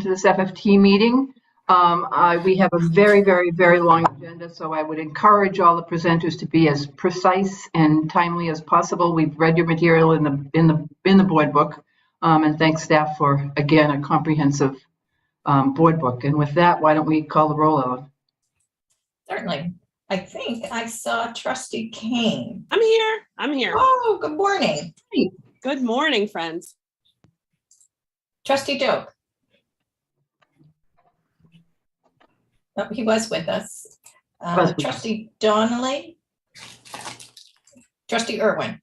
to this FFT meeting. We have a very, very, very long agenda, so I would encourage all the presenters to be as precise and timely as possible. We've read your material in the board book, and thanks staff for, again, a comprehensive board book. And with that, why don't we call the roll, Ellen? Certainly. I think I saw Trustee Kane. I'm here. I'm here. Oh, good morning. Hey. Good morning, friends. Trustee Doak. Oh, he was with us. Trustee Donnelly. Trustee Irwin.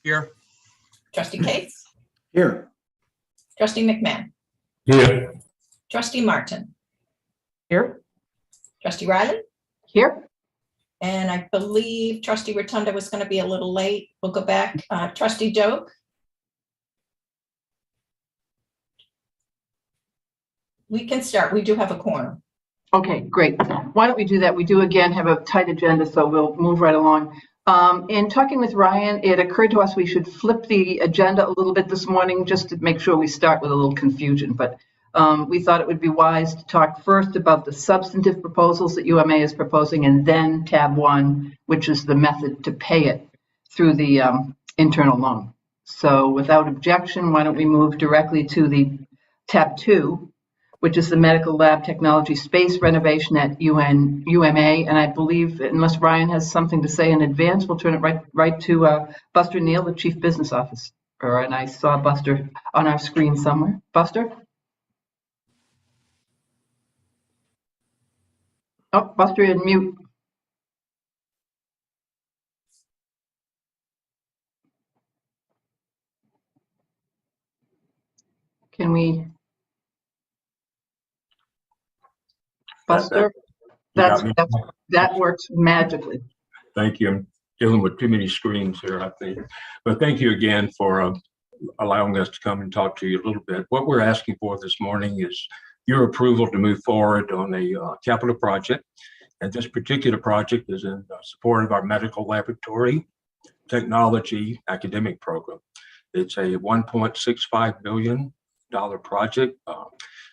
Here. Trustee Cates. Here. Trustee McMahon. Here. Trustee Martin. Here. Trustee Riley. Here. And I believe Trustee Rotunda was going to be a little late. We'll go back. Trustee Doak. We can start. We do have a quorum. Okay, great. Why don't we do that? We do, again, have a tight agenda, so we'll move right along. In talking with Ryan, it occurred to us we should flip the agenda a little bit this morning just to make sure we start with a little confusion. But we thought it would be wise to talk first about the substantive proposals that UMA is proposing, and then tab 1, which is the method to pay it through the internal loan. So without objection, why don't we move directly to the tab 2, which is the medical lab technology space renovation at UMA. And I believe, unless Ryan has something to say in advance, we'll turn it right to Buster Neal, the Chief Business Officer. And I saw Buster on our screen somewhere. Buster? Oh, Buster, you're mute. Can we? Buster, that works magically. Thank you. I'm dealing with too many screens here, I think. But thank you again for allowing us to come and talk to you a little bit. What we're asking for this morning is your approval to move forward on a capital project. And this particular project is in support of our medical laboratory technology academic program. It's a $1.65 billion project.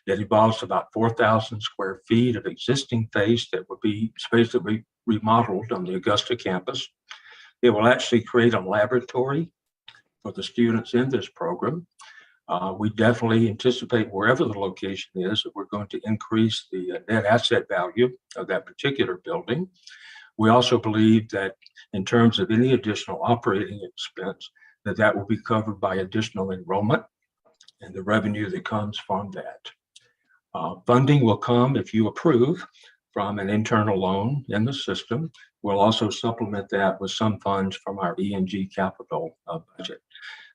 It involves about 4,000 square feet of existing space that would be remodeled on the Augusta campus. It will actually create a laboratory for the students in this program. We definitely anticipate, wherever the location is, that we're going to increase the net asset value of that particular building. We also believe that in terms of any additional operating expense, that will be covered by additional enrollment and the revenue that comes from that. Funding will come, if you approve, from an internal loan in the system. We'll also supplement that with some funds from our E&G capital budget.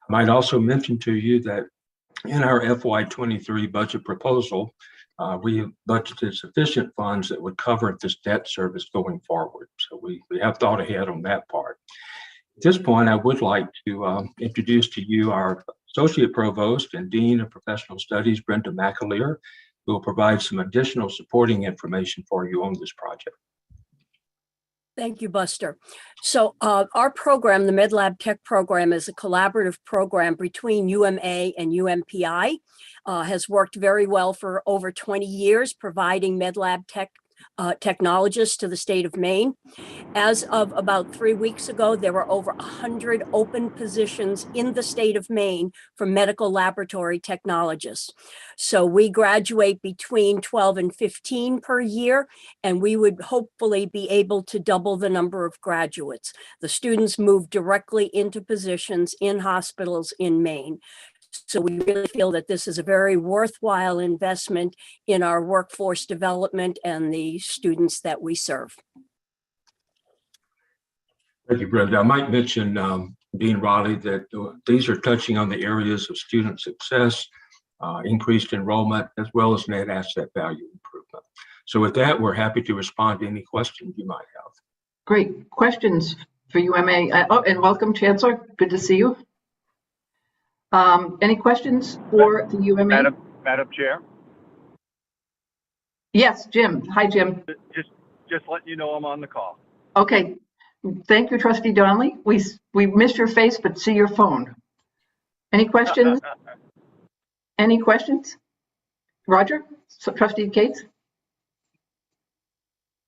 I might also mention to you that in our FY23 budget proposal, we have budgeted sufficient funds that would cover this debt service going forward. So we have thought ahead on that part. At this point, I would like to introduce to you our Associate Provost and Dean of Professional Studies, Brenda Mcaleer, who will provide some additional supporting information for you on this project. Thank you, Buster. So our program, the Medlab Tech program, is a collaborative program between UMA and UMPI, has worked very well for over 20 years, providing Medlab Tech technologists to the state of Maine. As of about 3 weeks ago, there were over 100 open positions in the state of Maine for medical laboratory technologists. So we graduate between 12 and 15 per year, and we would hopefully be able to double the number of graduates. The students move directly into positions in hospitals in Maine. So we really feel that this is a very worthwhile investment in our workforce development and the students that we serve. Thank you, Brenda. I might mention, Dean Riley, that these are touching on the areas of student success, increased enrollment, as well as net asset value improvement. So with that, we're happy to respond to any questions you might have. Great. Questions for UMA. And welcome, Chancellor. Good to see you. Any questions for the UMA? Madam Chair? Yes, Jim. Hi, Jim. Just letting you know I'm on the call. Okay. Thank you, Trustee Donnelly. We missed your face, but see your phone. Any questions? Any questions? Roger, so Trustee Cates?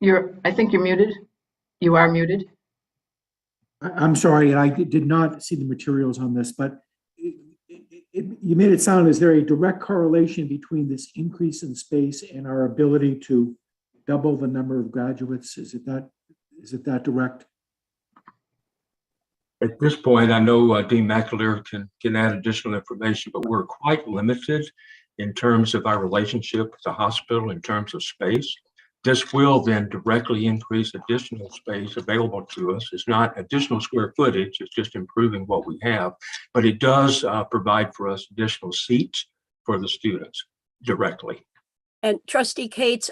I think you're muted. You are muted. I'm sorry, I did not see the materials on this, but you made it sound, is there a direct correlation between this increase in space and our ability to double the number of graduates? Is it that direct? At this point, I know Dean Mcaleer can add additional information, but we're quite limited in terms of our relationship with the hospital in terms of space. This will then directly increase additional space available to us. It's not additional square footage, it's just improving what we have, but it does provide for us additional seats for the students directly. And Trustee Cates,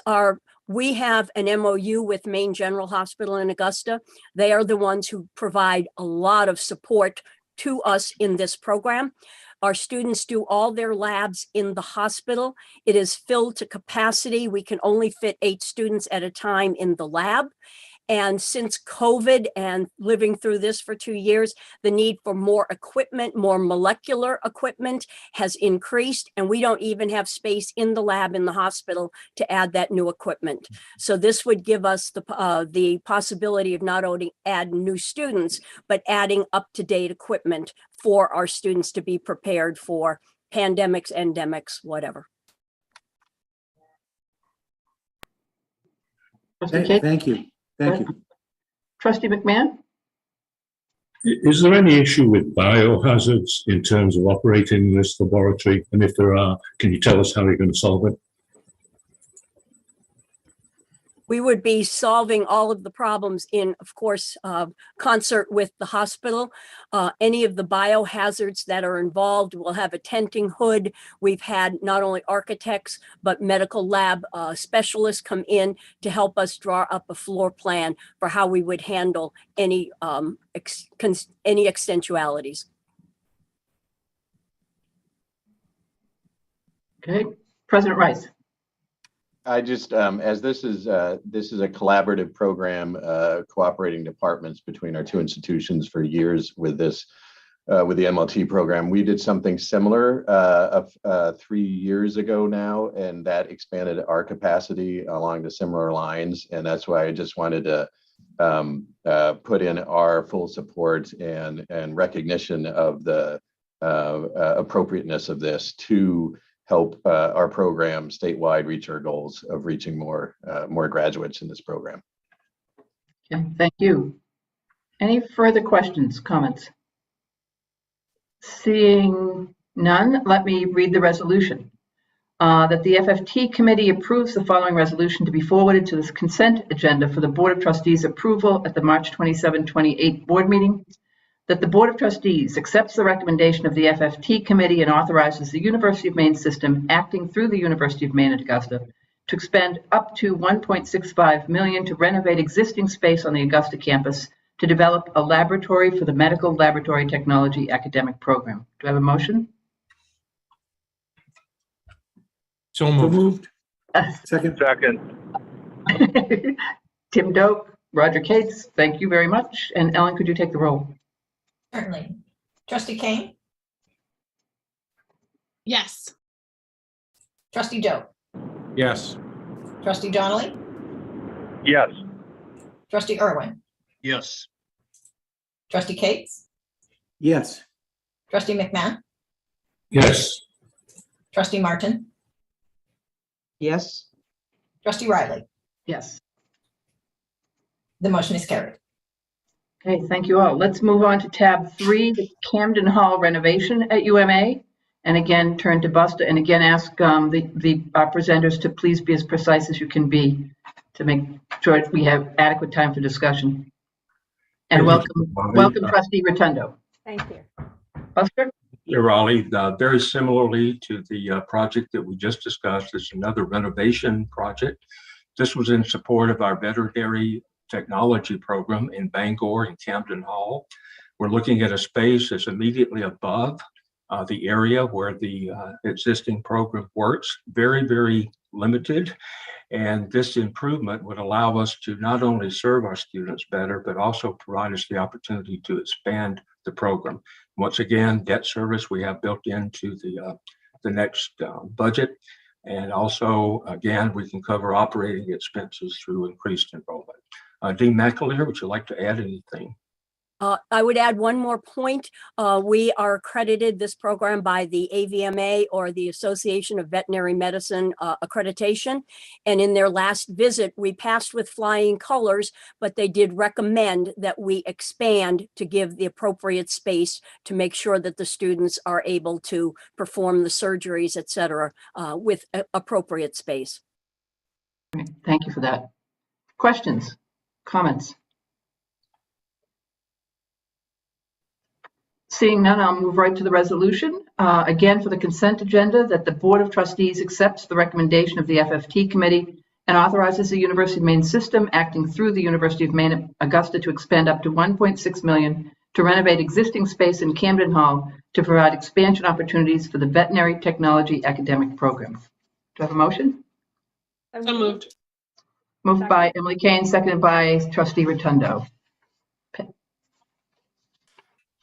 we have an MOU with Maine General Hospital in Augusta. They are the ones who provide a lot of support to us in this program. Our students do all their labs in the hospital. It is filled to capacity. We can only fit 8 students at a time in the lab. And since COVID and living through this for 2 years, the need for more equipment, more molecular equipment has increased, and we don't even have space in the lab in the hospital to add that new equipment. So this would give us the possibility of not only adding new students, but adding up-to-date equipment for our students to be prepared for pandemics, endemics, whatever. Trustee Cates? Thank you. Thank you. Trustee McMahon? Is there any issue with biohazards in terms of operating this laboratory? And if there are, can you tell us how you're going to solve it? We would be solving all of the problems in, of course, concert with the hospital. Any of the biohazards that are involved will have a tenting hood. We've had not only architects, but medical lab specialists come in to help us draw up a floor plan for how we would handle any extensualities. Okay, President Rice. I just, as this is a collaborative program, cooperating departments between our 2 institutions for years with this, with the MLT program. We did something similar 3 years ago now, and that expanded our capacity along the similar lines. And that's why I just wanted to put in our full support and recognition of the appropriateness of this to help our program statewide reach our goals of reaching more graduates in this program. Okay, thank you. Any further questions, comments? Seeing none, let me read the resolution. That the FFT committee approves the following resolution to be forwarded to this consent agenda for the Board of Trustees approval at the March 27, 28 board meeting. That the Board of Trustees accepts the recommendation of the FFT committee and authorizes the University of Maine system acting through the University of Maine at Augusta to expend up to $1.65 million to renovate existing space on the Augusta campus to develop a laboratory for the Medical Laboratory Technology academic program. Do I have a motion? So So moved. Second. Second. Tim Doak, Roger Cates, thank you very much. And Ellen, could you take the roll? Certainly. Trustee Kane? Yes. Trustee Doe? Yes. Trustee Donnelly? Yes. Trustee Irwin? Yes. Trustee Cates? Yes. Trustee McMahon? Yes. Trustee Martin? Yes. Trustee Riley? Yes. The motion is carried. Okay, thank you all. Let's move on to tab 3, the Camden Hall renovation at UMA. And again, turn to Buster and again ask the presenters to please be as precise as you can be to make sure we have adequate time for discussion. And welcome Trustee Rotundo. Thank you. Buster? Yeah, Raleigh, very similarly to the project that we just discussed, it's another renovation project. This was in support of our veterinary technology program in Bangor and Camden Hall. We're looking at a space that's immediately above the area where the existing program works. Very, very limited. And this improvement would allow us to not only serve our students better, but also provide us the opportunity to expand the program. Once again, debt service we have built into the next budget. And also, again, we can cover operating expenses through increased enrollment. Dean Mcaleer, would you like to add anything? I would add one more point. We are accredited this program by the AVMA, or the Association of Veterinary Medicine accreditation. And in their last visit, we passed with flying colors, but they did recommend that we expand to give the appropriate space to make sure that the students are able to perform the surgeries, et cetera, with appropriate space. Thank you for that. Questions, comments? Seeing none, I'll move right to the resolution. Again, for the consent agenda, that the Board of Trustees accepts the recommendation of the FFT Committee and authorizes the University of Maine system, acting through the University of Maine Augusta, to expend up to $1.6 million to renovate existing space in Camden Hall to provide expansion opportunities for the veterinary technology academic program. Do I have a motion? So moved. Moved by Emily Kane, seconded by Trustee Rotundo.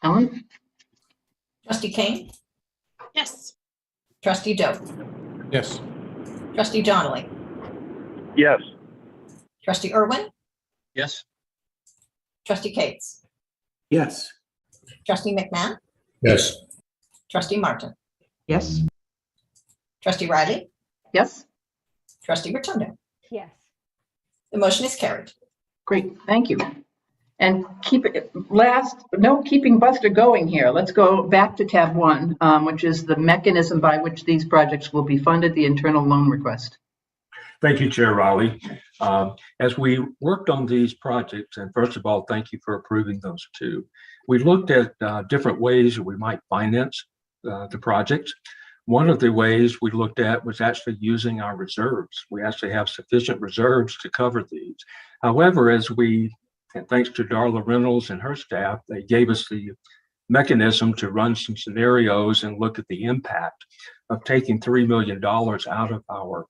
Ellen? Trustee Kane, Yes. Trustee Doe, Yes. Trustee Donnelly, Yes. Trustee Irwin, Yes. Trustee Cates, Yes. Trustee McMahon, Yes. Trustee Martin, Yes. Trustee Riley, Yes? Trustee Rotundo. Yes. The motion is carried. Great, thank you. And keeping Buster going here. Let's go back to tab 1, which is the mechanism by which these projects will be funded, the internal loan request. Thank you, Chair Raleigh. As we worked on these projects, and first of all, thank you for approving those two. We looked at different ways that we might finance the projects. One of the ways we looked at was actually using our reserves. We actually have sufficient reserves to cover these. However, and thanks to Darla Reynolds and her staff, they gave us the mechanism to run some scenarios and look at the impact of taking $3 million out of our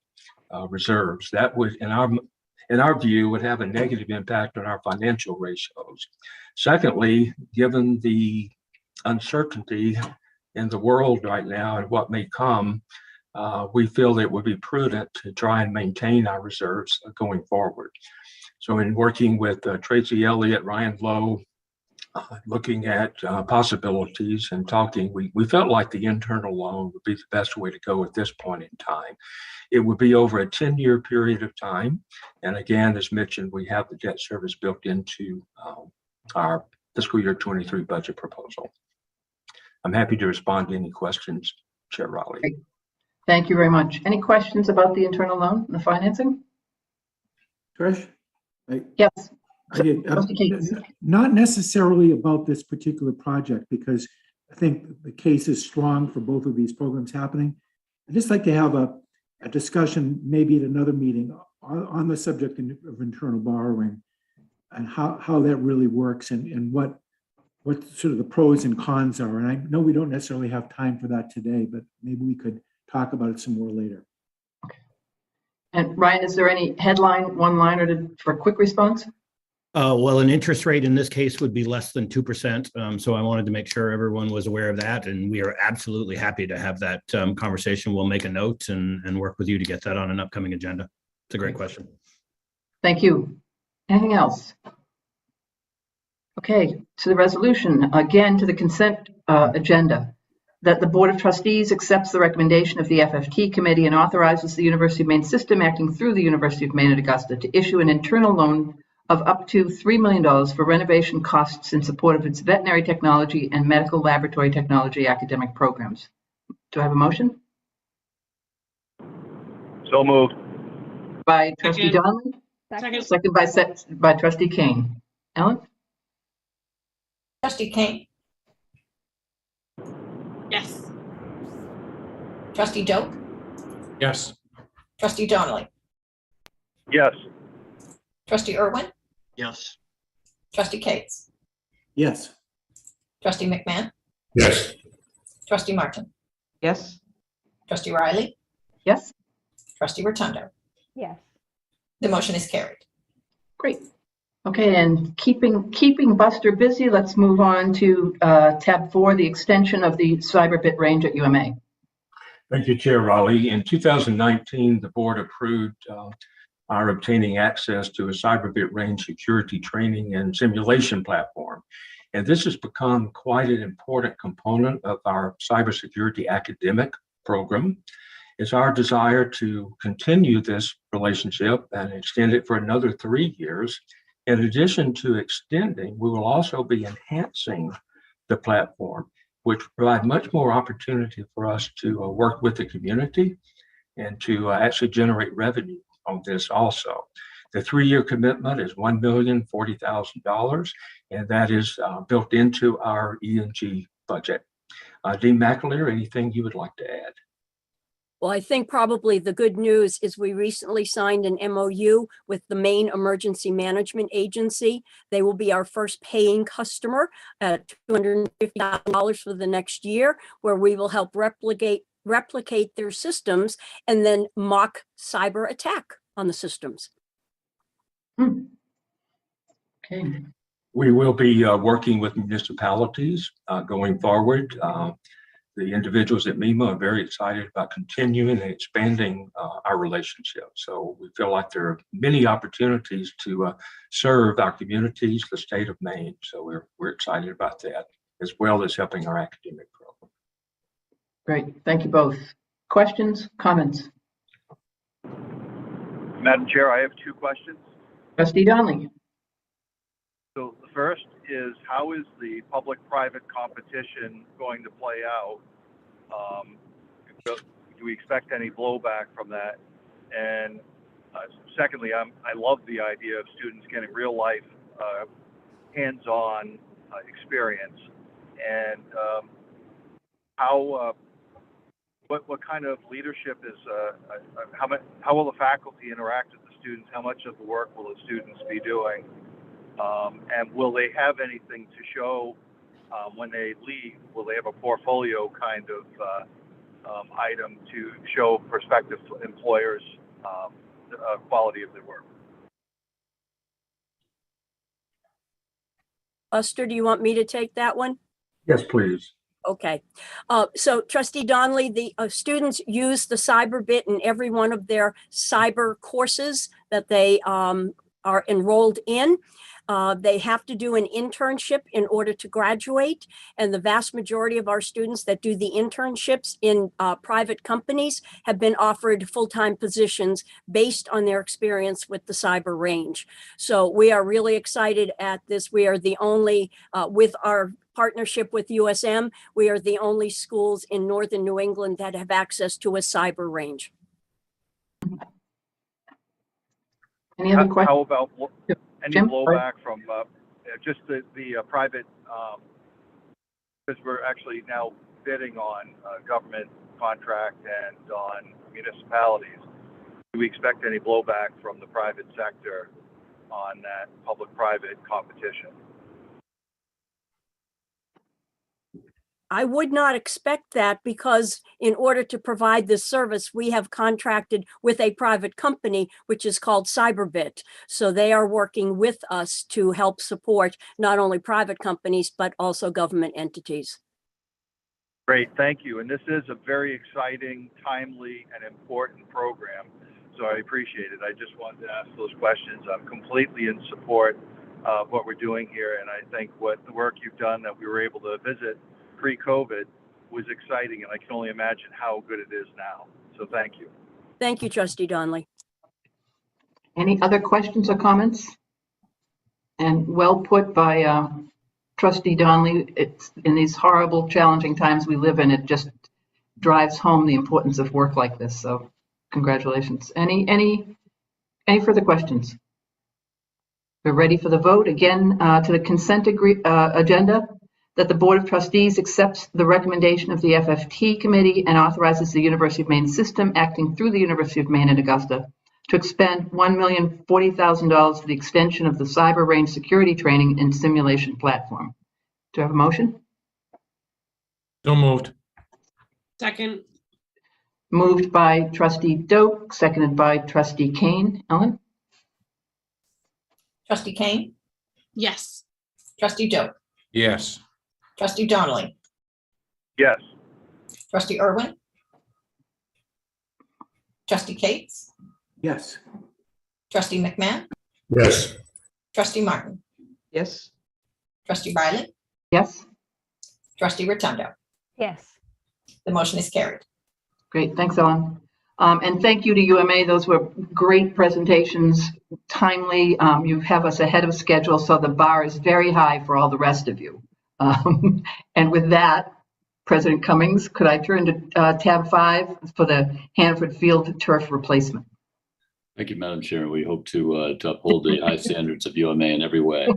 reserves. That would, in our view, would have a negative impact on our financial ratios. Secondly, given the uncertainty in the world right now and what may come, we feel that it would be prudent to try and maintain our reserves going forward. So in working with Tracy Elliott, Ryan Lowe, looking at possibilities and talking, we felt like the internal loan would be the best way to go at this point in time. It would be over a 10-year period of time. And again, as mentioned, we have the debt service built into our fiscal year 23 budget proposal. I'm happy to respond to any questions, Chair Raleigh. Great. Thank you very much. Any questions about the internal loan and the financing? Trish? Yes. I did. Trustee Cates. Not necessarily about this particular project, because I think the case is strong for both of these programs happening. I'd just like to have a discussion, maybe at another meeting, on the subject of internal borrowing and how that really works, and what sort of the pros and cons are. And I know we don't necessarily have time for that today, but maybe we could talk about it some more later. And Ryan, is there any headline, one-liner for a quick response? Well, an interest rate in this case would be less than 2%. So I wanted to make sure everyone was aware of that. And we are absolutely happy to have that conversation. We'll make a note and work with you to get that on an upcoming agenda. It's a great question. Thank you. Anything else? Okay, to the resolution, again, to the consent agenda, that the Board of Trustees accepts the recommendation of the FFT Committee and authorizes the University of Maine system, acting through the University of Maine at Augusta, to issue an internal loan of up to $3 million for renovation costs in support of its veterinary technology and medical laboratory technology academic programs. Do I have a motion? So moved. By Trustee Second. Donnelly, Second. second by Trustee Kane. Ellen? Trustee Kane, Yes. Trustee Doe, Yes. Trustee Donnelly, Yes. Trustee Irwin, Yes. Trustee Cates, Yes. Trustee McMahon, Yes. Trustee Martin, Yes. Trustee Riley, Yes? Trustee Rotundo. Yes. The motion is carried. Great. Okay, and keeping Buster busy, let's move on to tab 4, the extension of the cyber bit range at UMA. Thank you, Chair Raleigh. In 2019, the board approved our obtaining access to a cyberbit range security training and simulation platform. And this has become quite an important component of our cybersecurity academic program. It's our desire to continue this relationship and extend it for another 3 years. In addition to extending, we will also be enhancing the platform, which provide much more opportunity for us to work with the community and to actually generate revenue on this also. The 3-year commitment is $1,040,000, and that is built into our E&G budget. Dean Mcaleer, anything you would like to add? Well, I think probably the good news is we recently signed an MOU with the Maine Emergency Management Agency. They will be our first paying customer at $250,000 for the next year, where we will help replicate their systems and then mock cyber attack on the systems. Okay. We will be working with municipalities going forward. The individuals at MEMA are very excited about continuing and expanding our relationship. So we feel like there are many opportunities to serve our communities, the state of Maine. So we're excited about that, as well as helping our academic program. Great. Thank you both. Questions, comments? Madam Chair, I have 2 questions. Trustee Donnelly. So the first is, how is the public-private competition going to play out? Do we expect any blowback from that? And secondly, I love the idea of students getting real-life, hands-on experience. And what kind of leadership is? How will the faculty interact with the students? How much of the work will the students be doing? And will they have anything to show when they leave? Will they have a portfolio kind of item to show prospective employers the quality of their work? Buster, do you want me to take that one? Yes, please. Okay. So Trustee Donnelly, the students use the CyberBit in every one of their cyber courses that they are enrolled in. They have to do an internship in order to graduate. And the vast majority of our students that do the internships in private companies have been offered full-time positions based on their experience with the cyber range. So we are really excited at this. We are the only, with our partnership with USM, we are the only schools in Northern New England that have access to a cyber range. Any other questions? How about any Jim? blowback from just the private, because we're actually now bidding on government contract and on municipalities. Do we expect any blowback from the private sector on that public-private competition? I would not expect that, because in order to provide this service, we have contracted with a private company, which is called CyberBit. So they are working with us to help support not only private companies, but also government entities. Great, thank you. And this is a very exciting, timely, and important program. So I appreciate it. I just wanted to ask those questions. I'm completely in support of what we're doing here. And I think what the work you've done that we were able to visit pre-COVID was exciting, and I can only imagine how good it is now. So thank you. Thank you, Trustee Donnelly. Any other questions or comments? And well put by Trustee Donnelly. It's in these horrible, challenging times we live in, it just drives home the importance of work like this. So congratulations. Any further questions? We're ready for the vote. Again, to the consent agenda, that the Board of Trustees accepts the recommendation of the FFT Committee and authorizes the University of Maine system, acting through the University of Maine at Augusta, to expend $1,040,000 for the extension of the cyber range security training and simulation platform. Do I have a motion? So moved. Second. Moved by Trustee Doak, seconded by Trustee Kane. Ellen? Trustee Kane, Yes. Trustee Doak, Yes. Trustee Donnelly, Yes. Trustee Irwin, Trustee Cates, Yes. Trustee McMahon, Yes. Trustee Martin, Yes. Trustee Riley, Yes, Trustee Rotundo. Yes. The motion is carried. great. Thanks, Ellen. And thank you to UMA. Those were great presentations, timely. You have us ahead of schedule, so the bar is very high for all the rest of you. And with that, President Cummings, could I turn to tab 5 for the Hannaford Field turf replacement? Thank you, Madam Chair. We hope to uphold the high standards of UMA in every way.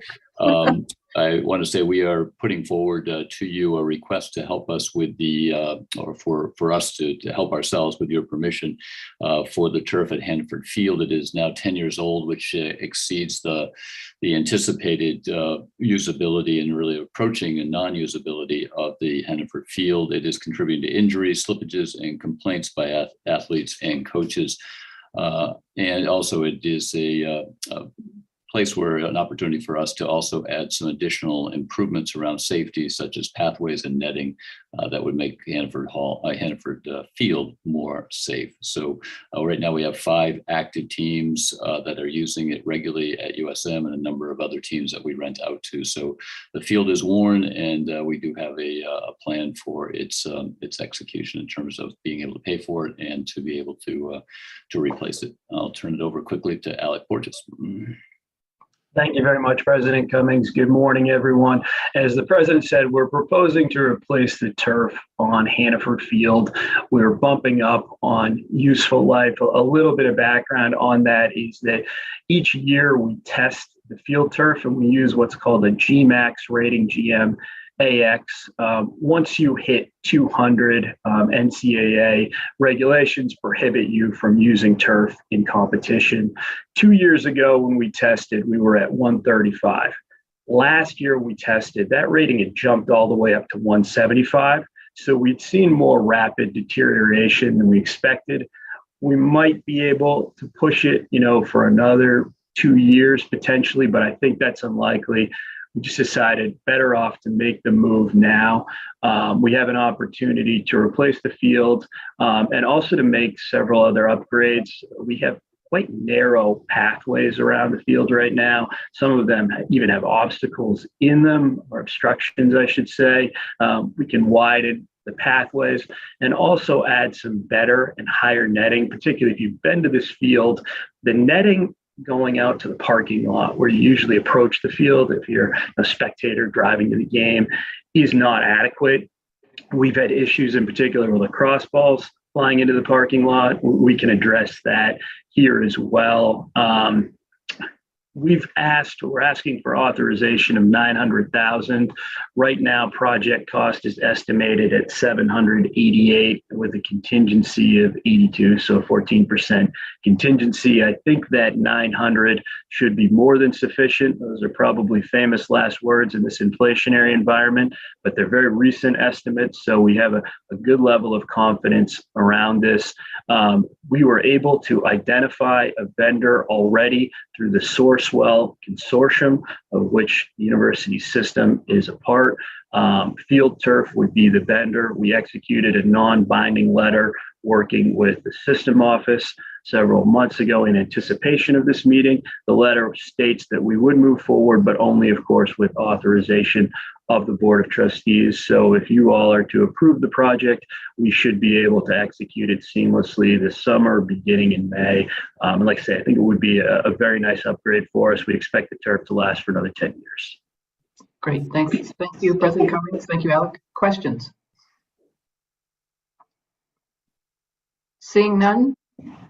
I want to say we are putting forward to you a request to help us with the, or for us to help ourselves with your permission for the turf at Hannaford Field. It is now 10 years old, which exceeds the anticipated usability and really approaching a non-usability of the Hannaford Field. It is contributing to injuries, slippages, and complaints by athletes and coaches. And also it is a place where an opportunity for us to also add some additional improvements around safety, such as pathways and netting that would make Hannaford Field more safe. So right now we have 5 active teams that are using it regularly at USM and a number of other teams that we rent out to. So the field is worn, and we do have a plan for its execution in terms of being able to pay for it and to be able to replace it. I'll turn it over quickly to Alec Porteous. Thank you very much, President Cummings. Good morning, everyone. As the President said, we're proposing to replace the turf on Hannaford Field. We're bumping up on useful life. A little bit of background on that is that each year we test the field turf and we use what's called a GMAX rating, GMAX. Once you hit 200, NCAA regulations prohibit you from using turf in competition. 2 years ago when we tested, we were at 135. Last year we tested, that rating had jumped all the way up to 175. So we'd seen more rapid deterioration than we expected. We might be able to push it, for another 2 years potentially, but I think that's unlikely. We just decided better off to make the move now. We have an opportunity to replace the field and also to make several other upgrades. We have quite narrow pathways around the field right now. Some of them even have obstacles in them, or obstructions, I should say. We can widen the pathways and also add some better and higher netting, particularly if you've been to this field. The netting going out to the parking lot where you usually approach the field if you're a spectator driving to the game is not adequate. We've had issues in particular with lacrosse balls flying into the parking lot. We can address that here as well. We're asking for authorization of $900,000. Right now, project cost is estimated at $788 with a contingency of 82, so 14% contingency. I think that 900 should be more than sufficient. Those are probably famous last words in this inflationary environment, but they're very recent estimates, so we have a good level of confidence around this. We were able to identify a vendor already through the Sourcewell consortium, of which the university system is a part. Field Turf would be the vendor. We executed a non-binding letter working with the system office several months ago in anticipation of this meeting. The letter states that we would move forward, but only, of course, with authorization of the Board of Trustees. So if you all are to approve the project, we should be able to execute it seamlessly this summer, beginning in May. And like I say, I think it would be a very nice upgrade for us. We expect the turf to last for another 10 years. Great, thanks. Thank you, President Cummings. Thank you, Alec. Questions? Seeing none,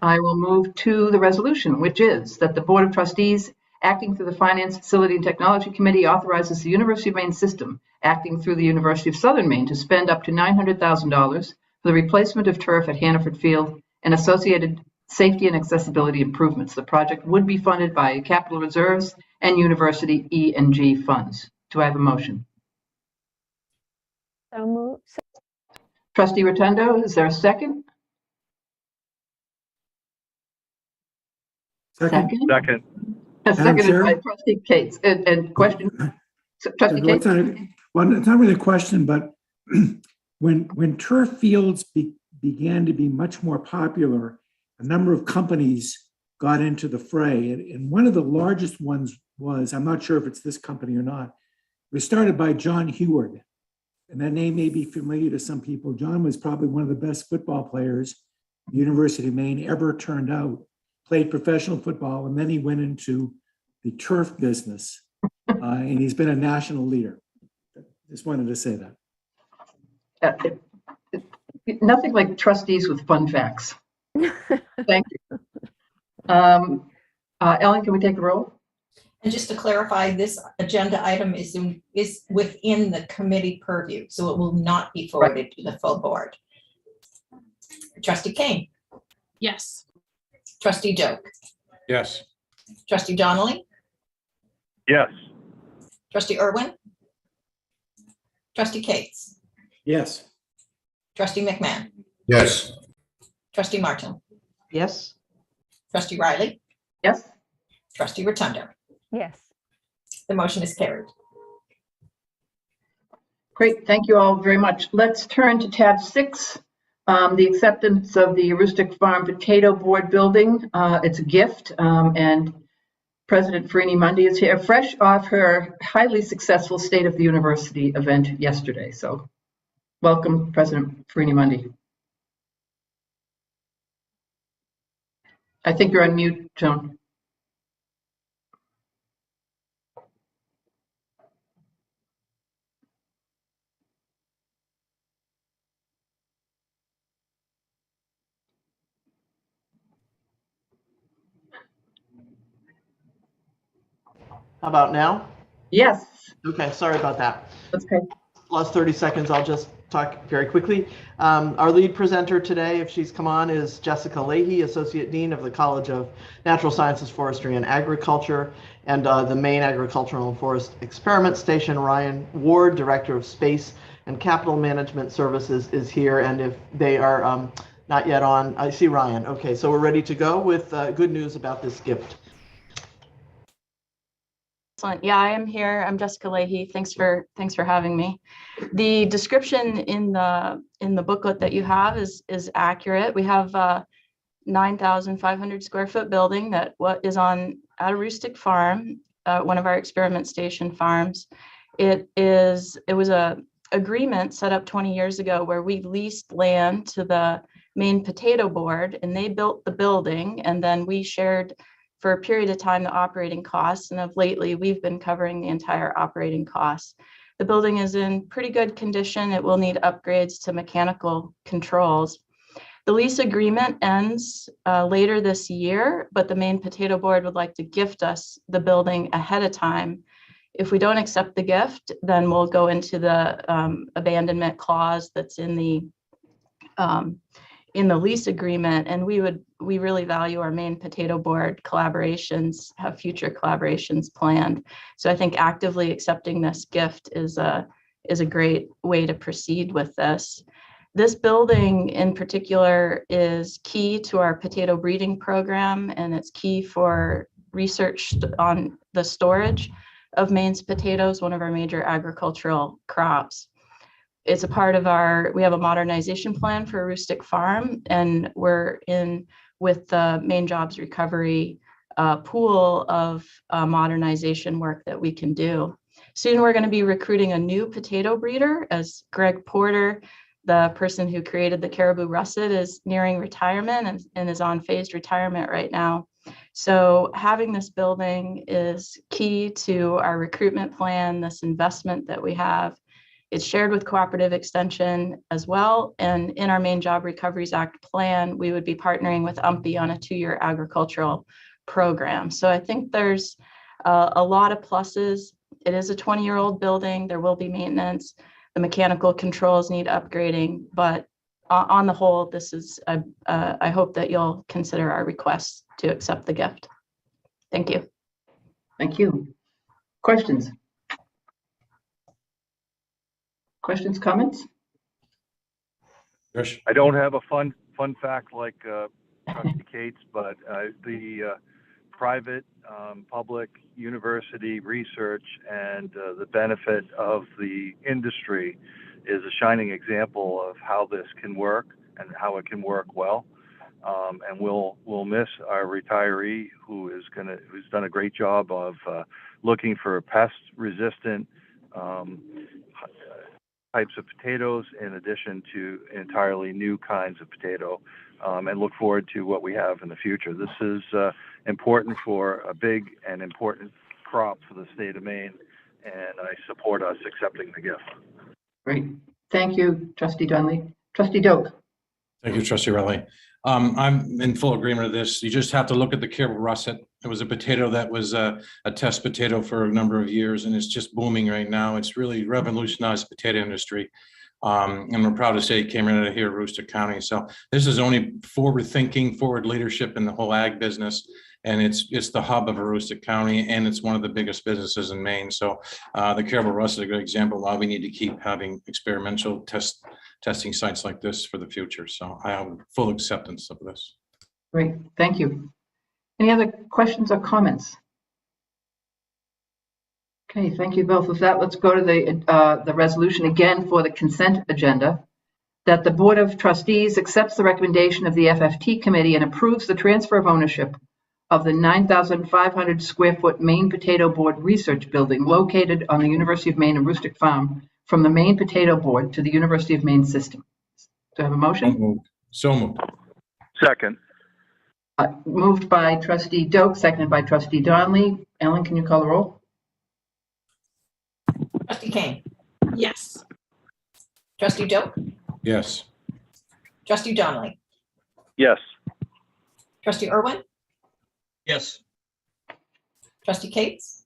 I will move to the resolution, which is that the Board of Trustees, acting through the Finance, Facility, and Technology Committee, authorizes the University of Maine system, acting through the University of Southern Maine, to spend up to $900,000 for the replacement of turf at Hannaford Field and associated safety and accessibility improvements. The project would be funded by capital reserves and university E&G funds. Do I have a motion? So moved. Trustee Rotundo, is there a second? Second. Second. Seconded Chair? by Trustee Cates. And question? Trustee Cates? It's not really a question, but when turf fields began to be much more popular, a number of companies got into the fray. And one of the largest ones was, I'm not sure if it's this company or not, it was started by John Heward. And that name may be familiar to some people. John was probably one of the best football players the University of Maine ever turned out, played professional football, and then he went into the turf business. And he's been a national leader. Just wanted to say that. Nothing like trustees with fun facts. Thank you. Ellen, can we take the roll? And just to clarify, this agenda item is within the committee purview, so it will not be forwarded to the full board. Trustee Kane, Yes. Trustee Joke, Yes. Trustee Donnelly, Yes. Trustee Irwin, Trustee Cates, Yes. Trustee McMahon, Yes. Trustee Martin, Yes. Trustee Riley, Yes. Trustee Rotundo. Yes. The motion is carried. Great, thank you all very much. Let's turn to tab 6, the acceptance of the Rustic Farm Potato Board building. It's a gift, and President Farini Mundy is here, fresh off her highly successful State of the University event yesterday. So welcome, President Farini Mundy. I think you're on mute, Joan. How about now? Yes. Okay, sorry about that. That's okay. Last 30 seconds, I'll just talk very quickly. Our lead presenter today, if she's come on, is Jessica Leahy, Associate Dean of the College of Natural Sciences, Forestry, and Agriculture, and the Maine Agricultural and Forest Experiment Station. Ryan Ward, Director of Space and Capital Management Services, is here, and if they are not yet on, I see Ryan. Okay, so we're ready to go with good news about this gift. Excellent. Yeah, I am here. I'm Jessica Leahy. Thanks for having me. The description in the booklet that you have is accurate. We have a 9,500 square foot building that is at a rustic farm, one of our experiment station farms. It was a agreement set up 20 years ago where we leased land to the Maine Potato Board, and they built the building, and then we shared for a period of time the operating costs, and of lately we've been covering the entire operating costs. The building is in pretty good condition. It will need upgrades to mechanical controls. The lease agreement ends later this year, but the Maine Potato Board would like to gift us the building ahead of time. If we don't accept the gift, then we'll go into the abandonment clause that's in the lease agreement, and we really value our Maine Potato Board collaborations, have future collaborations planned. So I think actively accepting this gift is a great way to proceed with this. This building in particular is key to our potato breeding program, and it's key for research on the storage of Maine's potatoes, one of our major agricultural crops. It's a part of we have a modernization plan for a rustic farm, and we're in with the Maine Jobs Recovery pool of modernization work that we can do. Soon we're going to be recruiting a new potato breeder, as Greg Porter, the person who created the caribou russet, is nearing retirement and is on phased retirement right now. So having this building is key to our recruitment plan, this investment that we have. It's shared with Cooperative Extension as well. And in our Maine Job Recoveries Act plan, we would be partnering with UMPI on a 2-year agricultural program. So I think there's a lot of pluses. It is a 20-year-old building. There will be maintenance. The mechanical controls need upgrading, but on the whole, this is, I hope that you'll consider our request to accept the gift. Thank you. Thank you. Questions? Questions, comments? Yes. I don't have a fun fact like Trustee Cates, but the private, public university research and the benefit of the industry is a shining example of how this can work and how it can work well. And we'll miss our retiree who's done a great job of looking for pest-resistant types of potatoes in addition to entirely new kinds of potato, and look forward to what we have in the future. This is important for a big and important crop for the state of Maine, and I support us accepting the gift. Great. Thank you, Trustee Dunley. Trustee Doak. Thank you, Trustee Riley. I'm in full agreement with this. You just have to look at the Caribou russet. It was a potato that was a test potato for a number of years, and it's just booming right now. It's really revolutionized the potato industry. And we're proud to say it came right out of here, Aroostook County. So this is only forward thinking, forward leadership in the whole ag business. And it's the hub of Aroostook County, and it's one of the biggest businesses in Maine. So the Caribou russet is a good example of why we need to keep having experimental testing sites like this for the future. So I have full acceptance of this. Great, thank you. Any other questions or comments? Okay, thank you both. With that, let's go to the resolution again for the consent agenda, that the Board of Trustees accepts the recommendation of the FFT Committee and approves the transfer of ownership of the 9,500 square foot Maine Potato Board Research Building located on the University of Maine Aroostook Farm from the Maine Potato Board to the University of Maine system. Do I have a motion? So moved. Second. Moved by Trustee Doak, seconded by Trustee Donnelly. Ellen, can you call the roll? Trustee Kane, Yes. Trustee Doak, Yes. Trustee Donnelly, Yes. Trustee Irwin, Yes. Trustee Cates,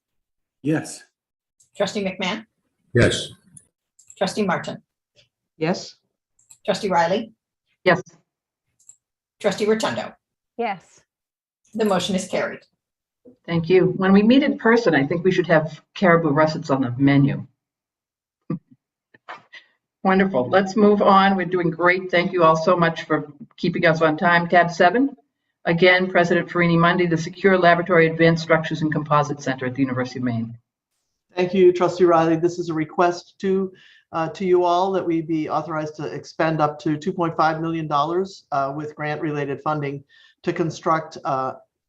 Yes. Trustee McMahon, Yes. Trustee Martin, Yes. Trustee Riley, Yes. Trustee Rotundo. Yes. The motion is carried. Thank you. When we meet in person, I think we should have caribou russets on the menu. Wonderful. Let's move on. We're doing great. Thank you all so much for keeping us on time. Tab 7. Again, President Farini Mundy, the Secure Laboratory Advanced Structures and Composite Center at the University of Maine. Thank you, Trustee Riley. This is a request to you all that we be authorized to expend up to $2.5 million with grant-related funding to construct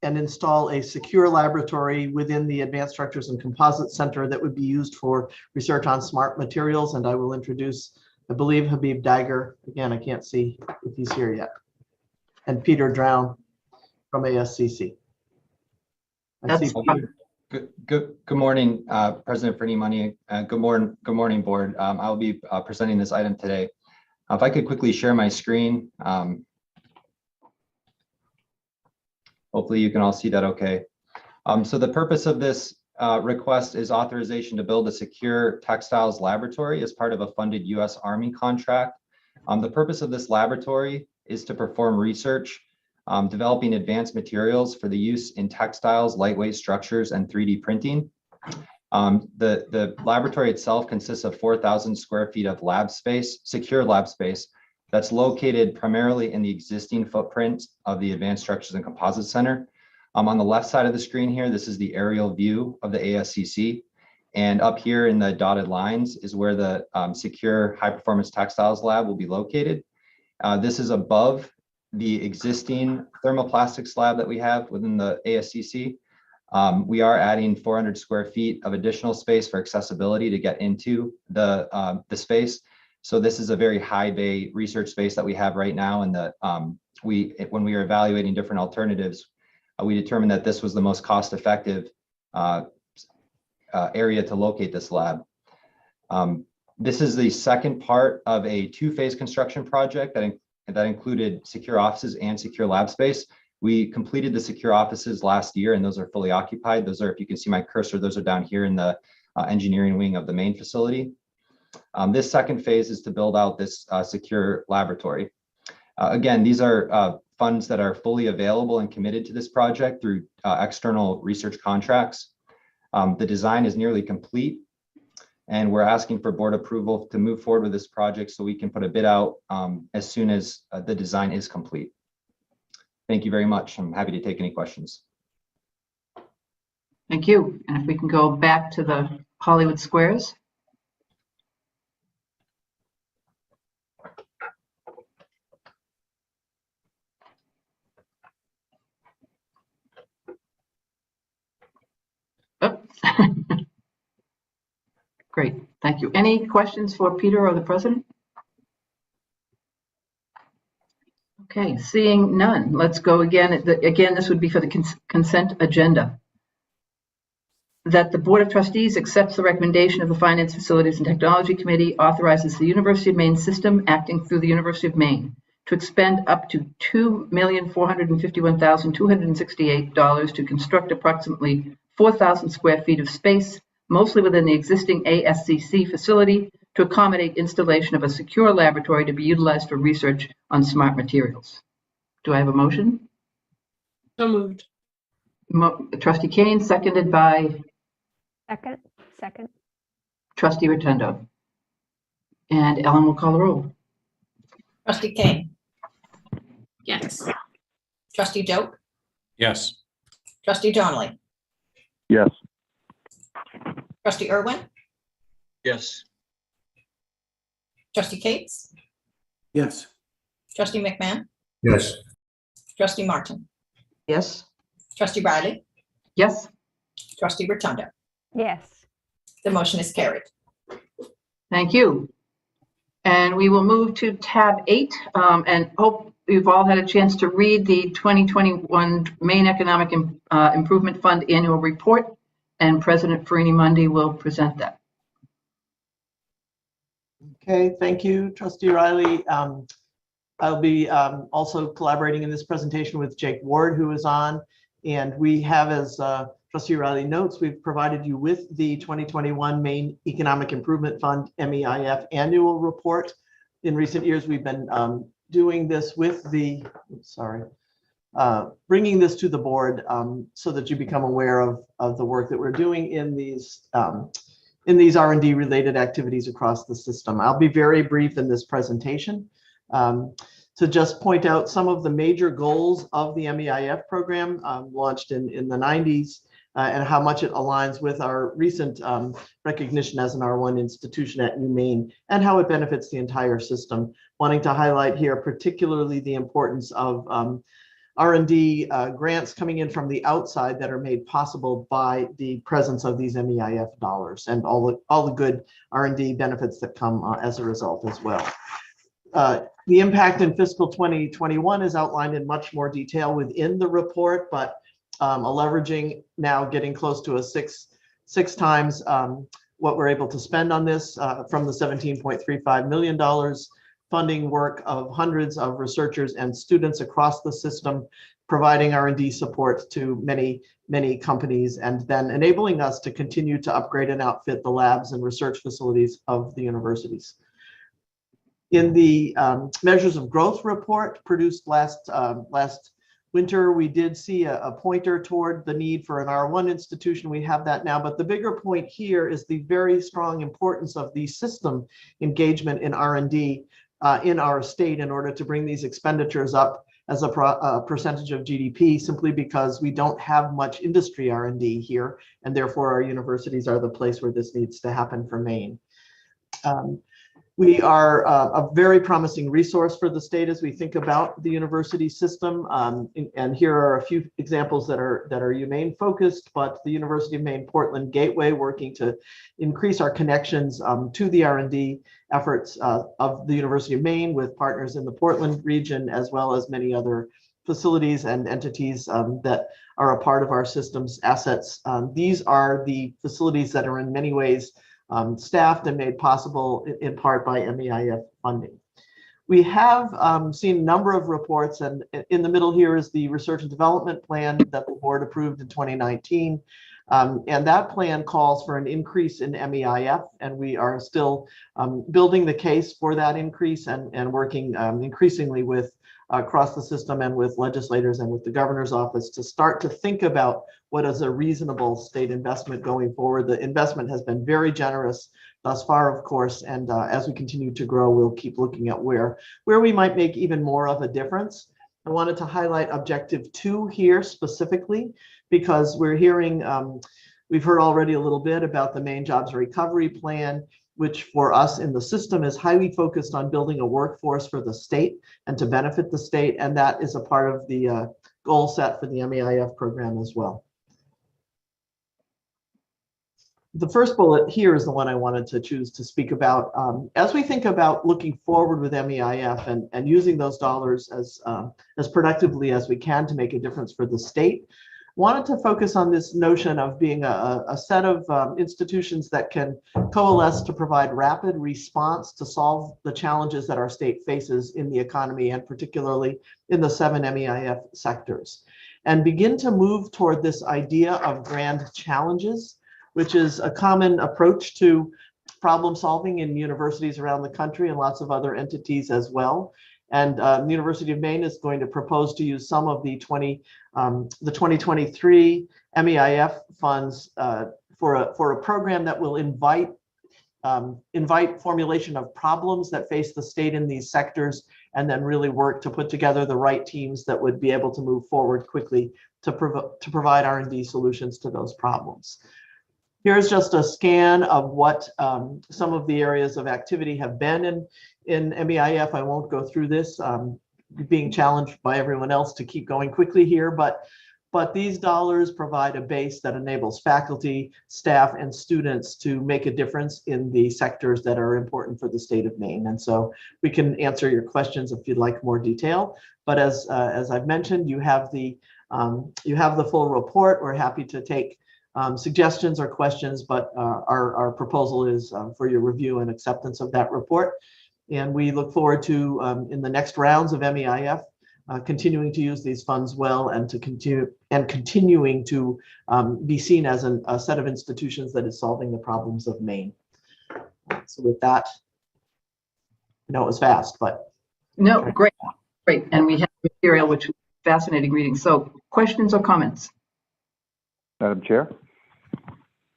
and install a secure laboratory within the Advanced Structures and Composite Center that would be used for research on smart materials. And I will introduce, I believe, Habib Dagger. Again, I can't see if he's here yet. And Peter Drown from ASCC. Good morning, President Farini Mundy. Good morning, board. I'll be presenting this item today. If I could quickly share my screen. Hopefully you can all see that okay. So the purpose of this request is authorization to build a secure textiles laboratory as part of a funded U.S. Army contract. The purpose of this laboratory is to perform research developing advanced materials for the use in textiles, lightweight structures, and 3D printing. The laboratory itself consists of 4,000 square feet of lab space, secure lab space, that's located primarily in the existing footprint of the Advanced Structures and Composite Center. On the left side of the screen here, this is the aerial view of the ASCC. And up here in the dotted lines is where the secure high performance textiles lab will be located. This is above the existing thermoplastics lab that we have within the ASCC. We are adding 400 square feet of additional space for accessibility to get into the space. So this is a very high bay research space that we have right now. And when we were evaluating different alternatives, we determined that this was the most cost effective area to locate this lab. This is the second part of a two-phase construction project that included secure offices and secure lab space. We completed the secure offices last year, and those are fully occupied. Those are, if you can see my cursor, those are down here in the engineering wing of the main facility. This second phase is to build out this secure laboratory. Again, these are funds that are fully available and committed to this project through external research contracts. The design is nearly complete, and we're asking for board approval to move forward with this project so we can put a bid out as soon as the design is complete. Thank you very much. I'm happy to take any questions. Thank you. And if we can go back to the Hollywood Squares. Great, thank you. Any questions for Peter or the president? Okay, seeing none, let's go again. Again, this would be for the consent agenda. That the Board of Trustees accepts the recommendation of the Finance, Facilities, and Technology Committee, authorizes the University of Maine system acting through the University of Maine to expend up to $2,451,268 to construct approximately 4,000 square feet of space, mostly within the existing ASCC facility, to accommodate installation of a secure laboratory to be utilized for research on smart materials. Do I have a motion? So moved. Trustee Kane, seconded by Second. Trustee Rotundo. And Ellen will call the roll. Trustee Kane. Yes. Trustee Doak. Yes. Trustee Donnelly. Yes. Trustee Irwin. Yes. Trustee Cates. Yes. Trustee McMahon. Yes. Trustee Martin. Yes. Trustee Riley. Yes. Trustee Rotundo. Yes. The motion is carried. Thank you. And we will move to tab 8 and hope you've all had a chance to read the 2021 Maine Economic Improvement Fund annual report, and President Farini Mundy will present that. Okay, thank you, Trustee Riley. I'll be also collaborating in this presentation with Jake Ward, who is on, and we have, as Trustee Riley notes, we've provided you with the 2021 Maine Economic Improvement Fund, MEIF, annual report. In recent years, we've been doing this with the, bringing this to the board so that you become aware of the work that we're doing in these R&D related activities across the system. I'll be very brief in this presentation to just point out some of the major goals of the MEIF program launched in the 90s and how much it aligns with our recent recognition as an R1 institution at UMaine and how it benefits the entire system. Wanting to highlight here particularly the importance of R&D grants coming in from the outside that are made possible by the presence of these MEIF dollars and all the good R&D benefits that come as a result as well. The impact in fiscal 2021 is outlined in much more detail within the report, but a leveraging now getting close to a six times what we're able to spend on this from the $17.35 million, funding work of hundreds of researchers and students across the system, providing R&D support to many companies, and then enabling us to continue to upgrade and outfit the labs and research facilities of the universities. In the Measures of Growth report produced last winter, we did see a pointer toward the need for an R1 institution. We have that now, but the bigger point here is the very strong importance of the system engagement in R&D in our state in order to bring these expenditures up as a percentage of GDP, simply because we don't have much industry R&D here, and therefore our universities are the place where this needs to happen for Maine. We are a very promising resource for the state as we think about the university system. And here are a few examples that are UMaine focused, but the University of Maine Portland Gateway working to increase our connections to the R&D efforts of the University of Maine with partners in the Portland region, as well as many other facilities and entities that are a part of our system's assets. These are the facilities that are in many ways staffed and made possible in part by MEIF funding. We have seen a number of reports, and in the middle here is the research and development plan that the board approved in 2019. And that plan calls for an increase in MEIF, and we are still building the case for that increase and working increasingly with across the system and with legislators and with the governor's office to start to think about what is a reasonable state investment going forward. The investment has been very generous thus far, of course, and as we continue to grow, we'll keep looking at where we might make even more of a difference. I wanted to highlight Objective 2 here specifically, because we're hearing, we've heard already a little bit about the Maine Jobs Recovery Plan, which for us in the system is highly focused on building a workforce for the state and to benefit the state. And that is a part of the goal set for the MEIF program as well. The first bullet here is the one I wanted to choose to speak about. As we think about looking forward with MEIF and using those dollars as productively as we can to make a difference for the state, wanted to focus on this notion of being a set of institutions that can coalesce to provide rapid response to solve the challenges that our state faces in the economy and particularly in the 7 MEIF sectors, and begin to move toward this idea of grand challenges, which is a common approach to problem solving in universities around the country and lots of other entities as well. And the University of Maine is going to propose to use some of the 2023 MEIF funds for a program that will invite formulation of problems that face the state in these sectors, and then really work to put together the right teams that would be able to move forward quickly to provide R&D solutions to those problems. Here's just a scan of what some of the areas of activity have been in MEIF. I won't go through this, being challenged by everyone else to keep going quickly here, but these dollars provide a base that enables faculty, staff, and students to make a difference in the sectors that are important for the state of Maine. And so we can answer your questions if you'd like more detail. But as I've mentioned, you have the full report. We're happy to take suggestions or questions, but our proposal is for your review and acceptance of that report. And we look forward to, in the next rounds of MEIF, continuing to use these funds well and continuing to be seen as a set of institutions that is solving the problems of Maine. So with that, I know it was fast, but. No, great. And we have material, which is fascinating reading. So questions or comments? Madam Chair?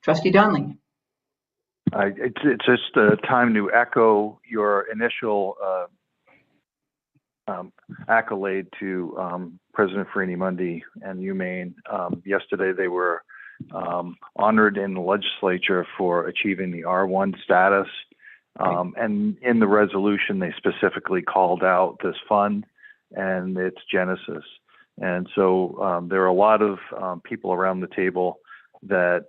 Trustee Donnelly. It's just time to echo your initial accolade to President Farini-Mundy and UMaine. Yesterday, they were honored in the legislature for achieving the R1 status. And in the resolution, they specifically called out this fund and its genesis. And so there are a lot of people around the table that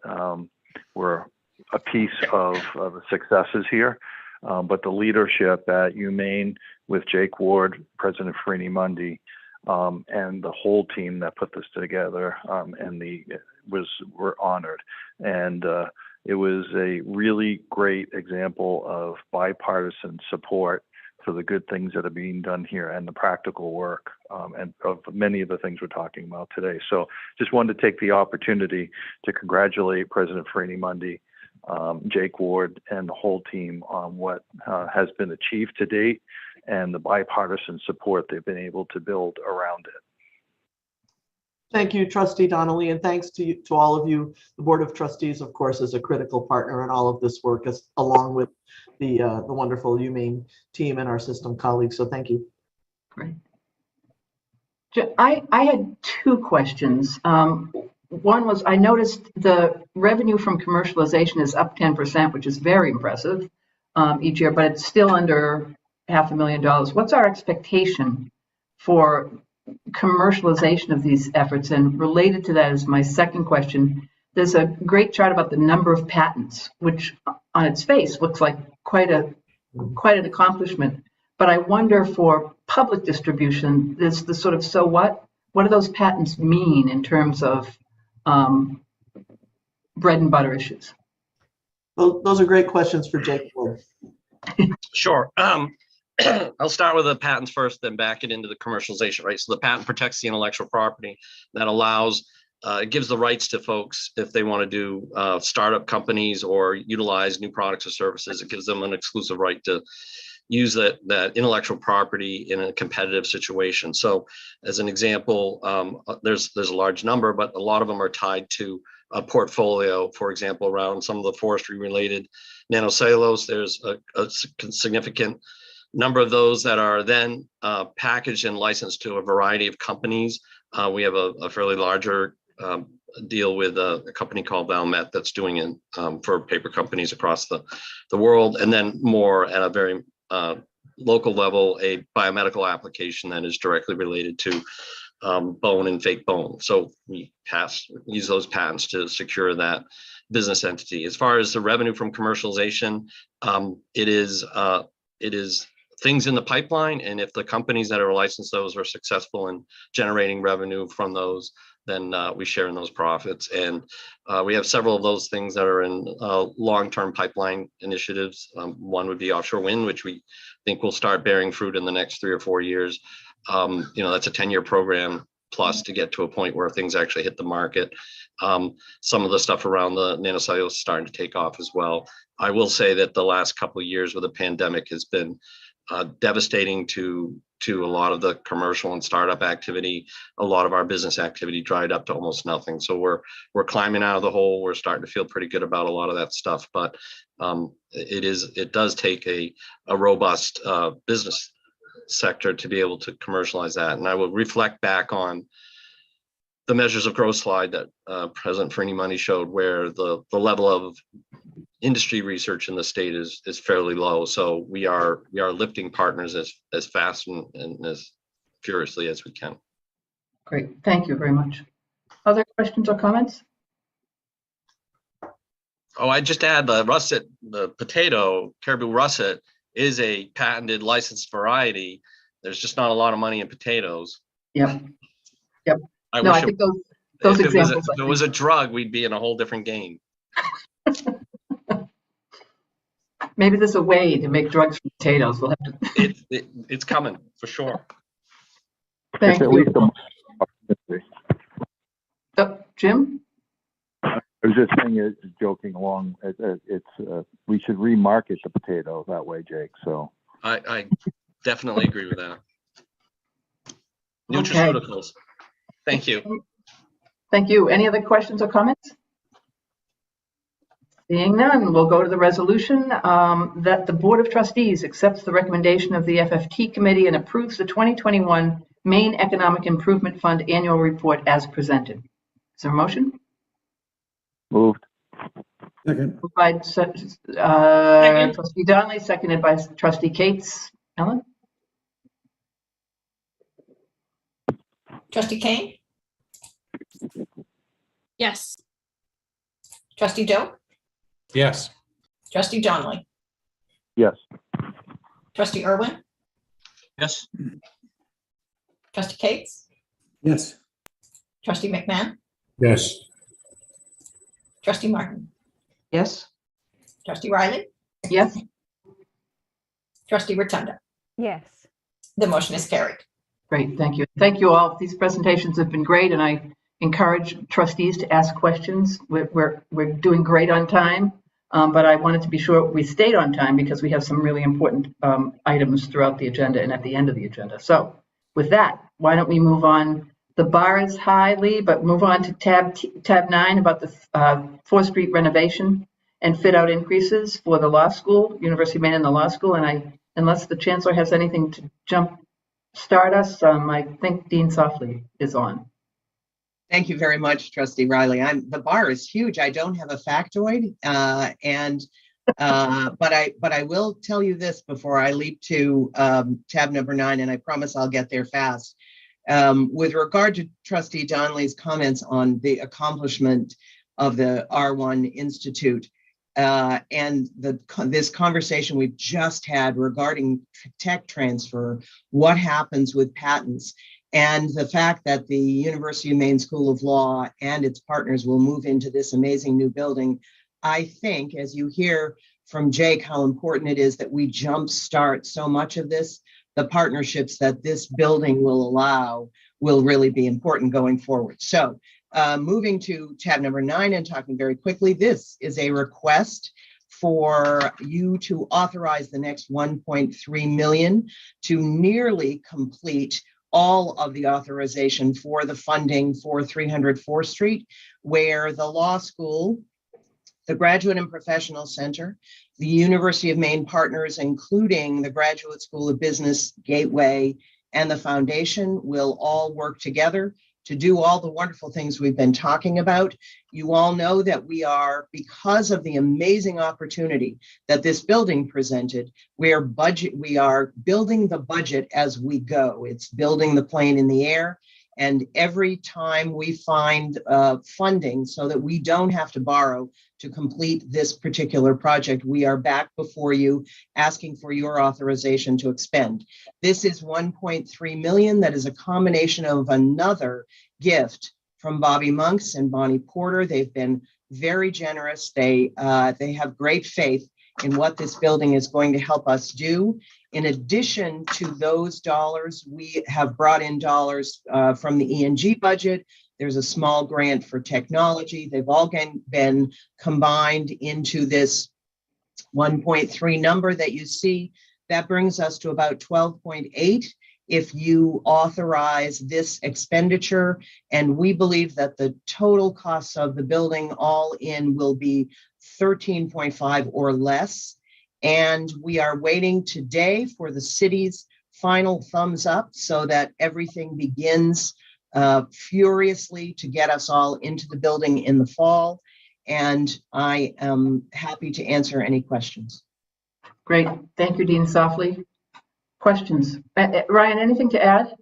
were a piece of the successes here. But the leadership at UMaine with Jake Ward, President Farini-Mundy, and the whole team that put this together were honored. And it was a really great example of bipartisan support for the good things that are being done here and the practical work and of many of the things we're talking about today. So just wanted to take the opportunity to congratulate President Farini-Mundy, Jake Ward, and the whole team on what has been achieved to date and the bipartisan support they've been able to build around it. Thank you, Trustee Donnelly, and thanks to all of you. The Board of Trustees, of course, is a critical partner in all of this work, along with the wonderful UMaine team and our system colleagues. So thank you. Great. I had two questions. One was, I noticed the revenue from commercialization is up 10%, which is very impressive each year, but it's still under $500,000. What's our expectation for commercialization of these efforts? And related to that is my second question. There's a great chart about the number of patents, which on its face looks like quite an accomplishment. But I wonder, for public distribution, there's the sort of, so what do those patents mean in terms of bread and butter issues? Well, those are great questions for Jake Ward. Sure. I'll start with the patents first, then back it into the commercialization, right? So the patent protects the intellectual property that allows, it gives the rights to folks if they want to do startup companies or utilize new products or services. It gives them an exclusive right to use that intellectual property in a competitive situation. So as an example, there's a large number, but a lot of them are tied to a portfolio. For example, around some of the forestry related nanocellulose, there's a significant number of those that are then packaged and licensed to a variety of companies. We have a fairly larger deal with a company called Valmet that's doing it for paper companies across the world. And then more at a very local level, a biomedical application that is directly related to bone and fake bone. So we use those patents to secure that business entity. As far as the revenue from commercialization, it is things in the pipeline. And if the companies that are licensed those are successful in generating revenue from those, then we share in those profits. And we have several of those things that are in long-term pipeline initiatives. One would be offshore wind, which we think will start bearing fruit in the next 3 or 4 years. That's a 10-year program plus to get to a point where things actually hit the market. Some of the stuff around the nanocellulose is starting to take off as well. I will say that the last couple of years with the pandemic has been devastating to a lot of the commercial and startup activity. A lot of our business activity dried up to almost nothing. So we're climbing out of the hole. We're starting to feel pretty good about a lot of that stuff, but it does take a robust business sector to be able to commercialize that. And I will reflect back on the measures of growth slide that President Fernie Money showed, where the level of industry research in the state is fairly low. So we are lifting partners as fast and as furiously as we can. Great, thank you very much. Other questions or comments? Oh, I just add the russet, the potato, caribou russet is a patented licensed variety. There's just not a lot of money in potatoes. Yep. I No, I wish think those if examples. it was a drug, we'd be in a whole different game. Maybe there's a way to make drugs from potatoes. We'll have to. It's coming for sure. Thank It's at you. least Jim? I was just saying, joking along, we should remarket the potato that way, Jake. So I definitely agree with that. Okay. Nutraceuticals. Thank you. Thank you. Any other questions or comments? Seeing none, we'll go to the resolution that the Board of Trustees accepts the recommendation of the FFT Committee and approves the 2021 Maine Economic Improvement Fund Annual Report as presented. Is there a motion? moved. Second. Moved by Trustee Donnelly, seconded by Trustee Cates. Ellen? Trustee Kane, Yes. trustee Doe, Yes. trustee Donnelly, Yes. trustee Irwin, Yes. trustee Cates, Yes. trustee McMahon, Yes. trustee Martin, Yes. trustee Riley, Yes. trustee Rotunda. Yes. The motion is carried. Great, thank you. Thank you all. These presentations have been great, and I encourage trustees to ask questions. We're doing great on time, but I wanted to be sure we stayed on time because we have some really important items throughout the agenda and at the end of the agenda. So with that, why don't we move on? The bar is high, Lee, but move on to tab 9 about the 4th Street renovation and fit out increases for the law school, University of Maine and the law school. And unless the chancellor has anything to start us, I think Dean Softly is on. Thank you very much, Trustee Riley. The bar is huge. I don't have a factoid, but I will tell you this before I leap to tab number 9, and I promise I'll get there fast. With regard to Trustee Donnelly's comments on the accomplishment of the R1 Institute and this conversation we've just had regarding tech transfer, what happens with patents, and the fact that the University of Maine School of Law and its partners will move into this amazing new building. I think, as you hear from Jake, how important it is that we jumpstart so much of this. The partnerships that this building will allow will really be important going forward. So moving to tab number 9 and talking very quickly, this is a request for you to authorize the next 1.3 million to nearly complete all of the authorization for the funding for 300 4th Street, where the law school, the Graduate and Professional Center, the University of Maine partners, including the Graduate School of Business, Gateway, and the foundation will all work together to do all the wonderful things we've been talking about. You all know that we are, because of the amazing opportunity that this building presented, we are building the budget as we go. It's building the plane in the air. And every time we find funding so that we don't have to borrow to complete this particular project, we are back before you asking for your authorization to expend. This is 1.3 million. That is a combination of another gift from Bobby Monks and Bonnie Porter. They've been very generous. They have great faith in what this building is going to help us do. In addition to those dollars, we have brought in dollars from the E&G budget. There's a small grant for technology. They've all been combined into this 1.3 number that you see. That brings us to about 12.8 if you authorize this expenditure. And we believe that the total costs of the building all in will be 13.5 or less. And we are waiting today for the city's final thumbs up so that everything begins furiously to get us all into the building in the fall. And I am happy to answer any questions. Great. Thank you, Dean Softly. Questions? Ryan, anything to add?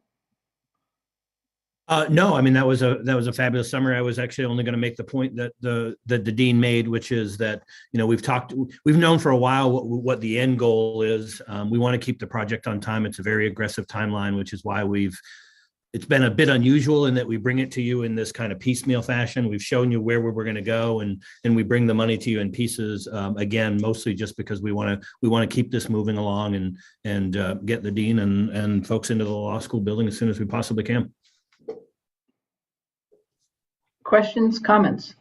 No, I mean, that was a fabulous summary. I was actually only going to make the point that the dean made, which is that, you know, we've known for a while what the end goal is. We want to keep the project on time. It's a very aggressive timeline, which is why it's been a bit unusual in that we bring it to you in this kind of piecemeal fashion. We've shown you where we're going to go, and we bring the money to you in pieces. Again, mostly just because we want to keep this moving along and get the dean and folks into the law school building as soon as we possibly can. Questions, comments?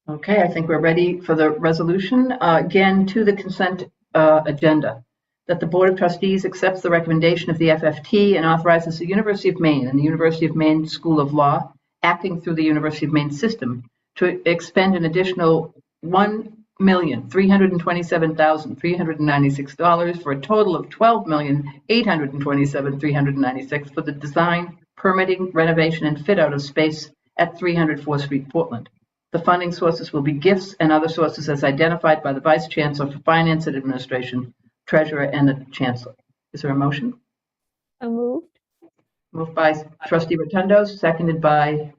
Okay, I think we're ready for the resolution. Again, to the consent agenda, that the Board of Trustees accepts the recommendation of the FFT and authorizes the University of Maine and the University of Maine School of Law, acting through the University of Maine system, to expend an additional $1,327,396 for a total of $12,827,396 for the design, permitting, renovation, and fit out of space at 300 4th Street, Portland. The funding sources will be gifts and other sources as identified by the Vice Chancellor for Finance and Administration, Treasurer, and the Chancellor. Is there a motion? So moved. Moved by Trustee Rotundo, seconded by,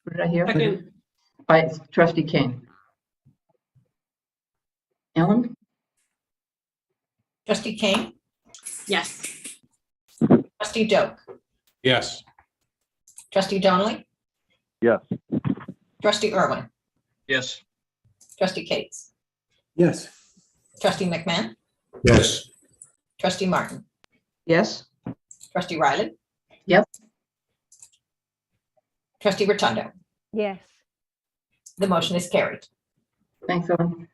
who did I hear? Second. By Trustee King. Ellen? Trustee King, Yes. trustee Doak, Yes. trustee Donnelly, Yes. trustee Irwin, Yes. trustee Cates, Yes. trustee McMahon, Yes. trustee Martin, Yes. trustee Riley. Yes. Trustee Rotundo. Yes. The motion is carried. Thanks, Ellen.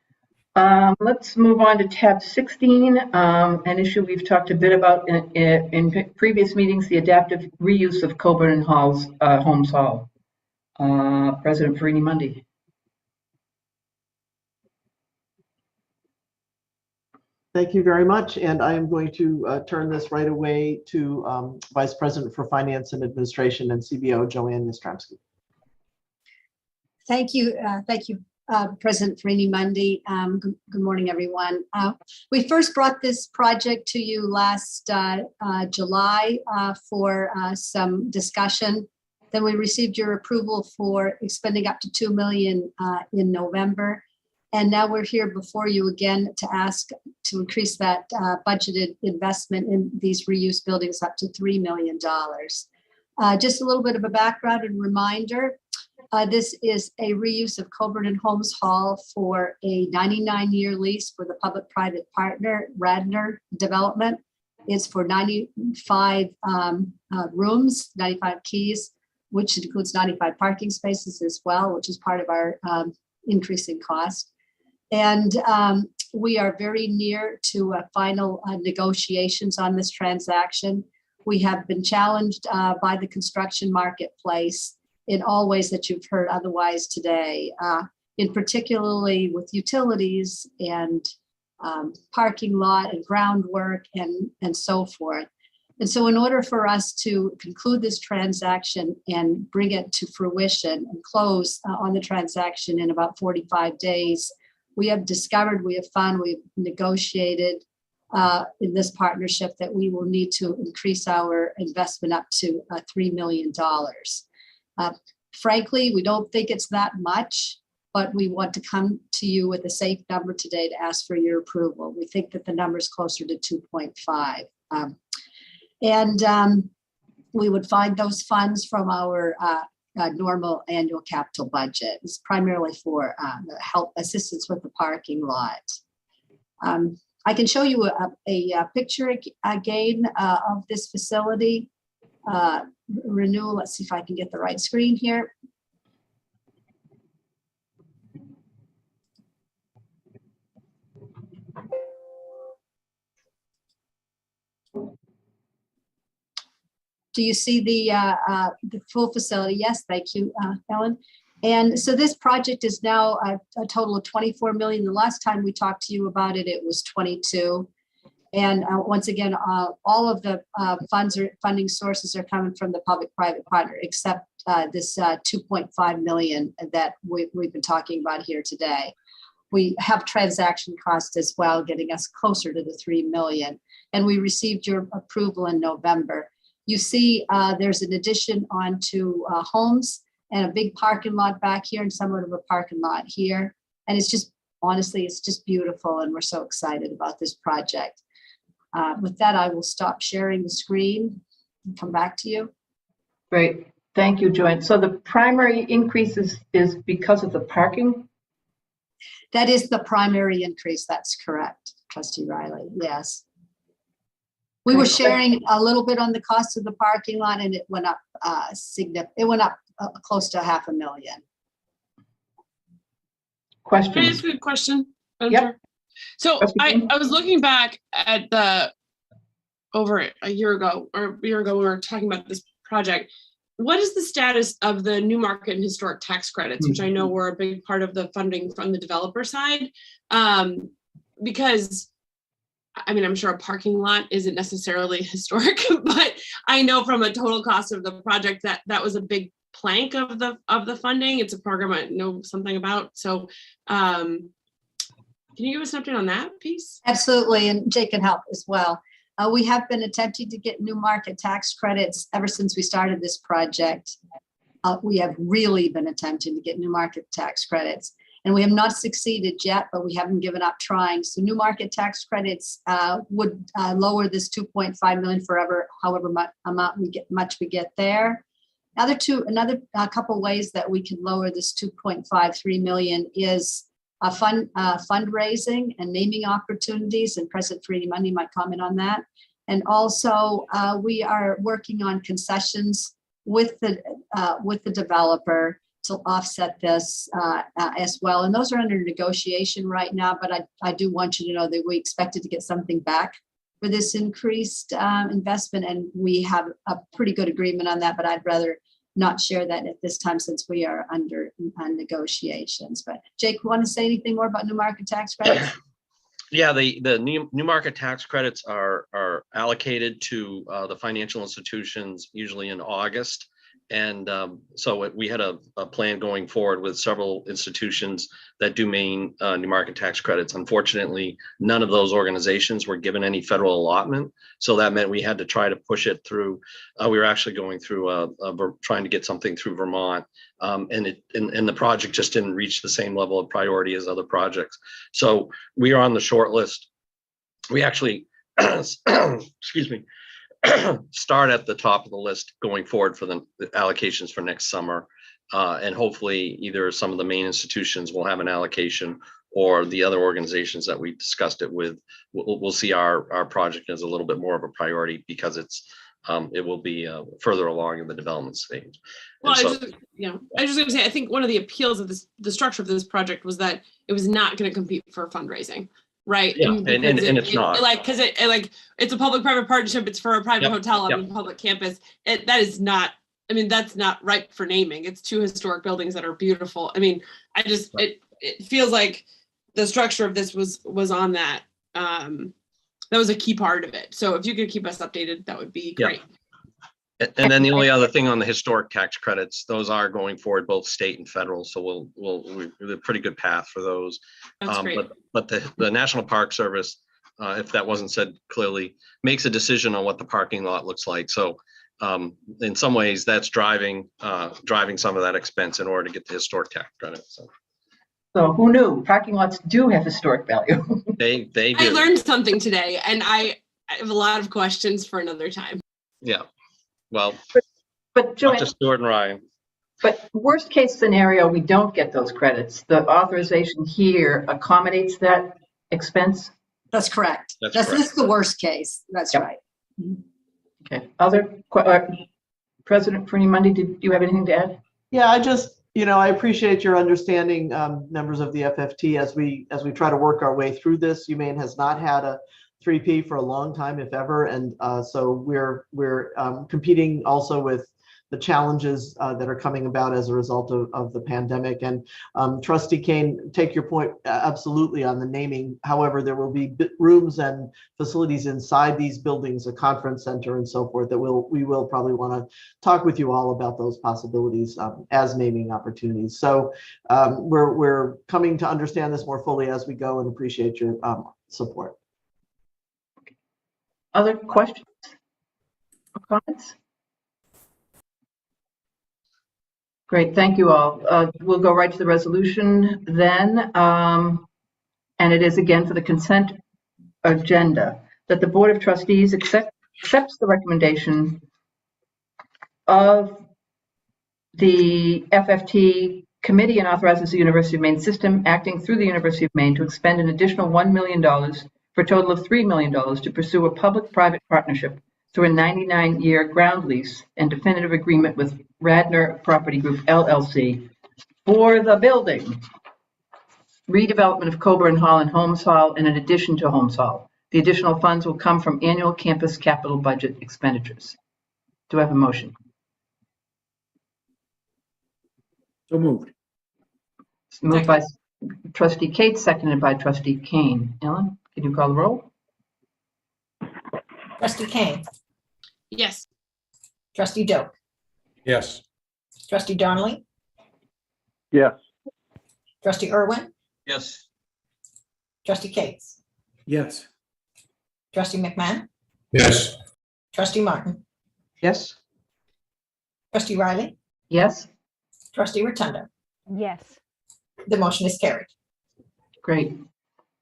Let's move on to tab 16, an issue we've talked a bit about in previous meetings, the adaptive reuse of Coburn Hall's Holmes Hall. President Farini Mundy. Thank you very much. And I am going to turn this right away to Vice President for Finance and Administration and CBO, Joanne Yastrzemski. Thank you. President Farini Mundy. Good morning, everyone. We first brought this project to you last July for some discussion. Then we received your approval for expending up to $2 million in November. And now we're here before you again to ask to increase that budgeted investment in these reuse buildings up to $3 million. Just a little bit of a background and reminder. This is a reuse of Coburn and Holmes Hall for a 99-year lease for the public-private partner, Radnor Development. It's for 95 rooms, 95 keys, which includes 95 parking spaces as well, which is part of our increasing cost. And we are very near to final negotiations on this transaction. We have been challenged by the construction marketplace in all ways that you've heard otherwise today, in particularly with utilities and parking lot and groundwork and so forth. And so in order for us to conclude this transaction and bring it to fruition and close on the transaction in about 45 days, we have discovered, we have found, we've negotiated in this partnership that we will need to increase our investment up to $3 million. Frankly, we don't think it's that much, but we want to come to you with a safe number today to ask for your approval. We think that the number is closer to 2.5. We would find those funds from our normal annual capital budget. It's primarily for help assistance with the parking lot. I can show you a picture again of this facility. Renewal, let's see if I can get the right screen here. Do you see the full facility? Yes, thank you, Ellen. And so this project is now a total of 24 million. The last time we talked to you about it, it was 22. And once again, all of the funding sources are coming from the public-private partner, except this 2.5 million that we've been talking about here today. We have transaction costs as well, getting us closer to the 3 million. And we received your approval in November. You see there's an addition onto homes and a big parking lot back here and somewhat of a parking lot here. And it's just, honestly, it's just beautiful. And we're so excited about this project. With that, I will stop sharing the screen and come back to you. Great. Thank you, Joanne. So the primary increase is because of the parking? That is the primary increase. That's correct, Trustee Riley. Yes. We were sharing a little bit on the cost of the parking lot, and it went up significant. It went up close to $500,000. Question. Can I ask a question? Yep. So I was looking back at over a year ago we were talking about this project. What is the status of the new market and historic tax credits, which I know were a big part of the funding from the developer side? Because I mean, I'm sure a parking lot isn't necessarily historic, but I know from a total cost of the project that was a big plank of the funding. It's a program I know something about. So can you give us an update on that piece? Absolutely, and Jake can help as well. We have been attempting to get new market tax credits ever since we started this project. We have really been attempting to get new market tax credits, and we have not succeeded yet, but we haven't given up trying. So new market tax credits would lower this 2.5 million forever, however much we get there. Another couple ways that we can lower this 2.53 million is fundraising and naming opportunities, and President Freeney Monday might comment on that. And also, we are working on concessions with the developer to offset this as well. And those are under negotiation right now, but I do want you to know that we expected to get something back for this increased investment, and we have a pretty good agreement on that, but I'd rather not share that at this time since we are under negotiations. But Jake, you want to say anything more about new market tax credits? Yeah, the new market tax credits are allocated to the financial institutions usually in August. And so we had a plan going forward with several institutions that do Maine new market tax credits. Unfortunately, none of those organizations were given any federal allotment. So that meant we had to try to push it through. We were actually going through trying to get something through Vermont. And the project just didn't reach the same level of priority as other projects. So we are on the short list. We actually, excuse me, start at the top of the list going forward for the allocations for next summer. And hopefully either some of the main institutions will have an allocation, or the other organizations that we discussed it with, we'll see our project as a little bit more of a priority because it will be further along in the development stage. Well, I was just going to say, I think one of the appeals of the structure of this project was that it was not going to compete for fundraising. Right. Yeah, and it's not because it's a public-private partnership. It's for a private hotel on a public campus. That is not. I mean, that's not ripe for naming. It's two historic buildings that are beautiful. I mean, it feels like the structure of this was on that. That was a key part of it. So if you could keep us updated, that would be great. And then the only other thing on the historic tax credits, those are going forward both state and federal. So we're a pretty good path for those. That's great. But the National Park Service if that wasn't said clearly, makes a decision on what the parking lot looks like. So in some ways, that's driving some of that expense in order to get the historic tax credit. So who knew? Parking lots do have historic value. They do. I learned something today, and I have a lot of questions for another time. Yeah. Well, but Joanne, just Stuart and Ryan. But worst case scenario, we don't get those credits. The authorization here accommodates that expense. That's correct. That's This correct. is the worst case. That's Yep. right. Okay. President Fernie Mundy, did you have anything to add? Yeah, I appreciate your understanding, members of the FFT, as we try to work our way through this. UMaine has not had a 3P for a long time, if ever, and so we're competing also with the challenges that are coming about as a result of the pandemic. And Trustee Kane, take your point absolutely on the naming. However, there will be rooms and facilities inside these buildings, a conference center and so forth, that we will probably want to talk with you all about those possibilities as naming opportunities. So we're coming to understand this more fully as we go, and appreciate your support. Other questions or comments? Great, thank you all. We'll go right to the resolution then. And it is again for the consent agenda that the Board of Trustees accepts the recommendation of the FFT committee and authorizes the University of Maine system acting through the University of Maine to expend an additional $1 million for a total of $3 million to pursue a public-private partnership through a 99-year ground lease and definitive agreement with Radnor Property Group, LLC, for the building, redevelopment of Coburn Hall and Holmes Hall, and in addition to Holmes Hall. The additional funds will come from annual campus capital budget expenditures. Do I have a motion? So moved. It's moved by Trustee Cates, seconded by Trustee Kane. Ellen, can you call the roll? Trustee Kane, Yes. Trustee Doak, Yes. Trustee Donnelly, Yes. Trustee Irwin, Yes. Trustee Cates, Yes. Trustee McMahon, Yes. Trustee Martin, Yes. Trustee Riley, Yes? Trustee Rotunda. Yes. The motion is carried. Great.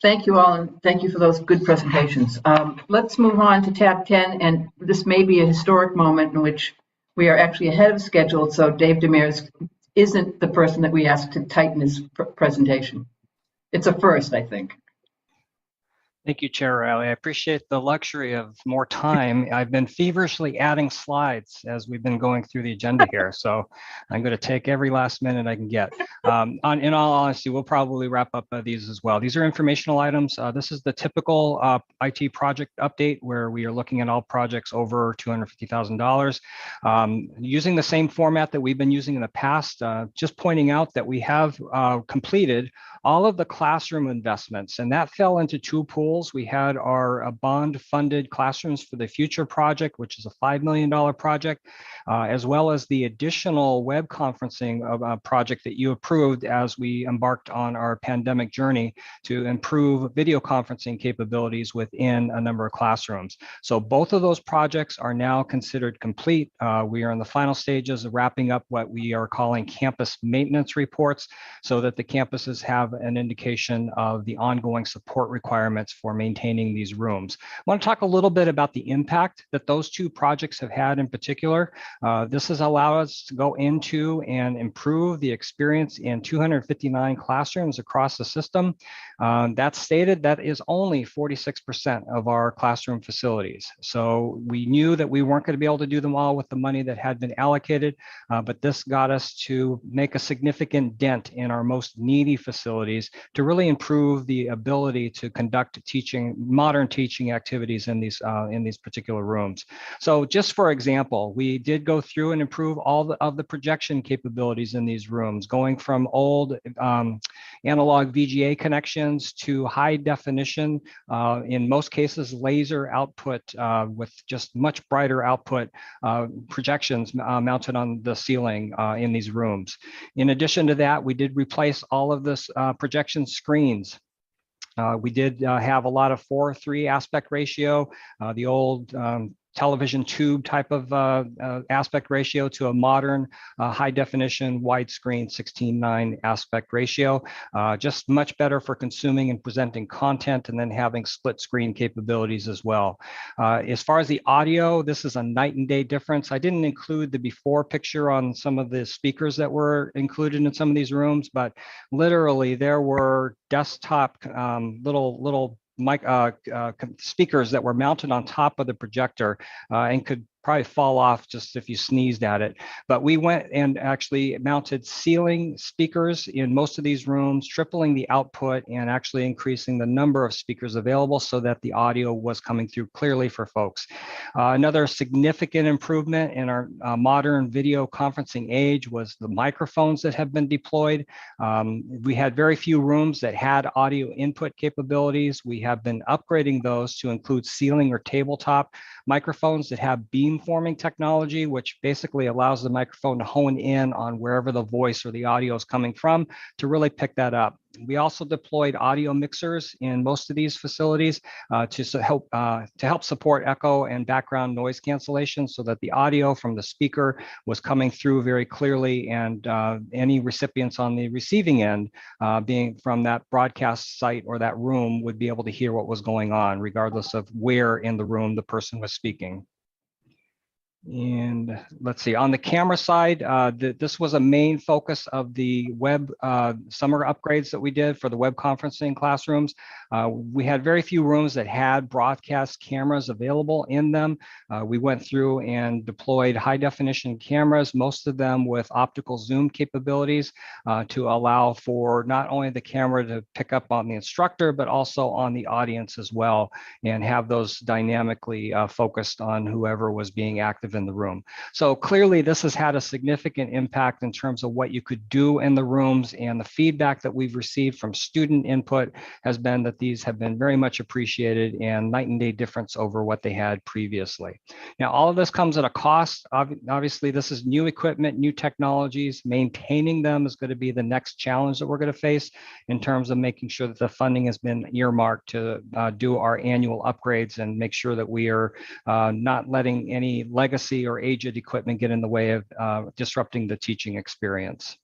Thank you all, and thank you for those good presentations. Let's move on to tab 10, and this may be a historic moment in which we are actually ahead of schedule, so Dave Demers isn't the person that we asked to tighten his presentation. It's a first, I think. Thank you, Chair Riley. I appreciate the luxury of more time. I've been feverishly adding slides as we've been going through the agenda here, so I'm going to take every last minute I can get. In all honesty, we'll probably wrap up these as well. These are informational items. This is the typical IT project update where we are looking at all projects over $250,000. Using the same format that we've been using in the past, just pointing out that we have completed all of the classroom investments, and that fell into two pools. We had our bond-funded Classrooms for the Future project, which is a $5 million project, as well as the additional web conferencing project that you approved as we embarked on our pandemic journey to improve video conferencing capabilities within a number of classrooms. So both of those projects are now considered complete. We are in the final stages of wrapping up what we are calling campus maintenance reports so that the campuses have an indication of the ongoing support requirements for maintaining these rooms. I want to talk a little bit about the impact that those two projects have had in particular. This has allowed us to go into and improve the experience in 259 classrooms across the system. That's stated that is only 46% of our classroom facilities. So we knew that we weren't going to be able to do them all with the money that had been allocated, but this got us to make a significant dent in our most needy facilities to really improve the ability to conduct modern teaching activities in these particular rooms. So just for example, we did go through and improve all of the projection capabilities in these rooms, going from old analog VGA connections to high definition, in most cases laser output with just much brighter output projections mounted on the ceiling in these rooms. In addition to that, we did replace all of this projection screens We did have a lot of 4:3 aspect ratio, the old television tube type of aspect ratio to a modern high definition widescreen 16:9 aspect ratio. Just much better for consuming and presenting content, and then having split screen capabilities as well. As far as the audio, this is a night and day difference. I didn't include the before picture on some of the speakers that were included in some of these rooms, but literally there were desktop little mic speakers that were mounted on top of the projector and could probably fall off just if you sneezed at it. But we went and actually mounted ceiling speakers in most of these rooms, tripling the output and actually increasing the number of speakers available so that the audio was coming through clearly for folks. Another significant improvement in our modern video conferencing age was the microphones that have been deployed. We had very few rooms that had audio input capabilities. We have been upgrading those to include ceiling or tabletop microphones that have beam forming technology, which basically allows the microphone to hone in on wherever the voice or the audio is coming from to really pick that up. We also deployed audio mixers in most of these facilities to help support echo and background noise cancellation, so that the audio from the speaker was coming through very clearly, and any recipients on the receiving end, being from that broadcast site or that room, would be able to hear what was going on, regardless of where in the room the person was speaking. And let's see, on the camera side, this was a main focus of the web summer upgrades that we did for the web conferencing classrooms. We had very few rooms that had broadcast cameras available in them. We went through and deployed high definition cameras, most of them with optical zoom capabilities, to allow for not only the camera to pick up on the instructor, but also on the audience as well, and have those dynamically focused on whoever was being active in the room. So clearly this has had a significant impact in terms of what you could do in the rooms, and the feedback that we've received from student input has been that these have been very much appreciated, and night and day difference over what they had previously. Now, all of this comes at a cost. Obviously, this is new equipment, new technologies. Maintaining them is going to be the next challenge that we're going to face in terms of making sure that the funding has been earmarked to do our annual upgrades and make sure that we are not letting any legacy or aged equipment get in the way of disrupting the teaching experience.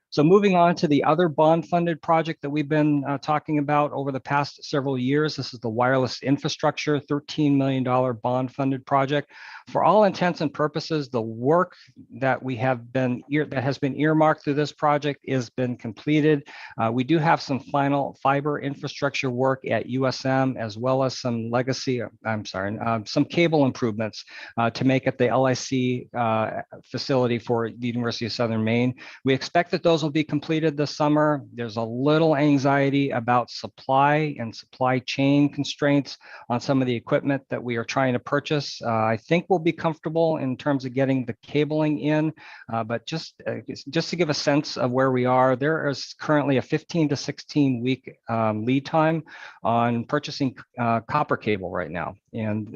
So moving on to the other bond-funded project that we've been talking about over the past several years. This is the wireless infrastructure, $13 million bond-funded project. For all intents and purposes, the work that has been earmarked through this project has been completed. We do have some final fiber infrastructure work at USM, as well as some some cable improvements to make it the LIC facility for the University of Southern Maine. We expect that those will be completed this summer. There's a little anxiety about supply and supply chain constraints on some of the equipment that we are trying to purchase. I think we'll be comfortable in terms of getting the cabling in, but just to give a sense of where we are, there is currently a 15 to 16 week lead time on purchasing copper cable right now. And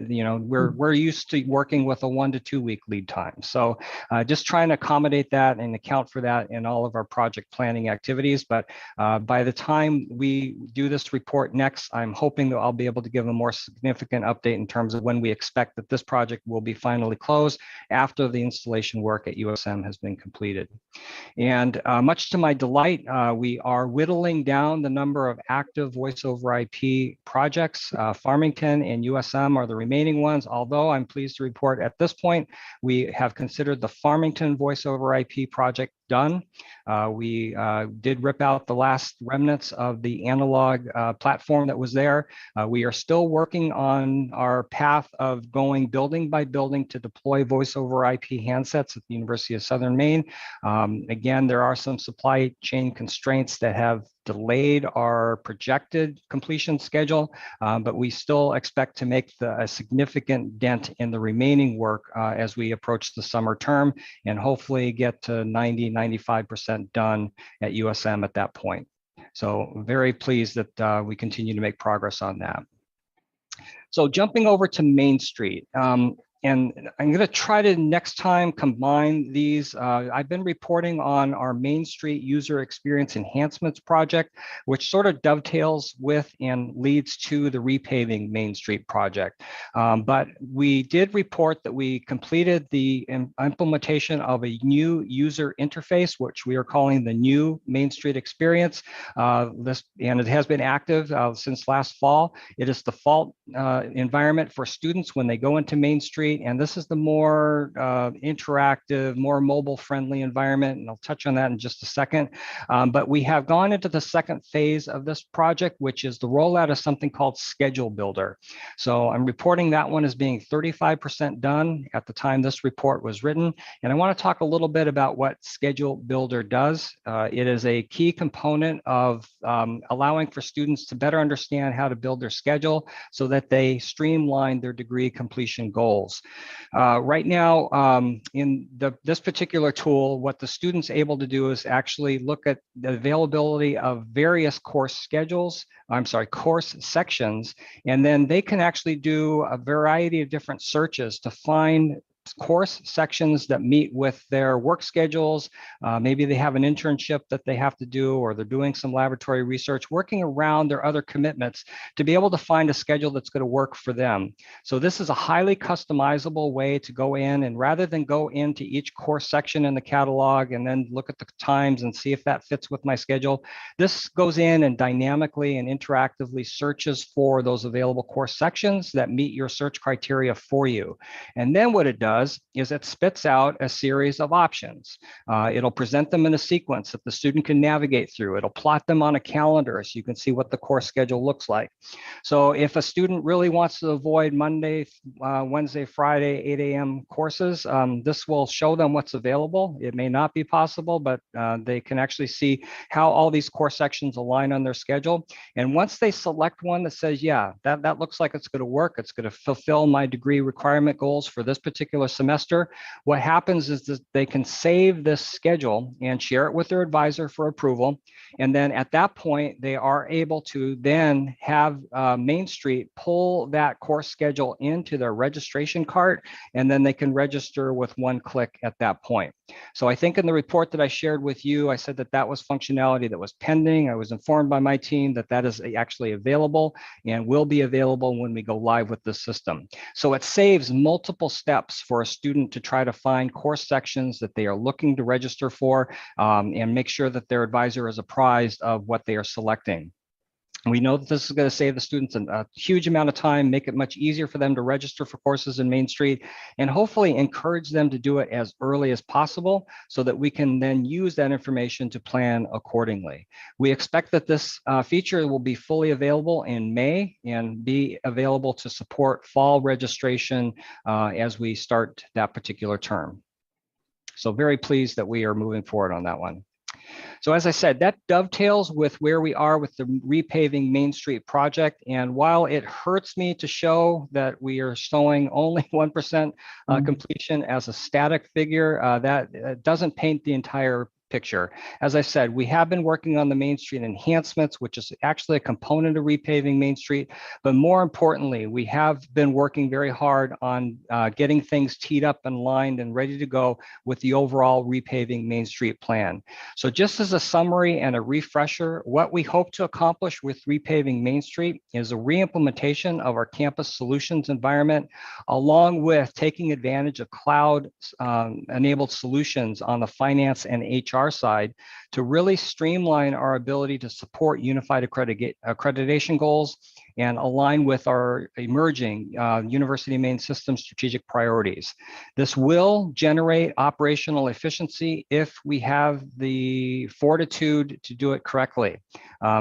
we're used to working with a 1 to 2 week lead time. So just trying to accommodate that and account for that in all of our project planning activities. But by the time we do this report next, I'm hoping that I'll be able to give a more significant update in terms of when we expect that this project will be finally closed after the installation work at USM has been completed. And much to my delight, we are whittling down the number of active voice over IP projects. Farmington and USM are the remaining ones, although I'm pleased to report at this point, we have considered the Farmington voice over IP project done. We did rip out the last remnants of the analog platform that was there. We are still working on our path of going building by building to deploy voice over IP handsets at the University of Southern Maine. Again, there are some supply chain constraints that have delayed our projected completion schedule, but we still expect to make a significant dent in the remaining work as we approach the summer term, and hopefully get to 90-95% done at USM at that point. So very pleased that we continue to make progress on that. So jumping over to Main Street. and I'm going to try to next time combine these. I've been reporting on our Main Street User Experience Enhancements project, which sort of dovetails with and leads to the repaving Main Street project. But we did report that we completed the implementation of a new user interface, which we are calling the new Main Street Experience. And it has been active since last fall. It is the default environment for students when they go into Main Street. And this is the more interactive, more mobile-friendly environment. And I'll touch on that in just a second. But we have gone into the second phase of this project, which is the rollout of something called Schedule Builder. So I'm reporting that one as being 35% done at the time this report was written. And I want to talk a little bit about what Schedule Builder does. It is a key component of allowing for students to better understand how to build their schedule so that they streamline their degree completion goals. Right now, in this particular tool, what the student's able to do is actually look at the availability of various course sections, and then they can actually do a variety of different searches to find course sections that meet with their work schedules. Maybe they have an internship that they have to do, or they're doing some laboratory research, working around their other commitments to be able to find a schedule that's going to work for them. So this is a highly customizable way to go in, and rather than go into each course section in the catalog and then look at the times and see if that fits with my schedule, this goes in and dynamically and interactively searches for those available course sections that meet your search criteria for you. And then what it does is it spits out a series of options. It'll present them in a sequence that the student can navigate through. It'll plot them on a calendar so you can see what the course schedule looks like. So if a student really wants to avoid Monday, Wednesday, Friday, 8 a.m. courses, this will show them what's available. It may not be possible, but they can actually see how all these course sections align on their schedule. And once they select one that says, yeah, that looks like it's going to work, it's going to fulfill my degree requirement goals for this particular semester, what happens is that they can save this schedule and share it with their advisor for approval. And then at that point, they are able to then have Main Street pull that course schedule into their registration cart, and then they can register with one click at that point. So I think in the report that I shared with you, I said that that was functionality that was pending. I was informed by my team that that is actually available and will be available when we go live with the system. So it saves multiple steps for a student to try to find course sections that they are looking to register for, and make sure that their advisor is apprised of what they are selecting. We know that this is going to save the students a huge amount of time, make it much easier for them to register for courses in Main Street, and hopefully encourage them to do it as early as possible so that we can then use that information to plan accordingly. We expect that this feature will be fully available in May and be available to support fall registration as we start that particular term. So very pleased that we are moving forward on that one. So as I said, that dovetails with where we are with the repaving Main Street project. And while it hurts me to show that we are showing only 1% completion as a static figure, that doesn't paint the entire picture. As I said, we have been working on the Main Street enhancements, which is actually a component of repaving Main Street. But more importantly, we have been working very hard on getting things teed up and lined and ready to go with the overall repaving Main Street plan. So just as a summary and a refresher, what we hope to accomplish with repaving Main Street is a reimplementation of our campus solutions environment, along with taking advantage of cloud-enabled solutions on the finance and HR side to really streamline our ability to support unified accreditation goals and align with our emerging University of Maine system strategic priorities. This will generate operational efficiency if we have the fortitude to do it correctly.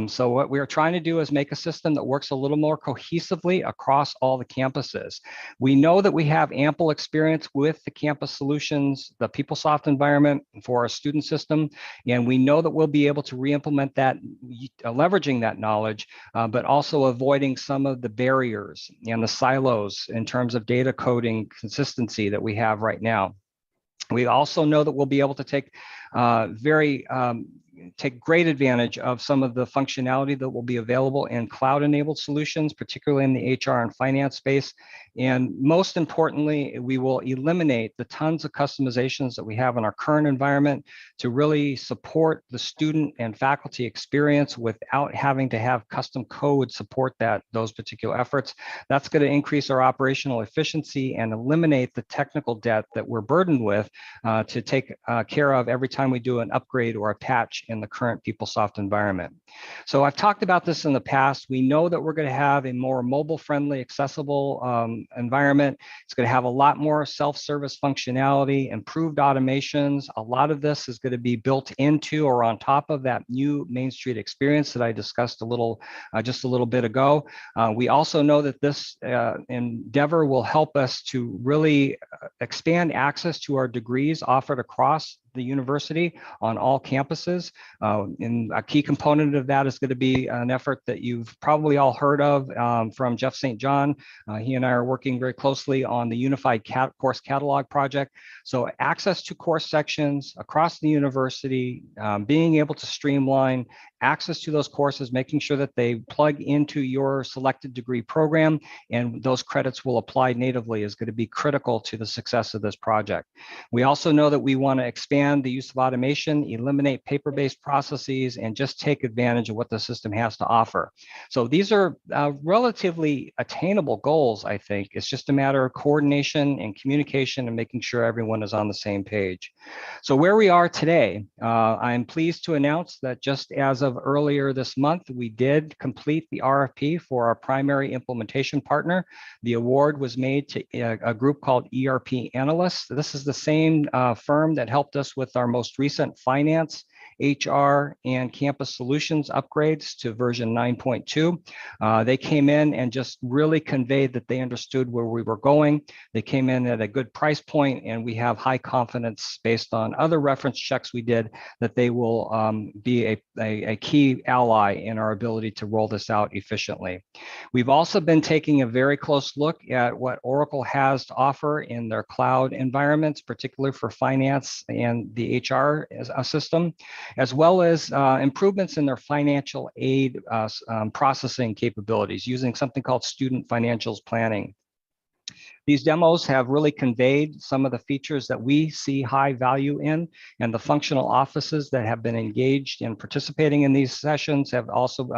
So what we are trying to do is make a system that works a little more cohesively across all the campuses. We know that we have ample experience with the campus solutions, the PeopleSoft environment for our student system, and we know that we'll be able to re-implement that, leveraging that knowledge, but also avoiding some of the barriers and the silos in terms of data coding consistency that we have right now. We also know that we'll be able to take very take great advantage of some of the functionality that will be available in cloud-enabled solutions, particularly in the HR and finance space. And most importantly, we will eliminate the tons of customizations that we have in our current environment to really support the student and faculty experience without having to have custom code support those particular efforts. That's going to increase our operational efficiency and eliminate the technical debt that we're burdened with to take care of every time we do an upgrade or a patch in the current PeopleSoft environment. So I've talked about this in the past. We know that we're going to have a more mobile-friendly, accessible environment. It's going to have a lot more self-service functionality, improved automations. A lot of this is going to be built into or on top of that new Main Street experience that I discussed just a little bit ago. We also know that this endeavor will help us to really expand access to our degrees offered across the university on all campuses. And a key component of that is going to be an effort that you've probably all heard of from Jeff St. John. He and I are working very closely on the Unified Course Catalog project. So access to course sections across the university, being able to streamline access to those courses, making sure that they plug into your selected degree program and those credits will apply natively is going to be critical to the success of this project. We also know that we want to expand the use of automation, eliminate paper-based processes, and just take advantage of what the system has to offer. So these are relatively attainable goals, I think. It's just a matter of coordination and communication and making sure everyone is on the same page. So where we are today, I'm pleased to announce that just as of earlier this month, we did complete the RFP for our primary implementation partner. The award was made to a group called ERP Analysts. This is the same firm that helped us with our most recent finance, HR, and campus solutions upgrades to version 9.2. They came in and just really conveyed that they understood where we were going. They came in at a good price point, and we have high confidence based on other reference checks we did that they will be a key ally in our ability to roll this out efficiently. We've also been taking a very close look at what Oracle has to offer in their cloud environments, particularly for finance and the HR system, as well as improvements in their financial aid processing capabilities using something called student financials planning. These demos have really conveyed some of the features that we see high value in, and the functional offices that have been engaged in participating in these sessions have also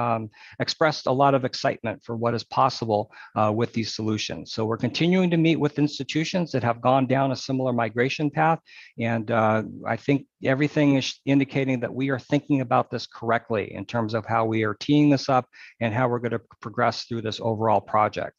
expressed a lot of excitement for what is possible with these solutions. So we're continuing to meet with institutions that have gone down a similar migration path, and I think everything is indicating that we are thinking about this correctly in terms of how we are teeing this up and how we're going to progress through this overall project.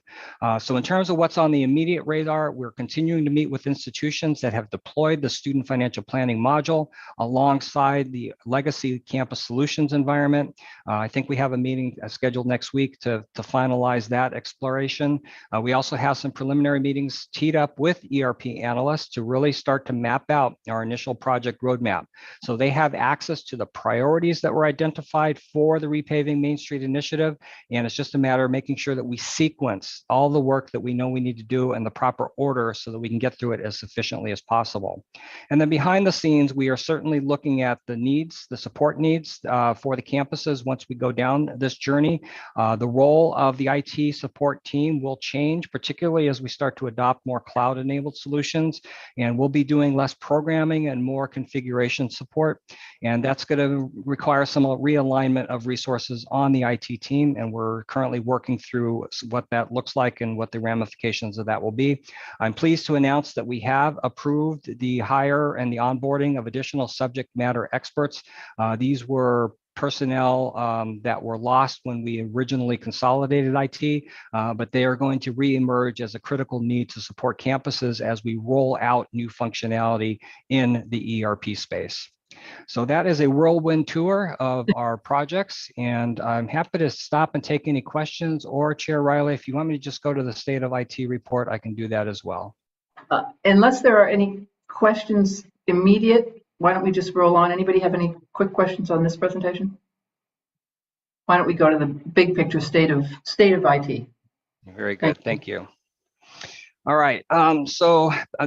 So in terms of what's on the immediate radar, we're continuing to meet with institutions that have deployed the student financial planning module alongside the legacy campus solutions environment. I think we have a meeting scheduled next week to finalize that exploration. We also have some preliminary meetings teed up with ERP analysts to really start to map out our initial project roadmap. So they have access to the priorities that were identified for the Repaving Main Street initiative. And it's just a matter of making sure that we sequence all the work that we know we need to do in the proper order so that we can get through it as efficiently as possible. And then behind the scenes, we are certainly looking at the needs, the support needs for the campuses once we go down this journey. The role of the IT support team will change, particularly as we start to adopt more cloud-enabled solutions, and we'll be doing less programming and more configuration support. And that's going to require some realignment of resources on the IT team, and we're currently working through what that looks like and what the ramifications of that will be. I'm pleased to announce that we have approved the hire and the onboarding of additional subject matter experts. These were personnel that were lost when we originally consolidated IT, but they are going to reemerge as a critical need to support campuses as we roll out new functionality in the ERP space. So that is a whirlwind tour of our projects, and I'm happy to stop and take any questions, or Chair Riley, if you want me to just go to the State of IT report, I can do that as well. Unless there are any questions immediate, why don't we just roll on? Anybody have any quick questions on this presentation? Why don't we go to the big picture state of IT? Very good, thank you. All right.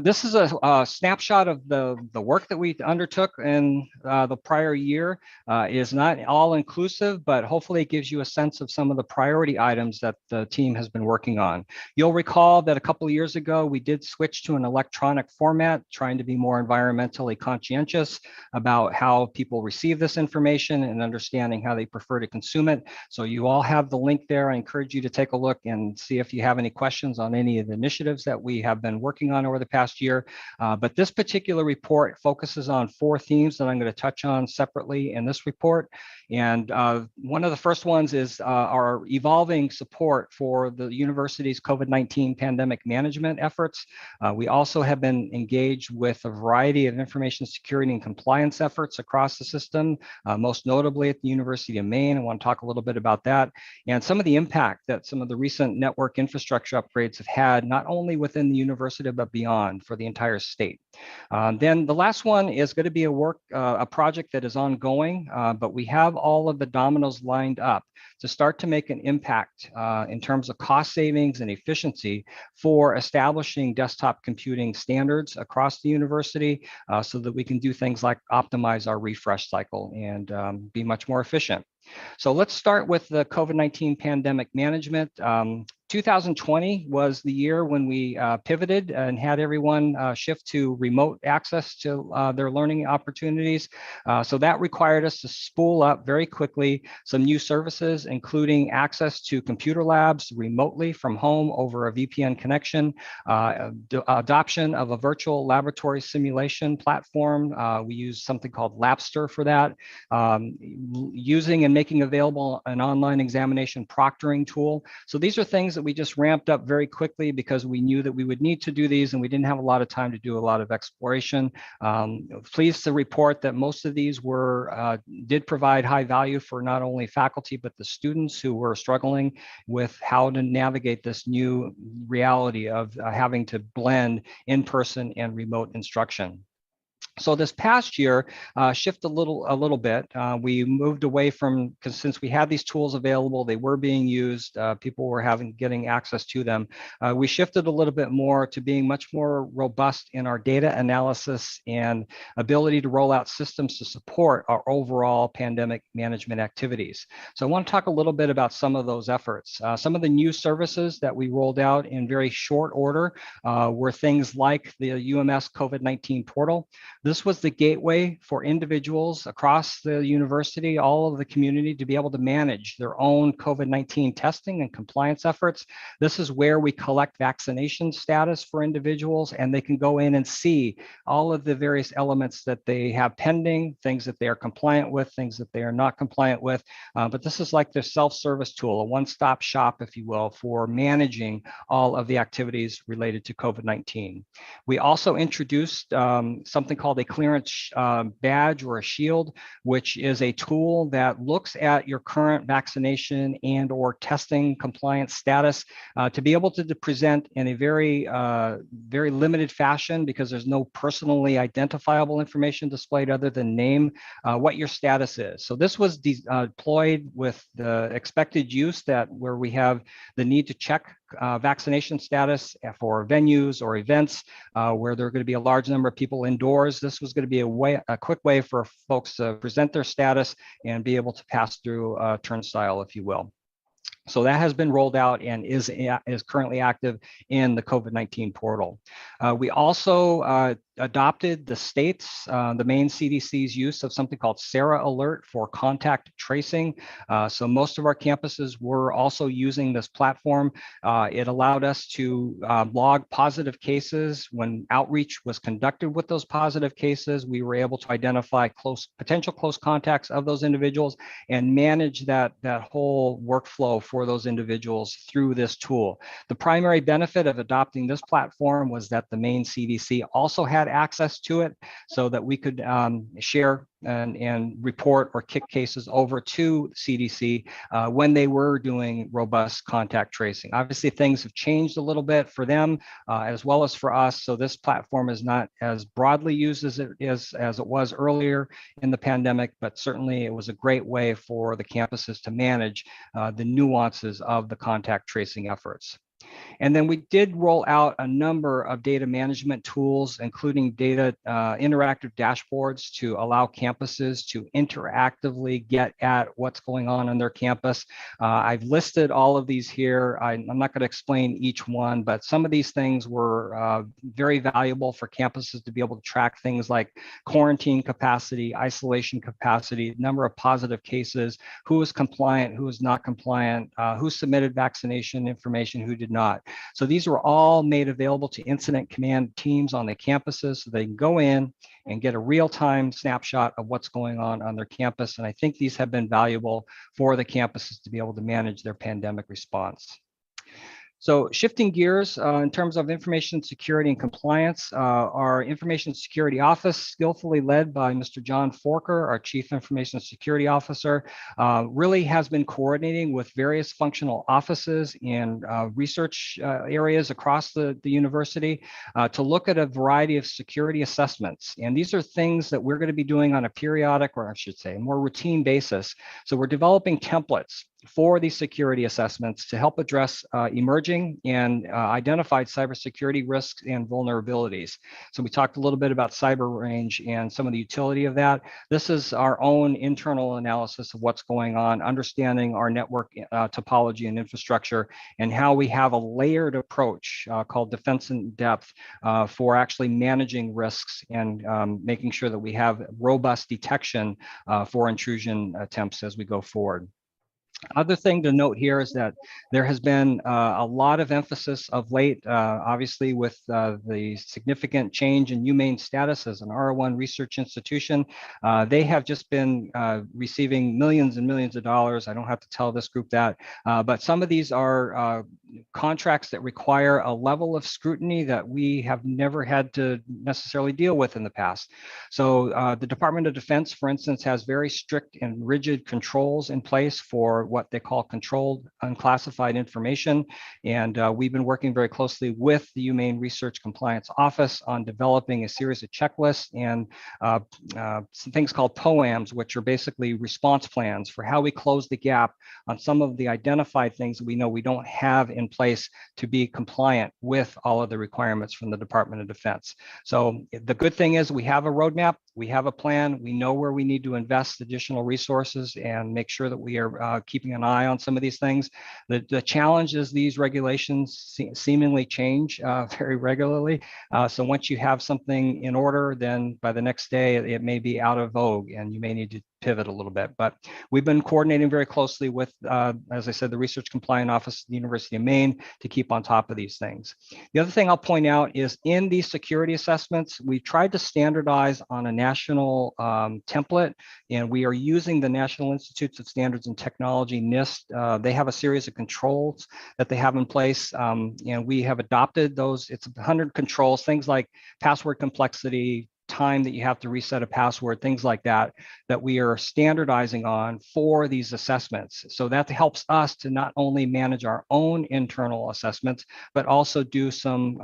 This is a snapshot of the work that we undertook in the prior year. It is not all inclusive, but hopefully it gives you a sense of some of the priority items that the team has been working on. You'll recall that a couple of years ago, we did switch to an electronic format, trying to be more environmentally conscientious about how people receive this information and understanding how they prefer to consume it. So you all have the link there. I encourage you to take a look and see if you have any questions on any of the initiatives that we have been working on over the past year. But this particular report focuses on 4 themes that I'm going to touch on separately in this report. And one of the first ones is our evolving support for the university's COVID-19 pandemic management efforts. We also have been engaged with a variety of information security and compliance efforts across the system, most notably at the University of Maine. I want to talk a little bit about that and some of the impact that some of the recent network infrastructure upgrades have had, not only within the university, but beyond for the entire state. Then the last one is going to be a project that is ongoing, but we have all of the dominoes lined up to start to make an impact in terms of cost savings and efficiency for establishing desktop computing standards across the university so that we can do things like optimize our refresh cycle and be much more efficient. So let's start with the COVID-19 pandemic management. 2020 was the year when we pivoted and had everyone shift to remote access to their learning opportunities. So that required us to spool up very quickly some new services, including access to computer labs remotely from home over a VPN connection, adoption of a virtual laboratory simulation platform. We use something called Labster for that, using and making available an online examination proctoring tool. So these are things that we just ramped up very quickly because we knew that we would need to do these and we didn't have a lot of time to do a lot of exploration. Pleased to report that most of these did provide high value for not only faculty, but the students who were struggling with how to navigate this new reality of having to blend in-person and remote instruction. So this past year, shift a little bit. We moved away from, because since we had these tools available, they were being used, people were getting access to them. We shifted a little bit more to being much more robust in our data analysis and ability to roll out systems to support our overall pandemic management activities. So I want to talk a little bit about some of those efforts. Some of the new services that we rolled out in very short order were things like the UMS COVID-19 portal. This was the gateway for individuals across the university, all of the community, to be able to manage their own COVID-19 testing and compliance efforts. This is where we collect vaccination status for individuals, and they can go in and see all of the various elements that they have pending, things that they are compliant with, things that they are not compliant with. But this is like their self-service tool, a one-stop shop, if you will, for managing all of the activities related to COVID-19. We also introduced something called a clearance badge or a shield, which is a tool that looks at your current vaccination and or testing compliance status to be able to present in a very limited fashion, because there's no personally identifiable information displayed other than name, what your status is. So this was deployed with the expected use where we have the need to check vaccination status for venues or events where there are going to be a large number of people indoors. This was going to be a quick way for folks to present their status and be able to pass through a turnstile, if you will. So that has been rolled out and is currently active in the COVID-19 portal. We also adopted the state's, the Maine CDC's use of something called SARA Alert for contact tracing. So most of our campuses were also using this platform. It allowed us to log positive cases. When outreach was conducted with those positive cases, we were able to identify potential close contacts of those individuals and manage that whole workflow for those individuals through this tool. The primary benefit of adopting this platform was that the Maine CDC also had access to it so that we could share and report or kick cases over to CDC when they were doing robust contact tracing. Obviously, things have changed a little bit for them as well as for us. So this platform is not as broadly used as it was earlier in the pandemic, but certainly it was a great way for the campuses to manage the nuances of the contact tracing efforts. And then we did roll out a number of data management tools, including data interactive dashboards to allow campuses to interactively get at what's going on their campus. I've listed all of these here. I'm not going to explain each one, but some of these things were very valuable for campuses to be able to track things like quarantine capacity, isolation capacity, number of positive cases, who is compliant, who is not compliant, who submitted vaccination information, who did not. So these were all made available to incident command teams on the campuses so they can go in and get a real-time snapshot of what's going on their campus. And I think these have been valuable for the campuses to be able to manage their pandemic response. So shifting gears in terms of information security and compliance, our information security office, skillfully led by Mr. John Forker, our Chief Information Security Officer, really has been coordinating with various functional offices and research areas across the university to look at a variety of security assessments. And these are things that we're going to be doing on a periodic, or I should say, more routine basis. So we're developing templates for these security assessments to help address emerging and identified cybersecurity risks and vulnerabilities. So we talked a little bit about cyber range and some of the utility of that. This is our own internal analysis of what's going on, understanding our network topology and infrastructure, and how we have a layered approach called defense in depth for actually managing risks and making sure that we have robust detection for intrusion attempts as we go forward. Other thing to note here is that there has been a lot of emphasis of late, obviously with the significant change in UMaine status as an R1 research institution. They have just been receiving millions and millions of dollars. I don't have to tell this group that, but some of these are contracts that require a level of scrutiny that we have never had to necessarily deal with in the past. So the Department of Defense, for instance, has very strict and rigid controls in place for what they call controlled unclassified information. And we've been working very closely with the UMaine Research Compliance Office on developing a series of checklists and some things called POAMs, which are basically response plans for how we close the gap on some of the identified things that we know we don't have in place to be compliant with all of the requirements from the Department of Defense. So the good thing is we have a roadmap, we have a plan, we know where we need to invest additional resources and make sure that we are keeping an eye on some of these things. The challenge is these regulations seemingly change very regularly. So once you have something in order, then by the next day, it may be out of vogue and you may need to pivot a little bit. But we've been coordinating very closely with, as I said, the Research Compliance Office at the University of Maine to keep on top of these things. The other thing I'll point out is in these security assessments, we tried to standardize on a national template, and we are using the National Institutes of Standards and Technology, NIST. They have a series of controls that they have in place, and we have adopted those. It's 100 controls, things like password complexity, time that you have to reset a password, things like that, that we are standardizing on for these assessments. So that helps us to not only manage our own internal assessments, but also do some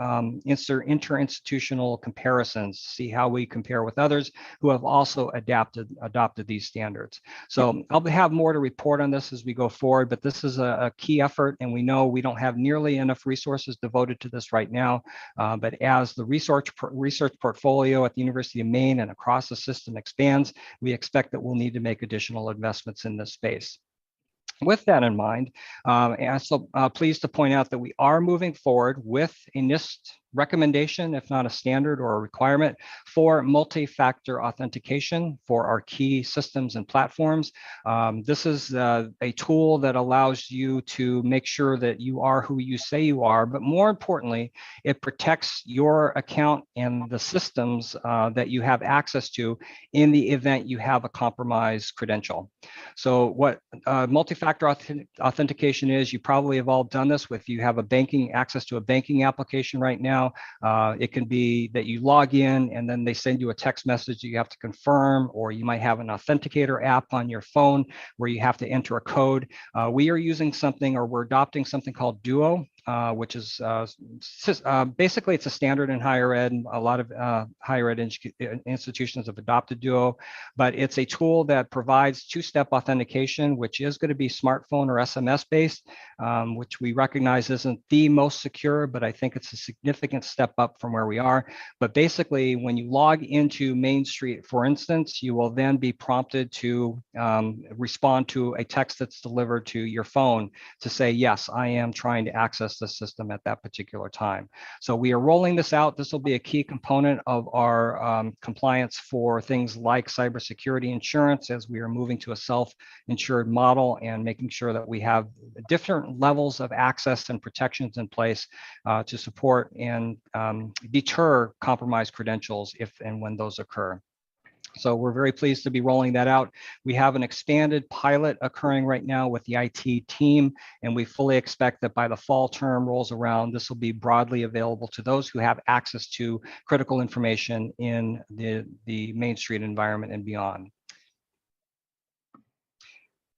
interinstitutional comparisons, see how we compare with others who have also adopted these standards. So I'll have more to report on this as we go forward, but this is a key effort, and we know we don't have nearly enough resources devoted to this right now. But as the research portfolio at the University of Maine and across the system expands, we expect that we'll need to make additional investments in this space. With that in mind, I'm so pleased to point out that we are moving forward with a NIST recommendation, if not a standard or a requirement, for multi-factor authentication for our key systems and platforms. This is a tool that allows you to make sure that you are who you say you are, but more importantly, it protects your account and the systems that you have access to in the event you have a compromised credential. So what multi-factor authentication is, you probably have all done this with, you have access to a banking application right now. It can be that you log in and then they send you a text message that you have to confirm, or you might have an authenticator app on your phone where you have to enter a code. We are using something, or we're adopting something called Duo. which is basically it's a standard in higher ed. A lot of higher ed institutions have adopted Duo, but it's a tool that provides two-step authentication, which is going to be smartphone or SMS based, which we recognize isn't the most secure, but I think it's a significant step up from where we are. But basically, when you log into Main Street, for instance, you will then be prompted to respond to a text that's delivered to your phone to say, yes, I am trying to access the system at that particular time. So we are rolling this out. This will be a key component of our compliance for things like cybersecurity insurance as we are moving to a self-insured model and making sure that we have different levels of access and protections in place to support and deter compromised credentials if and when those occur. So we're very pleased to be rolling that out. We have an expanded pilot occurring right now with the IT team, and we fully expect that by the fall term rolls around, this will be broadly available to those who have access to critical information in the Main Street environment and beyond.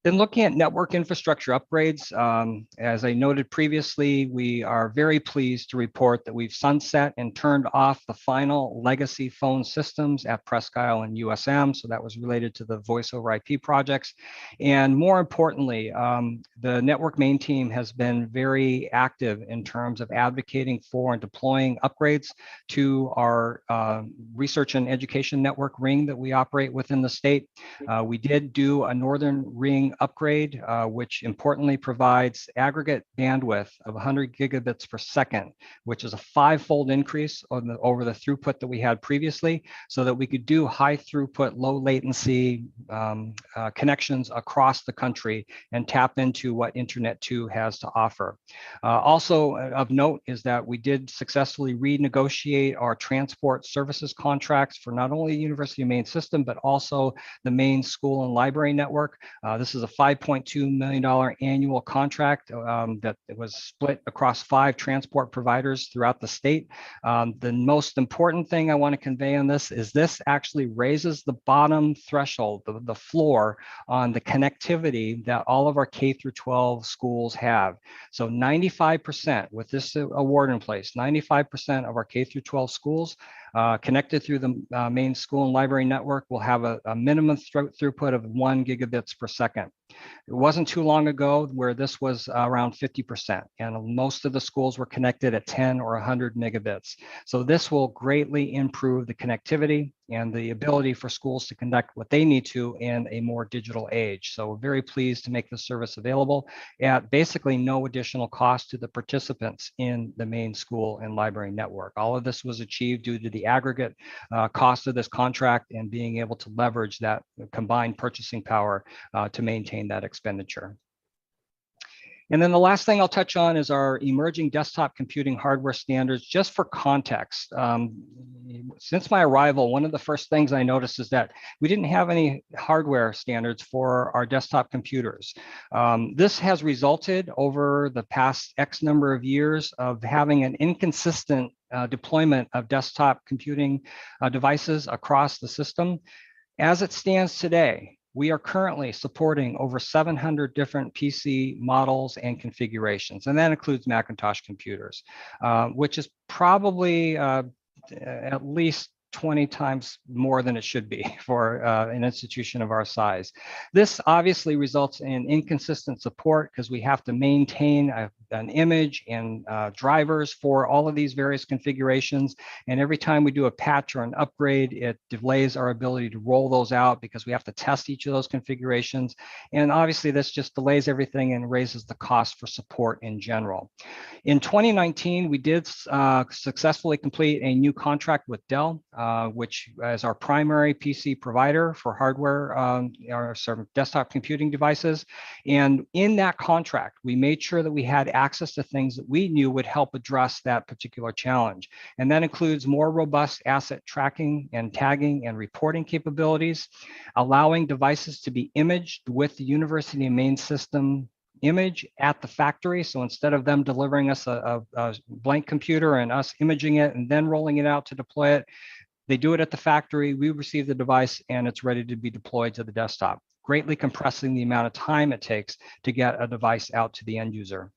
Then looking at network infrastructure upgrades, as I noted previously, we are very pleased to report that we've sunset and turned off the final legacy phone systems at Presque Isle and USM. So that was related to the voice over IP projects. And more importantly, the Network Main team has been very active in terms of advocating for and deploying upgrades to our research and education network ring that we operate within the state. We did do a Northern Ring upgrade, which importantly provides aggregate bandwidth of 100 gigabits per second, which is a 5-fold increase over the throughput that we had previously, so that we could do high throughput, low latency connections across the country and tap into what Internet 2 has to offer. Also of note is that we did successfully renegotiate our transport services contracts for not only the University of Maine system, but also the Maine school and library network. This is a $5.2 million annual contract that was split across 5 transport providers throughout the state. The most important thing I want to convey on this is this actually raises the bottom threshold, the floor on the connectivity that all of our K through 12 schools have. So 95% with this award in place, 95% of our K through 12 schools connected through the Maine school and library network will have a minimum throughput of 1 gigabits per second. It wasn't too long ago where this was around 50%, and most of the schools were connected at 10 or 100 megabits. So this will greatly improve the connectivity and the ability for schools to conduct what they need to in a more digital age. So we're very pleased to make this service available at basically no additional cost to the participants in the Maine school and library network. All of this was achieved due to the aggregate cost of this contract and being able to leverage that combined purchasing power to maintain that expenditure. And then the last thing I'll touch on is our emerging desktop computing hardware standards. Just for context, since my arrival, one of the first things I noticed is that we didn't have any hardware standards for our desktop computers. This has resulted over the past X number of years of having an inconsistent deployment of desktop computing devices across the system. As it stands today, we are currently supporting over 700 different PC models and configurations, and that includes Macintosh computers, which is probably at least 20 times more than it should be for an institution of our size. This obviously results in inconsistent support because we have to maintain an image and drivers for all of these various configurations. And every time we do a patch or an upgrade, it delays our ability to roll those out because we have to test each of those configurations. And obviously this just delays everything and raises the cost for support in general. In 2019, we did successfully complete a new contract with Dell, which is our primary PC provider for hardware, our sort of desktop computing devices. And in that contract, we made sure that we had access to things that we knew would help address that particular challenge. And that includes more robust asset tracking and tagging and reporting capabilities, allowing devices to be imaged with the University of Maine system image at the factory. So instead of them delivering us a blank computer and us imaging it and then rolling it out to deploy it, they do it at the factory, we receive the device, and it's ready to be deployed to the desktop, greatly compressing the amount of time it takes to get a device out to the end user.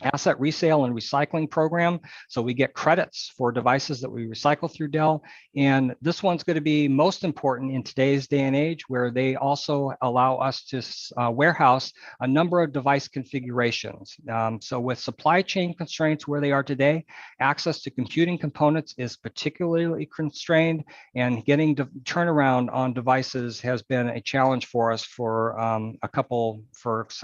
asset resale and recycling program. So we get credits for devices that we recycle through Dell. And this one's going to be most important in today's day and age, where they also allow us to warehouse a number of device configurations. So with supply chain constraints where they are today, access to computing components is particularly constrained, and getting turnaround on devices has been a challenge for us for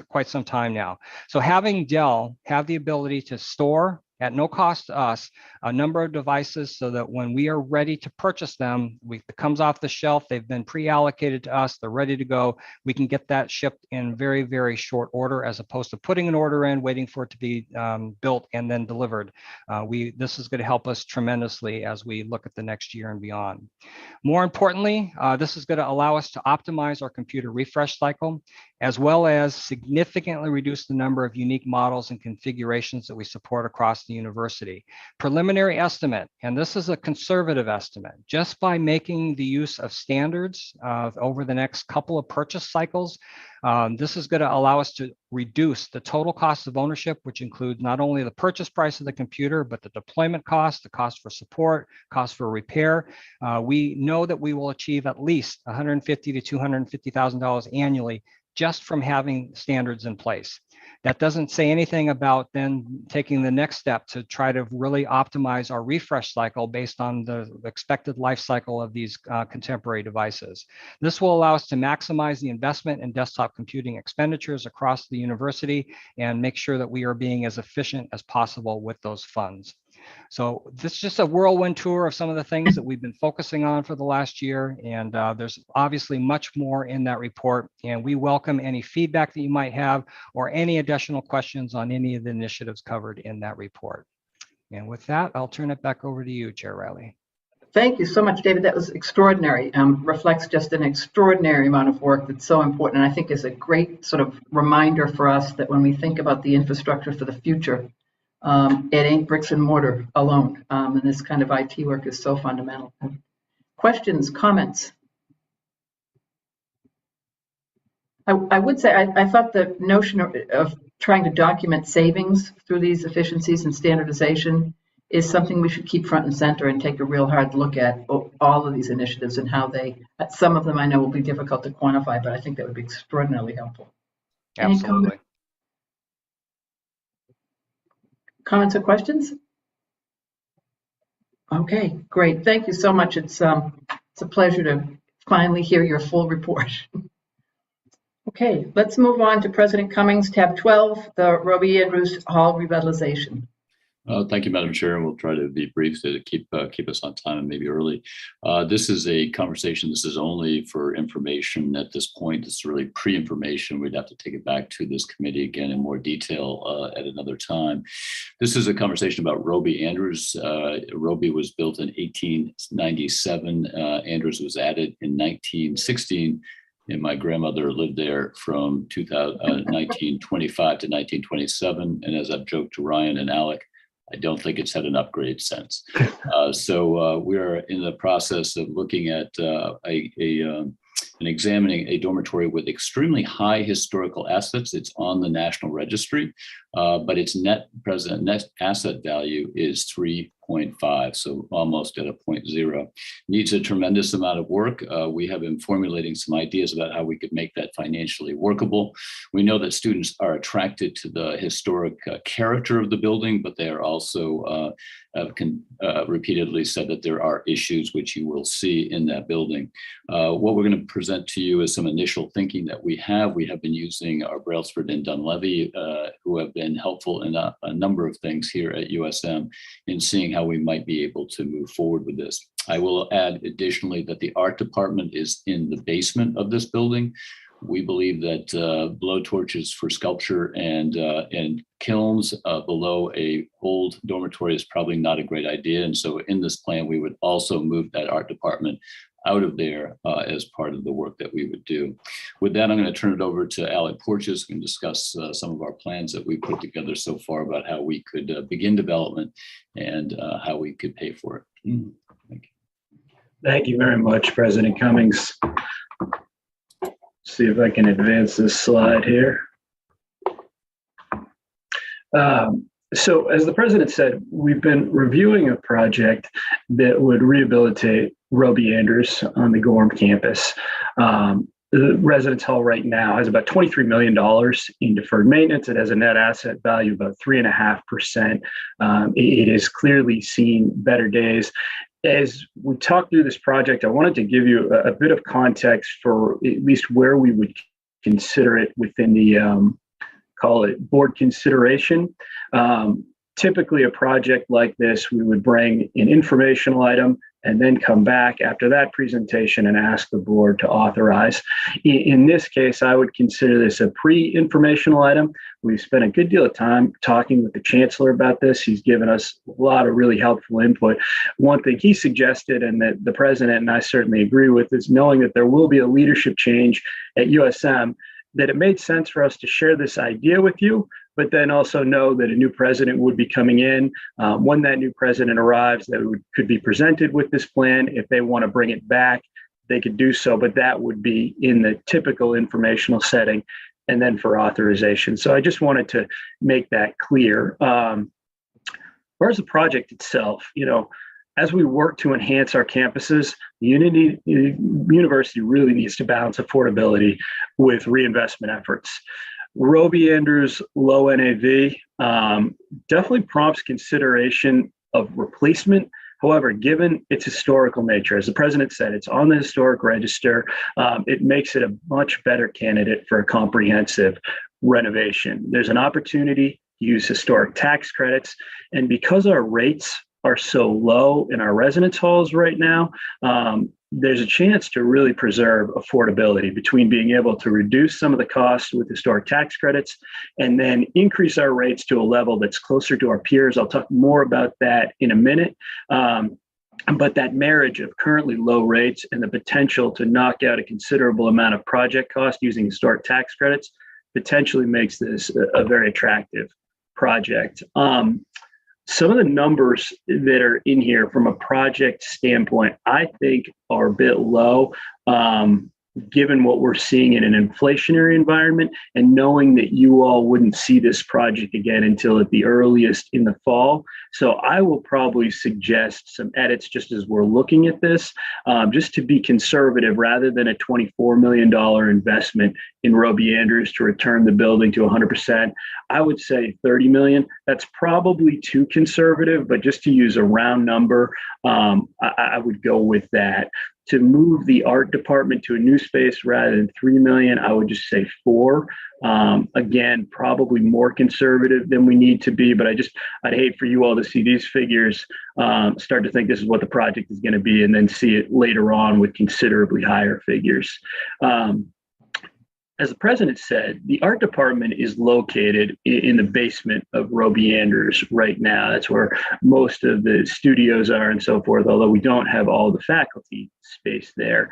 quite some time now. So having Dell have the ability to store at no cost to us a number of devices, so that when we are ready to purchase them, it comes off the shelf, they've been pre-allocated to us, they're ready to go, we can get that shipped in very, very short order, as opposed to putting an order in, waiting for it to be built and then delivered. This is going to help us tremendously as we look at the next year and beyond. More importantly, this is going to allow us to optimize our computer refresh cycle, as well as significantly reduce the number of unique models and configurations that we support across the university. Preliminary estimate, and this is a conservative estimate, just by making the use of standards over the next couple of purchase cycles, this is going to allow us to reduce the total cost of ownership, which includes not only the purchase price of the computer, but the deployment cost, the cost for support, cost for repair. We know that we will achieve at least $150,000 to $250,000 annually just from having standards in place. That doesn't say anything about then taking the next step to try to really optimize our refresh cycle based on the expected life cycle of these contemporary devices. This will allow us to maximize the investment in desktop computing expenditures across the university and make sure that we are being as efficient as possible with those funds. So this is just a whirlwind tour of some of the things that we've been focusing on for the last year. And there's obviously much more in that report. And we welcome any feedback that you might have or any additional questions on any of the initiatives covered in that report. And with that, I'll turn it back over to you, Chair Riley. Thank you so much, David. That was extraordinary. Reflects just an extraordinary amount of work that's so important. And I think is a great sort of reminder for us that when we think about the infrastructure for the future, it ain't bricks and mortar alone. And this kind of IT work is so fundamental. Questions, comments? I would say I thought the notion of trying to document savings through these efficiencies and standardization is something we should keep front and center and take a real hard look at all of these initiatives and how some of them I know will be difficult to quantify, but I think that would be extraordinarily helpful. Absolutely. Comments or questions? Okay, great. Thank you so much. It's a pleasure to finally hear your full report. Okay, let's move on to President Cummings, tab 12, the Robie and Roos Hall revitalization. Thank you, Madam Chair, and we'll try to be brief to keep us on time and maybe early. This is a conversation. This is only for information at this point. It's really pre-information. We'd have to take it back to this committee again in more detail at another time. This is a conversation about Robie Andrews. Robie was built in 1897. Andrews was added in 1916. And my grandmother lived there from 1925 to 1927. And as I've joked to Ryan and Alec, I don't think it's had an upgrade since. So we are in the process of looking at and examining a dormitory with extremely high historical assets. It's on the National Registry, but its net asset value is 3.5, so almost at a 0.0. Needs a tremendous amount of work. We have been formulating some ideas about how we could make that financially workable. We know that students are attracted to the historic character of the building, but they are also repeatedly said that there are issues which you will see in that building. What we're going to present to you is some initial thinking that we have. We have been using our Brailsford and Dunleavy, who have been helpful in a number of things here at USM in seeing how we might be able to move forward with this. I will add additionally that the art department is in the basement of this building. We believe that blowtorches for sculpture and kilns below a old dormitory is probably not a great idea. And so in this plan, we would also move that art department out of there as part of the work that we would do. With that, I'm going to turn it over to Alec Porches, who can discuss some of our plans that we put together so far about how we could begin development and how we could pay for it. Thank you. Thank you very much, President Cummings. See if I can advance this slide here. So as the president said, we've been reviewing a project that would rehabilitate Robie Andrews on the Gorham campus. The residence hall right now has about $23 million in deferred maintenance. It has a net asset value of about 3.5%. It has clearly seen better days. As we talk through this project, I wanted to give you a bit of context for at least where we would consider it within the call it board consideration. Typically, a project like this, we would bring an informational item and then come back after that presentation and ask the board to authorize. In this case, I would consider this a pre-informational item. We've spent a good deal of time talking with the chancellor about this. He's given us a lot of really helpful input. One thing he suggested, and that the president and I certainly agree with, is knowing that there will be a leadership change at USM, that it made sense for us to share this idea with you, but then also know that a new president would be coming in. When that new president arrives, that could be presented with this plan. If they want to bring it back, they could do so, but that would be in the typical informational setting and then for authorization. So I just wanted to make that clear. Where's the project itself? As we work to enhance our campuses, the university really needs to balance affordability with reinvestment efforts. Robie Andrews' low NAV definitely prompts consideration of replacement. However, given its historical nature, as the president said, it's on the historic register. It makes it a much better candidate for a comprehensive renovation. There's an opportunity to use historic tax credits, and because our rates are so low in our residence halls right now, there's a chance to really preserve affordability between being able to reduce some of the costs with historic tax credits and then increase our rates to a level that's closer to our peers. I'll talk more about that in a minute. But that marriage of currently low rates and the potential to knock out a considerable amount of project cost using historic tax credits potentially makes this a very attractive project. Some of the numbers that are in here from a project standpoint, I think are a bit low, given what we're seeing in an inflationary environment and knowing that you all wouldn't see this project again until at the earliest in the fall. So I will probably suggest some edits just as we're looking at this, just to be conservative rather than a $24 million investment in Robie Andrews to return the building to 100%. I would say 30 million. That's probably too conservative, but just to use a round number, I would go with that. To move the art department to a new space rather than 3 million, I would just say 4. Again, probably more conservative than we need to be, but I'd hate for you all to see these figures, start to think this is what the project is going to be, and then see it later on with considerably higher figures. As the president said, the art department is located in the basement of Robie Andrews right now. That's where most of the studios are and so forth, although we don't have all the faculty space there.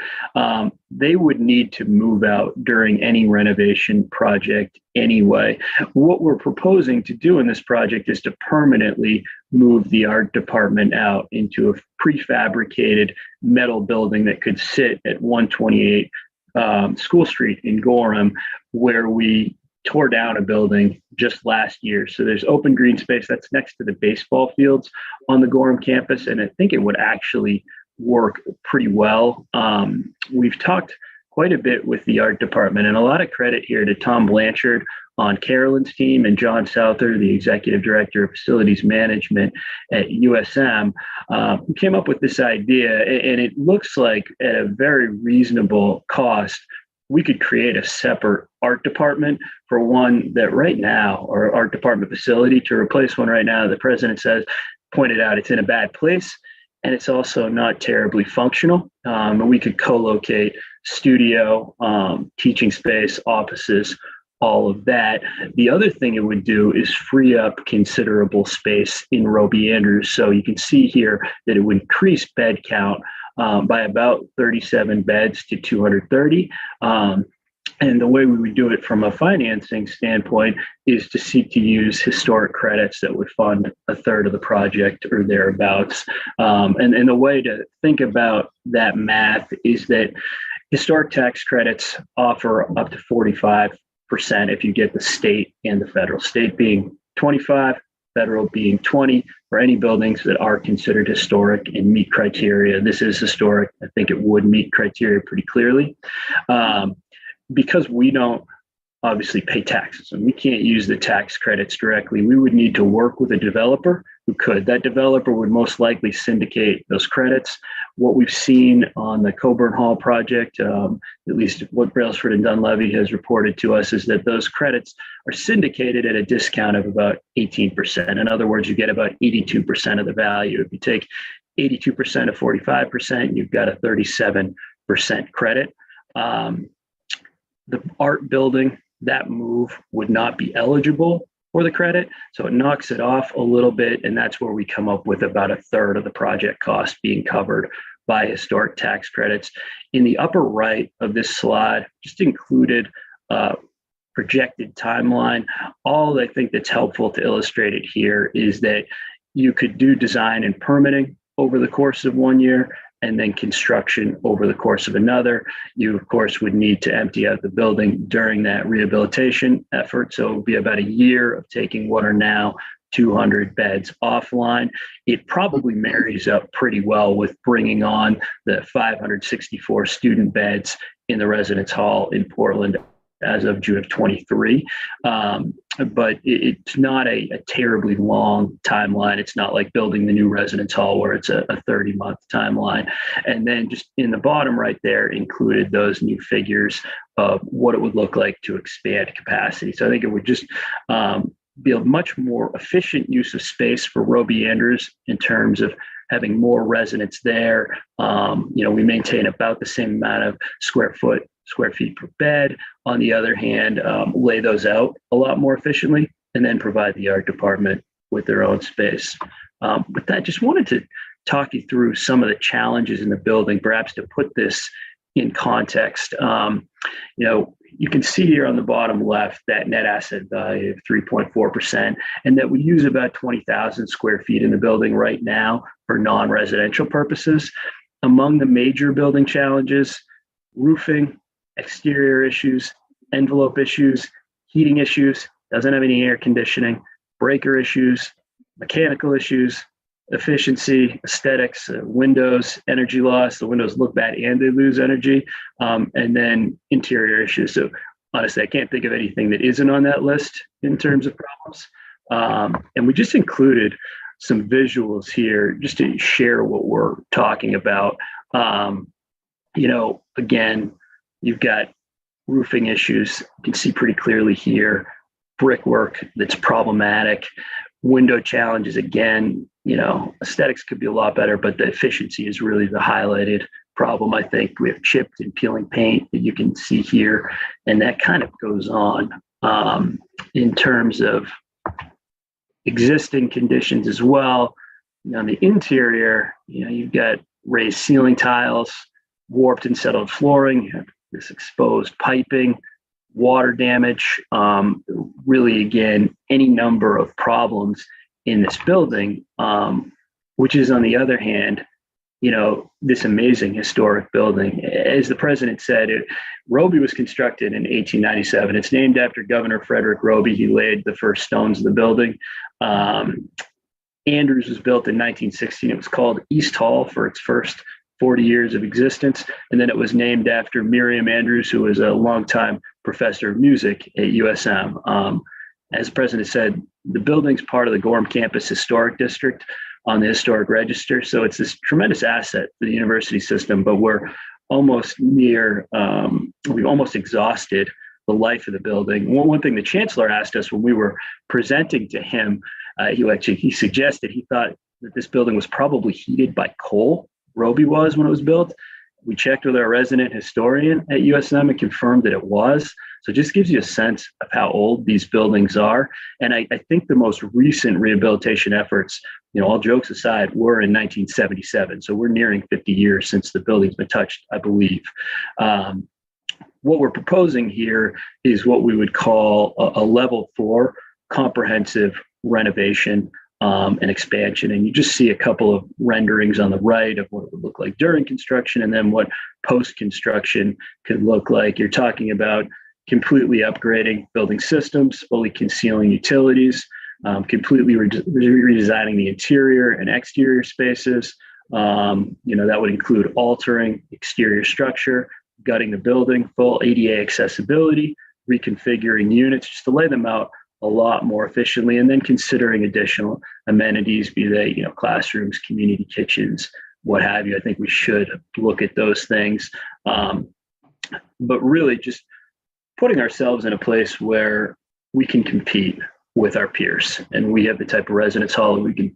They would need to move out during any renovation project anyway. What we're proposing to do in this project is to permanently move the art department out into a prefabricated metal building that could sit at 128 School Street in Gorham, where we tore down a building just last year. So there's open green space that's next to the baseball fields on the Gorham campus, and I think it would actually work pretty well. We've talked quite a bit with the art department, and a lot of credit here to Tom Blanchard on Carolyn's team and John Souther, the executive director of facilities management at USM, who came up with this idea. And it looks like at a very reasonable cost, we could create a separate art department for one that right now, or art department facility to replace one right now, the president pointed out it's in a bad place. And it's also not terribly functional. And we could co-locate studio, teaching space, offices, all of that. The other thing it would do is free up considerable space in Robie Andrews. So you can see here that it would increase bed count by about 37 beds to 230. And the way we would do it from a financing standpoint is to seek to use historic credits that would fund a third of the project or thereabouts. And the way to think about that math is that historic tax credits offer up to 45% if you get the state and the federal, state being 25, federal being 20, for any buildings that are considered historic and meet criteria. This is historic. I think it would meet criteria pretty clearly. Because we don't obviously pay taxes and we can't use the tax credits directly, we would need to work with a developer who could. That developer would most likely syndicate those credits. What we've seen on the Coburn Hall project, at least what Brailsford and Dunleavy has reported to us, is that those credits are syndicated at a discount of about 18%. In other words, you get about 82% of the value. If you take 82% of 45%, you've got a 37% credit. The art building, that move would not be eligible for the credit. So it knocks it off a little bit. And that's where we come up with about a third of the project cost being covered by historic tax credits. In the upper right of this slide, just included projected timeline. All I think that's helpful to illustrate it here is that you could do design and permitting over the course of 1 year, and then construction over the course of another. You, of course, would need to empty out the building during that rehabilitation effort. So it would be about a year of taking what are now 200 beds offline. It probably marries up pretty well with bringing on the 564 student beds in the residence hall in Portland as of June of 23. But it's not a terribly long timeline. It's not like building the new residence hall where it's a 30-month timeline. And then just in the bottom right there included those new figures of what it would look like to expand capacity. So I think it would just be a much more efficient use of space for Robie Andrews in terms of having more residents there. We maintain about the same amount of square feet per bed. On the other hand, lay those out a lot more efficiently and then provide the art department with their own space. With that, just wanted to talk you through some of the challenges in the building, perhaps to put this in context. You can see here on the bottom left that net asset value of 3.4%, and that we use about 20,000 square feet in the building right now for non-residential purposes. Among the major building challenges, roofing, exterior issues, envelope issues, heating issues, doesn't have any air conditioning, breaker issues, mechanical issues, efficiency, aesthetics, windows, energy loss. The windows look bad and they lose energy, and then interior issues. So honestly, I can't think of anything that isn't on that list in terms of problems. And we just included some visuals here just to share what we're talking about. Again, you've got roofing issues. You can see pretty clearly here, brickwork that's problematic, window challenges. Again, aesthetics could be a lot better, but the efficiency is really the highlighted problem. I think we have chipped and peeling paint that you can see here, and that kind of goes on. In terms of existing conditions as well, on the interior, you've got raised ceiling tiles, warped and settled flooring, you have this exposed piping, water damage, really, again, any number of problems in this building, which is, on the other hand, this amazing historic building. As the president said, Robie was constructed in 1897. It's named after Governor Frederick Robie. He laid the first stones of the building. Andrews was built in 1916. It was called East Hall for its first 40 years of existence. And then it was named after Miriam Andrews, who was a longtime professor of music at USM. As the president said, the building's part of the Gorham Campus Historic District on the Historic Register. So it's this tremendous asset to the university system, but we're almost near, we've almost exhausted the life of the building. One thing the chancellor asked us when we were presenting to him, he suggested he thought that this building was probably heated by coal. Robie was when it was built. We checked with our resident historian at USM and confirmed that it was. So it just gives you a sense of how old these buildings are. And I think the most recent rehabilitation efforts, all jokes aside, were in 1977. So we're nearing 50 years since the building's been touched, I believe. What we're proposing here is what we would call a level 4 comprehensive renovation and expansion. And you just see a couple of renderings on the right of what it would look like during construction and then what post-construction could look like. You're talking about completely upgrading building systems, fully concealing utilities, completely redesigning the interior and exterior spaces. That would include altering exterior structure, gutting the building, full ADA accessibility, reconfiguring units just to lay them out a lot more efficiently, and then considering additional amenities, be they, classrooms, community kitchens, what have you. I think we should look at those things. But really just putting ourselves in a place where we can compete with our peers, and we have the type of residence hall that we can,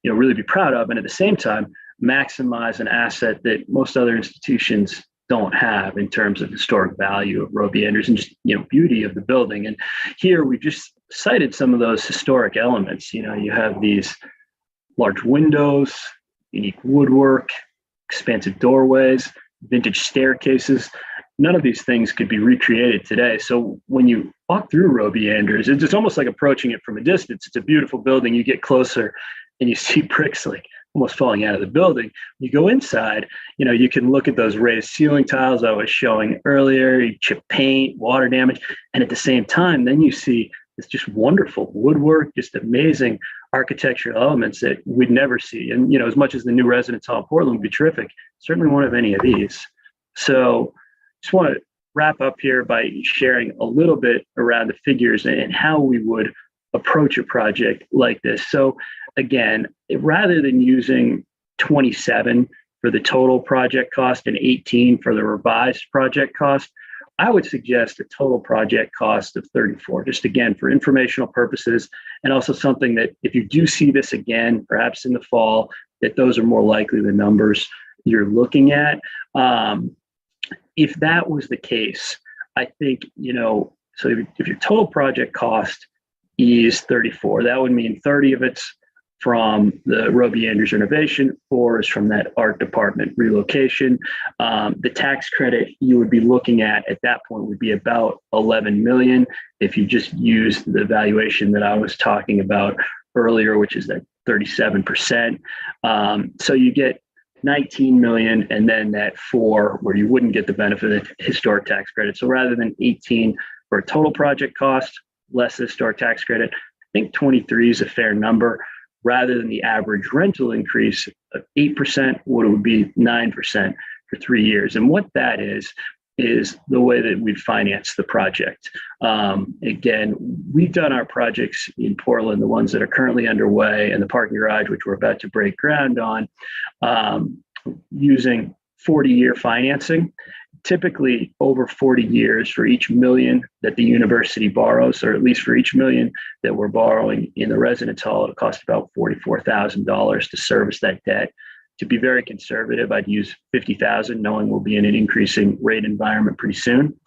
really be proud of, and at the same time maximize an asset that most other institutions don't have in terms of historic value of Robie Andrews and just, beauty of the building. And here we just cited some of those historic elements. You have these large windows, unique woodwork, expansive doorways, vintage staircases. None of these things could be recreated today. So when you walk through Robie Andrews, it's almost like approaching it from a distance. It's a beautiful building. You get closer and you see bricks like almost falling out of the building. You go inside, you can look at those raised ceiling tiles I was showing earlier, you chip paint, water damage. And at the same time, then you see this just wonderful woodwork, just amazing architectural elements that we'd never see. And, as much as the new residence hall in Portland would be terrific, certainly won't have any of these. So just want to wrap up here by sharing a little bit around the figures and how we would approach a project like this. So again, rather than using 27 for the total project cost and 18 for the revised project cost, I would suggest a total project cost of 34, just again, for informational purposes, and also something that if you do see this again, perhaps in the fall, that those are more likely the numbers you're looking at. If that was the case, I think, so if your total project cost is 34, that would mean 30 of it's from the Robie Andrews renovation, 4 is from that art department relocation. The tax credit you would be looking at that point would be about 11 million if you just use the valuation that I was talking about earlier, which is that 37%. So you get 19 million and then that 4 where you wouldn't get the benefit of the historic tax credit. So rather than 18 for a total project cost, less the historic tax credit, I think 23 is a fair number. Rather than the average rental increase of 8%, what it would be 9% for 3 years. And what that is the way that we finance the project. Again, we've done our projects in Portland, the ones that are currently underway, and the parking garage, which we're about to break ground on, using 40-year financing. Typically over 40 years for each million that the university borrows, or at least for each million that we're borrowing in the residence hall, it'll cost about $44,000 to service that debt. To be very conservative, I'd use $50,000, knowing we'll be in an increasing rate environment pretty soon.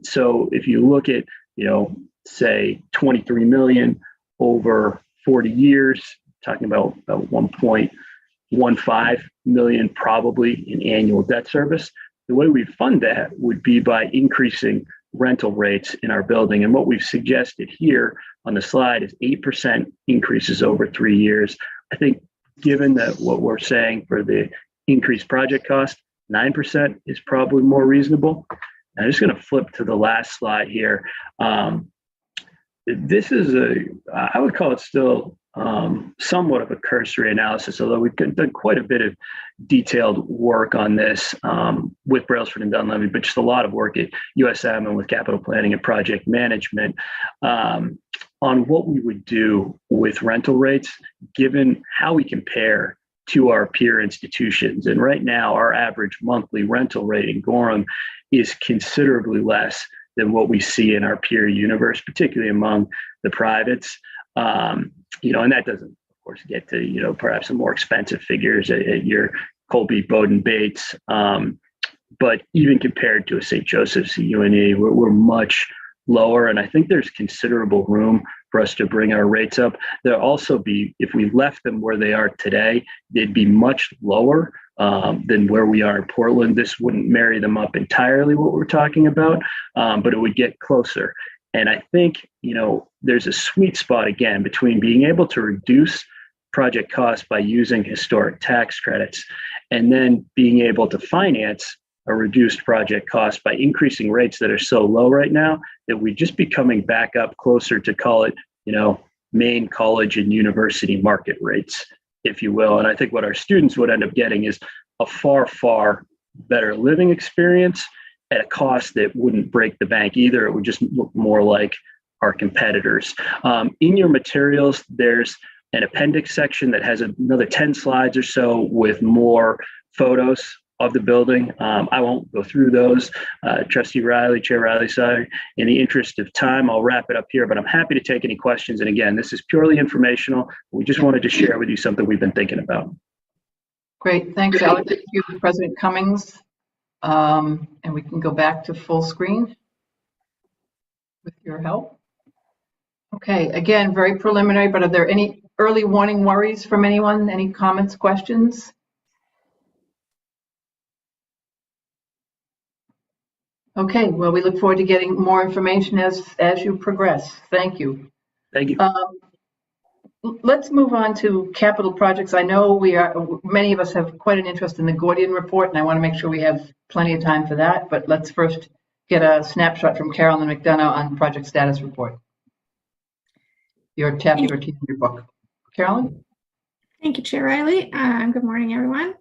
So if you look at, say 23 million over 40 years, talking about 1.15 million probably in annual debt service. The way we fund that would be by increasing rental rates in our building. And what we've suggested here on the slide is 8% increases over 3 years. I think given that what we're saying for the increased project cost, 9% is probably more reasonable. I'm just going to flip to the last slide here. This is I would call it still somewhat of a cursory analysis, although we've done quite a bit of detailed work on this with Brailsford and Dunleavy, but just a lot of work at USM and with capital planning and project management on what we would do with rental rates, given how we compare to our peer institutions. And right now, our average monthly rental rate in Gorham is considerably less than what we see in our peer universe, particularly among the privates. And that doesn't, of course, get to, perhaps some more expensive figures at your Colby, Bowdoin, Bates. But even compared to a St. Joseph's, UNE, we're much lower. And I think there's considerable room for us to bring our rates up. There'll also be, if we left them where they are today, they'd be much lower than where we are in Portland. This wouldn't marry them up entirely, what we're talking about, but it would get closer. And I think, there's a sweet spot, again, between being able to reduce project costs by using historic tax credits and then being able to finance a reduced project cost by increasing rates that are so low right now that we'd just be coming back up closer to, call it, Maine college and university market rates, if you will. And I think what our students would end up getting is a far, far better living experience at a cost that wouldn't break the bank either. It would just look more like our competitors. In your materials, there's an appendix section that has another 10 slides or so with more photos of the building. I won't go through those. Trustee Riley, Chair Riley, sorry. In the interest of time, I'll wrap it up here, but I'm happy to take any questions. And again, this is purely informational. We just wanted to share with you something we've been thinking about. Great, thanks, Alex. Thank you, President Cummings. And we can go back to full screen with your help. Okay, again, very preliminary, but are there any early warning worries from anyone? Any comments, questions? Okay, well, we look forward to getting more information as you progress. Thank you. Thank you. Let's move on to capital projects. I know many of us have quite an interest in the Gordian report, and I want to make sure we have plenty of time for that. But let's first get a snapshot from Carolyn McDonough on project status report. Your chapter 13 in your book. Carolyn? Thank you, Chair Riley. Good morning, everyone.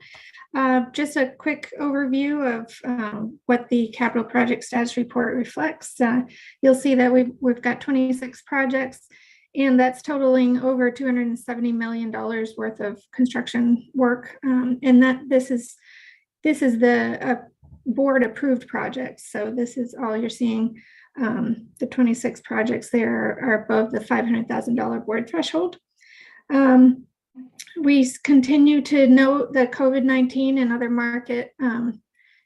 Just a quick overview of what the capital project status report reflects. You'll see that we've got 26 projects, and that's totaling over $270 million worth of construction work. And that this is the board approved projects. So this is all you're seeing. The 26 projects there are above the $500,000 board threshold. We continue to note the COVID-19 and other market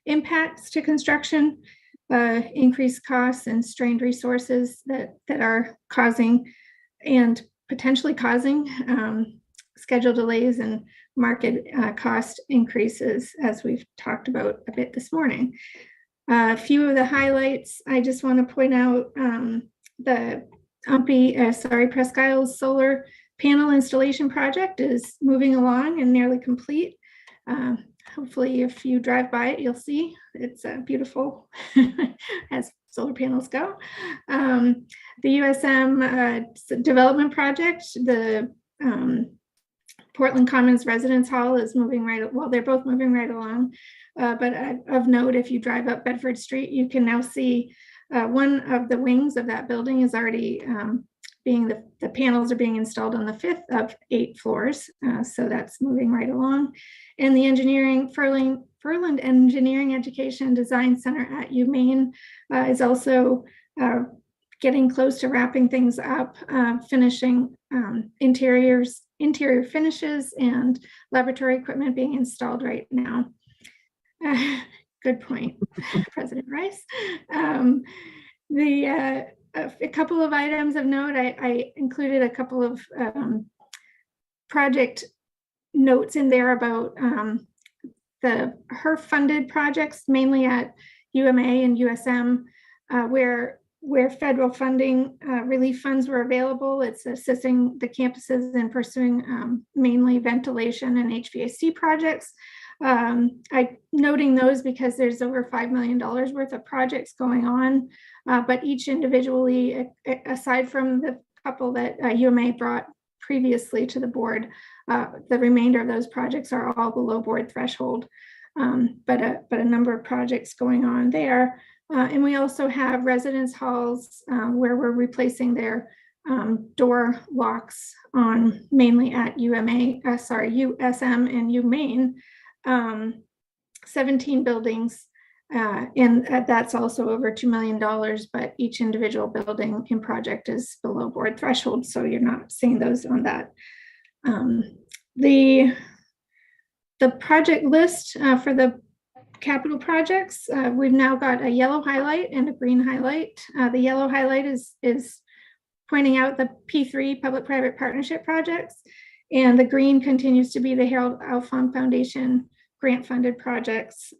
impacts to construction, increased costs and strained resources that are causing and potentially causing schedule delays and market cost increases, as we've talked about a bit this morning. A few of the highlights, I just want to point out the Presque Isles solar panel installation project is moving along and nearly complete. Hopefully, if you drive by it, you'll see it's beautiful as solar panels go. The USM development project, the Portland Commons Residence Hall is moving they're both moving right along. But of note, if you drive up Bedford Street, you can now see one of the wings of that building is already the panels are being installed on the 5th of 8 floors. So that's moving right along. And the Furland Engineering Education Design Center at Maine is also getting close to wrapping things up, finishing interior finishes and laboratory equipment being installed right now. Good point, President Rice. A couple of items of note, I included a couple of project notes in there about her funded projects, mainly at UMA and USM, where federal funding relief funds were available. It's assisting the campuses in pursuing mainly ventilation and HVAC projects. I'm noting those because there's over $5 million worth of projects going on, but each individually, aside from the couple that UMA brought previously to the board, the remainder of those projects are all below board threshold, but a number of projects going on there. And we also have residence halls where we're replacing their door locks on mainly at USM and UMaine. 17 buildings, and that's also over $2 million, but each individual building in project is below board threshold, so you're not seeing those on that. The project list for the capital projects, we've now got a yellow highlight and a green highlight. The yellow highlight is pointing out the P3 public-private partnership projects, and the green continues to be the Harold Alfond Foundation grant-funded projects,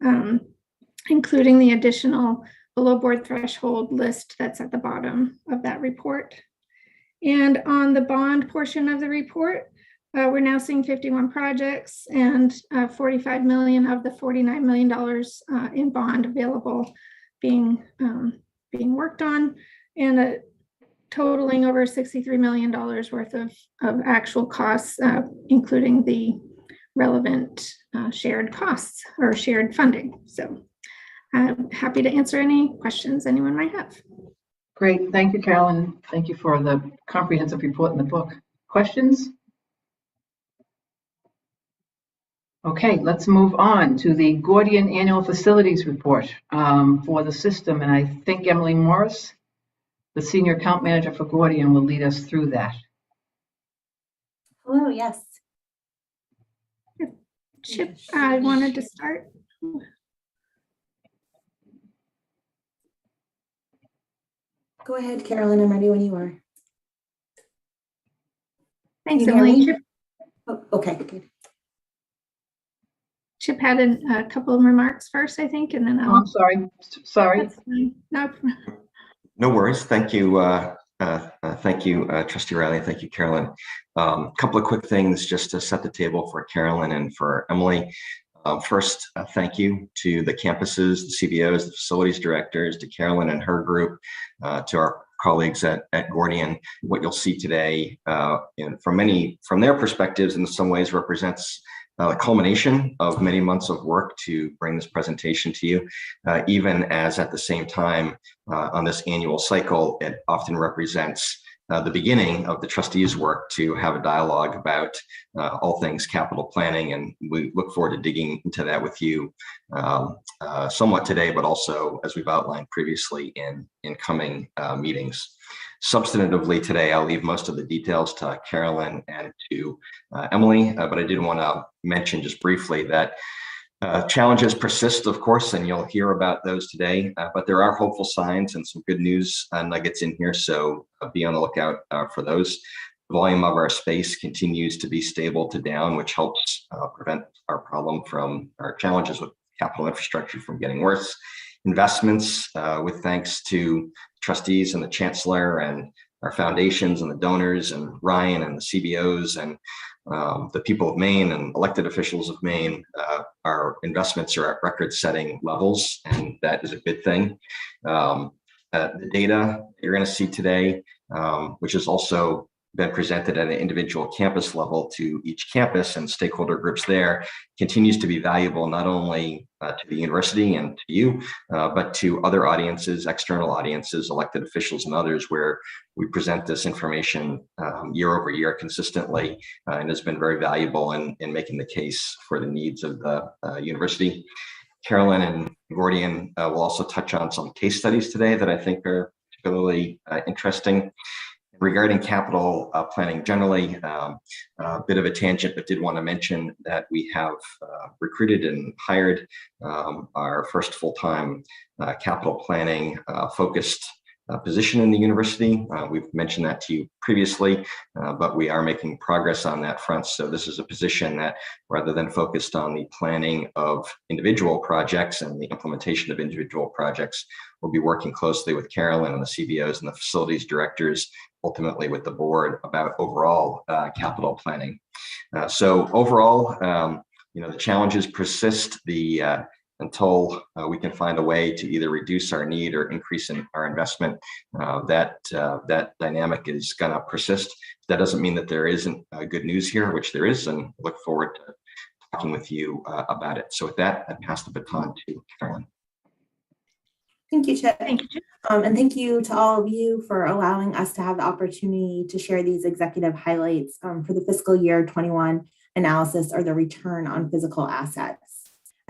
including the additional below board threshold list that's at the bottom of that report. And on the bond portion of the report, we're now seeing 51 projects and $45 million of the $49 million in bond available being worked on. And totaling over $63 million worth of actual costs, including the relevant shared costs or shared funding. So I'm happy to answer any questions anyone might have. Great. Thank you, Carolyn. Thank you for the comprehensive report in the book. Questions? Okay, let's move on to the Gordian Annual Facilities Report for the system. And I think Emily Morris, the Senior Account Manager for Gordian, will lead us through that. Hello, yes. Chip, I wanted to start. Go ahead, Carolyn. I'm ready when you are. Thanks, Can you hear Emily. me? Chip, Oh, okay, good. Chip had a couple of remarks first, I think, and then I'll. Oh, I'm sorry. Sorry. That's fine. No. No worries. Thank you. Thank you, Trustee Riley. Thank you, Carolyn. A couple of quick things just to set the table for Carolyn and for Emily. First, thank you to the campuses, the CBOs, the facilities directors, to Carolyn and her group, to our colleagues at Gordian. What you'll see today, from their perspectives, in some ways represents a culmination of many months of work to bring this presentation to you, even as at the same time on this annual cycle, it often represents the beginning of the trustees' work to have a dialogue about all things capital planning. And we look forward to digging into that with you somewhat today, but also, as we've outlined previously, in coming meetings. Substantively today, I'll leave most of the details to Carolyn and to Emily, but I did want to mention just briefly that challenges persist, of course, and you'll hear about those today, but there are hopeful signs and some good news nuggets in here, so be on the lookout for those. The volume of our space continues to be stable to down, which helps prevent our challenges with capital infrastructure from getting worse. Investments, with thanks to trustees and the chancellor and our foundations and the donors and Ryan and the CBOs and the people of Maine and elected officials of Maine, our investments are at record-setting levels, and that is a good thing. The data you're going to see today, which has also been presented at an individual campus level to each campus and stakeholder groups there, continues to be valuable not only to the university and to you, but to other audiences, external audiences, elected officials and others, where we present this information year over year consistently, and has been very valuable in making the case for the needs of the university. Carolyn and Gordian will also touch on some case studies today that I think are particularly interesting. Regarding capital planning generally, a bit of a tangent, but did want to mention that we have recruited and hired our first full-time capital planning focused position in the university. We've mentioned that to you previously, but we are making progress on that front. So this is a position that, rather than focused on the planning of individual projects and the implementation of individual projects, we'll be working closely with Carolyn and the CBOs and the facilities directors, ultimately with the board, about overall capital planning. So overall, the challenges persist. Until we can find a way to either reduce our need or increase in our investment, that dynamic is going to persist. That doesn't mean that there isn't good news here, which there is, and look forward to talking with you about it. So with that, I pass the baton to Carolyn. Thank you, Chip. Thank you, Chip. And thank you to all of you for allowing us to have the opportunity to share these executive highlights for the fiscal year 21 analysis, or the return on physical assets.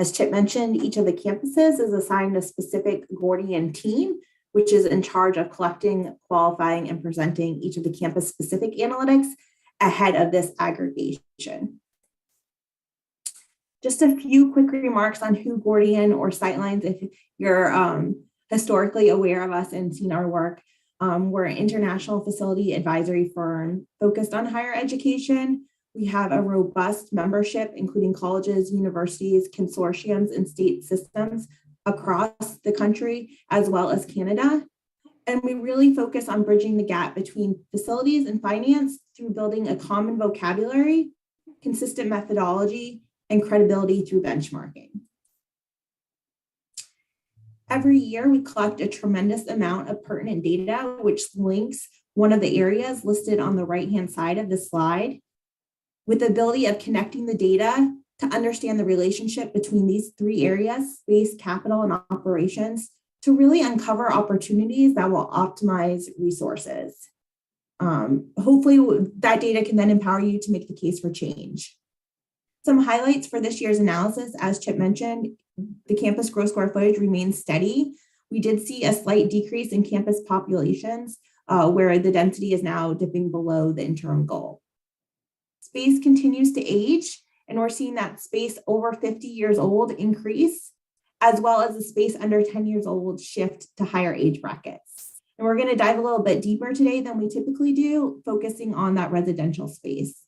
As Chip mentioned, each of the campuses is assigned a specific Gordian team, which is in charge of collecting, qualifying, and presenting each of the campus-specific analytics ahead of this aggregation. Just a few quick remarks on who Gordian or Sightlines, if you're historically aware of us and seen our work. We're an international facility advisory firm focused on higher education. We have a robust membership, including colleges, universities, consortiums, and state systems across the country, as well as Canada. And we really focus on bridging the gap between facilities and finance through building a common vocabulary, consistent methodology, and credibility through benchmarking. Every year, we collect a tremendous amount of pertinent data, which links one of the areas listed on the right-hand side of the slide, with the ability of connecting the data to understand the relationship between these three areas, space, capital, and operations, to really uncover opportunities that will optimize resources. Hopefully that data can then empower you to make the case for change. Some highlights for this year's analysis, as Chip mentioned, the campus gross square footage remains steady. We did see a slight decrease in campus populations where the density is now dipping below the interim goal. Space continues to age, and we're seeing that space over 50 years old increase, as well as the space under 10 years old shift to higher age brackets. And we're going to dive a little bit deeper today than we typically do, focusing on that residential space.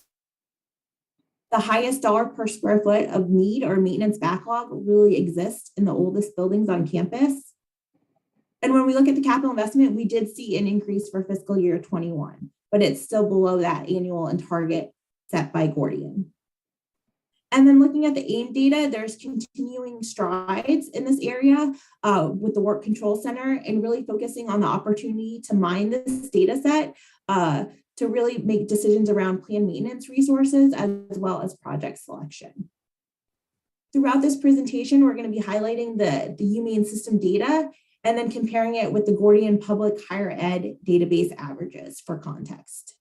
The highest dollar per square foot of need or maintenance backlog really exists in the oldest buildings on campus. And when we look at the capital investment, we did see an increase for fiscal year 21, but it's still below that annual and target set by Gordian. And then looking at the AIM data, there's continuing strides in this area with the Work Control Center and really focusing on the opportunity to mine this data set to really make decisions around planned maintenance resources as well as project selection. Throughout this presentation, we're going to be highlighting the UMaine system data and then comparing it with the Gordian Public Higher Ed database averages for context.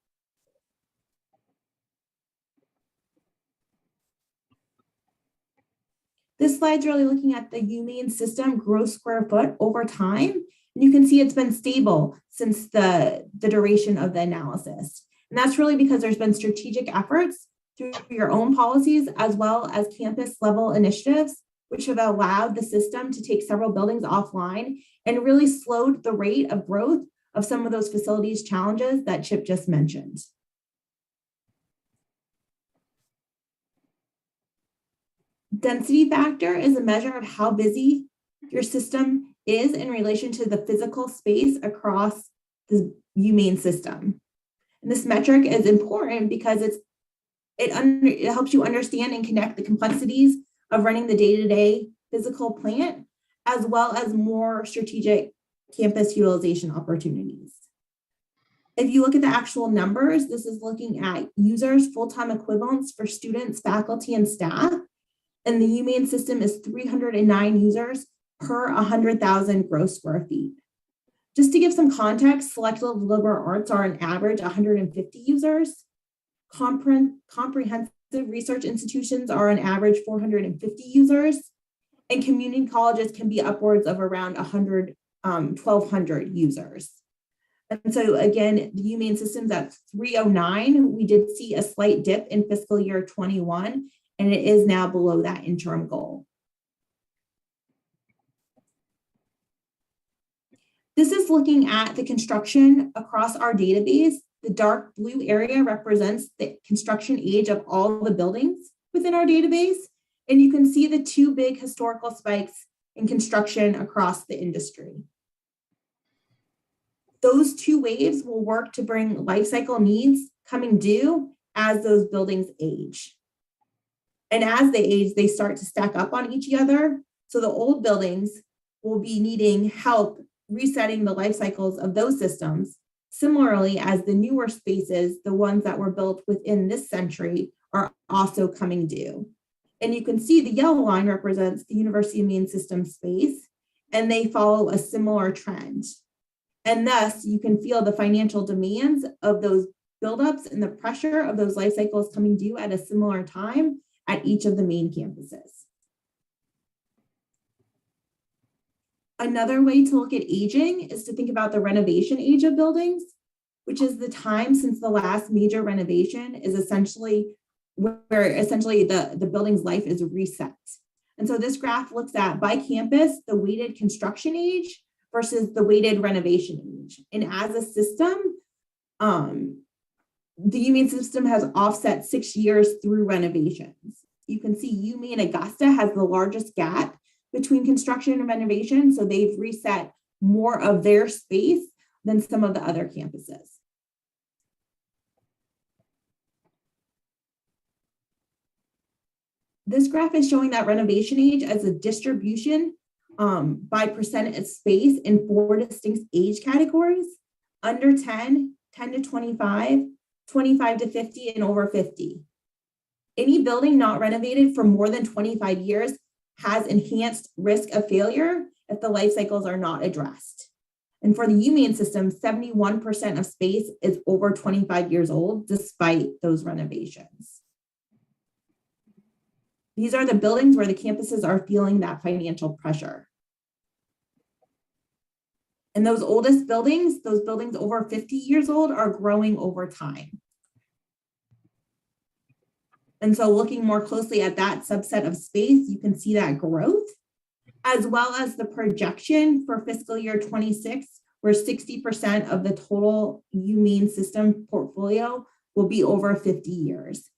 This slide's really looking at the UMaine system gross square foot over time. And you can see it's been stable since the duration of the analysis. And that's really because there's been strategic efforts through your own policies as well as campus level initiatives, which have allowed the system to take several buildings offline and really slowed the rate of growth of some of those facilities challenges that Chip just mentioned. Density factor is a measure of how busy your system is in relation to the physical space across the UMaine system. And this metric is important because it helps you understand and connect the complexities of running the day-to-day physical plant, as well as more strategic campus utilization opportunities. If you look at the actual numbers, this is looking at users, full-time equivalents for students, faculty, and staff. And the UMaine system is 309 users per 100,000 gross square feet. Just to give some context, selective liberal arts are on average 150 users. Comprehensive research institutions are on average 450 users. And community colleges can be upwards of around 1,200 users. And so again, the UMaine system's at 309. We did see a slight dip in fiscal year 21. And it is now below that interim goal. This is looking at the construction across our database. The dark blue area represents the construction age of all the buildings within our database. And you can see the two big historical spikes in construction across the industry. Those two waves will work to bring life cycle needs coming due as those buildings age. And as they age, they start to stack up on each other. So the old buildings will be needing help resetting the life cycles of those systems. Similarly, as the newer spaces, the ones that were built within this century, are also coming due. And you can see the yellow line represents the University of Maine system space, and they follow a similar trend. And thus, you can feel the financial demands of those buildups and the pressure of those life cycles coming due at a similar time at each of the main campuses. Another way to look at aging is to think about the renovation age of buildings, which is the time since the last major renovation is essentially where the building's life is reset. And so this graph looks at by campus, the weighted construction age versus the weighted renovation age. And as a system, the UMaine system has offset 6 years through renovations. You can see UMaine Augusta has the largest gap between construction and renovation, so they've reset more of their space than some of the other campuses. This graph is showing that renovation age as a distribution by percent of space in 4 distinct age categories: under 10, 10 to 25, 25 to 50, and over 50. Any building not renovated for more than 25 years has enhanced risk of failure if the life cycles are not addressed. And for the UMaine system, 71% of space is over 25 years old despite those renovations. These are the buildings where the campuses are feeling that financial pressure. And those oldest buildings, those buildings over 50 years old, are growing over time. And so looking more closely at that subset of space, you can see that growth, as well as the projection for fiscal year 26, where 60% of the total UMaine system portfolio will be over 50 years.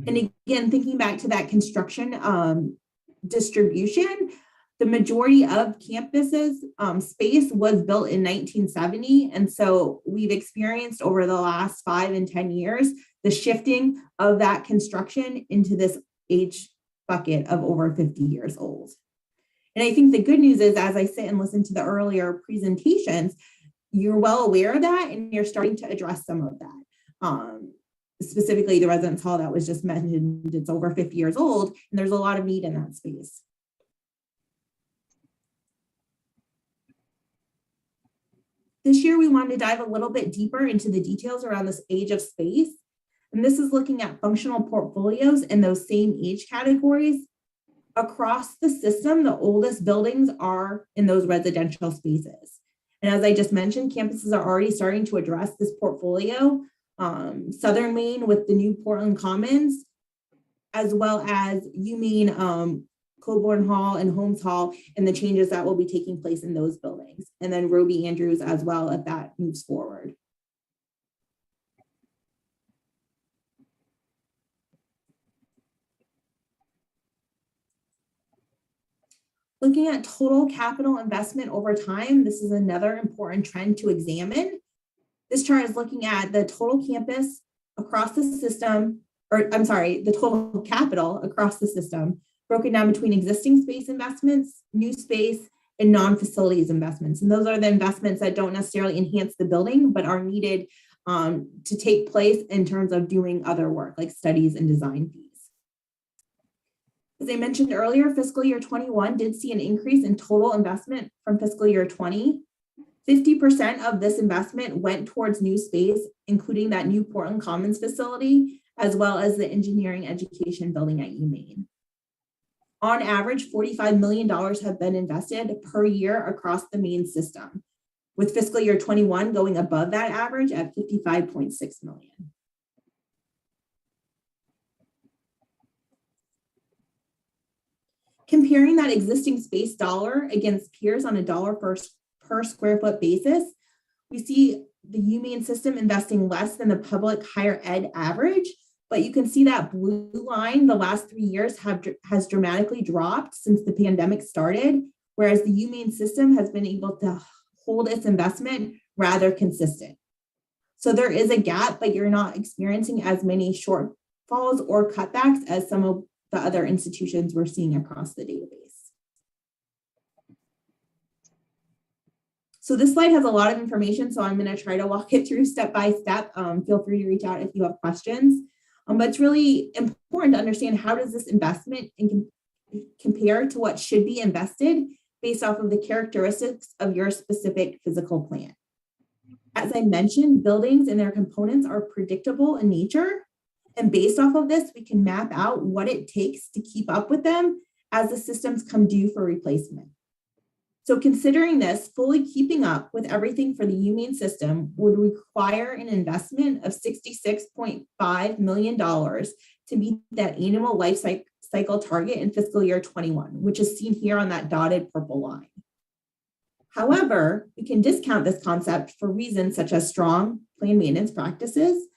And again, thinking back to that construction distribution, the majority of campuses space was built in 1970. And so we've experienced over the last 5 and 10 years, the shifting of that construction into this age bucket of over 50 years old. And I think the good news is, as I sit and listen to the earlier presentations, you're well aware of that and you're starting to address some of that. Specifically the residence hall that was just mentioned, it's over 50 years old, and there's a lot of need in that space. This year, we wanted to dive a little bit deeper into the details around this age of space. And this is looking at functional portfolios in those same age categories. Across the system, the oldest buildings are in those residential spaces. And as I just mentioned, campuses are already starting to address this portfolio. Southern Maine with the new Portland Commons, as well as UMaine Coburn Hall and Holmes Hall, and the changes that will be taking place in those buildings. And then Robie Andrews as well, if that moves forward. Looking at total capital investment over time, this is another important trend to examine. This chart is looking at the total campus across the system, or I'm sorry, the total capital across the system, broken down between existing space investments, new space, and non-facilities investments. And those are the investments that don't necessarily enhance the building, but are needed to take place in terms of doing other work like studies and design fees. As I mentioned earlier, fiscal year 21 did see an increase in total investment from fiscal year 20. 50% of this investment went towards new space, including that new Portland Commons facility, as well as the engineering education building at UMaine. On average, $45 million have been invested per year across the Maine system, with fiscal year 21 going above that average at $55.6 million. Comparing that existing space dollar against peers on a dollar per square foot basis, we see the UMaine system investing less than the public higher ed average, but you can see that blue line the last 3 years has dramatically dropped since the pandemic started, whereas the UMaine system has been able to hold its investment rather consistent. So there is a gap, but you're not experiencing as many shortfalls or cutbacks as some of the other institutions we're seeing across the database. So this slide has a lot of information, so I'm going to try to walk it through step by step. Feel free to reach out if you have questions. But it's really important to understand, how does this investment compare to what should be invested based off of the characteristics of your specific physical plan. As I mentioned, buildings and their components are predictable in nature. And based off of this, we can map out what it takes to keep up with them as the systems come due for replacement. So considering this, fully keeping up with everything for the UMaine system would require an investment of $66.5 million to meet that annual life cycle target in fiscal year 21, which is seen here on that dotted purple line. However, we can discount this concept for reasons such as strong planned maintenance practices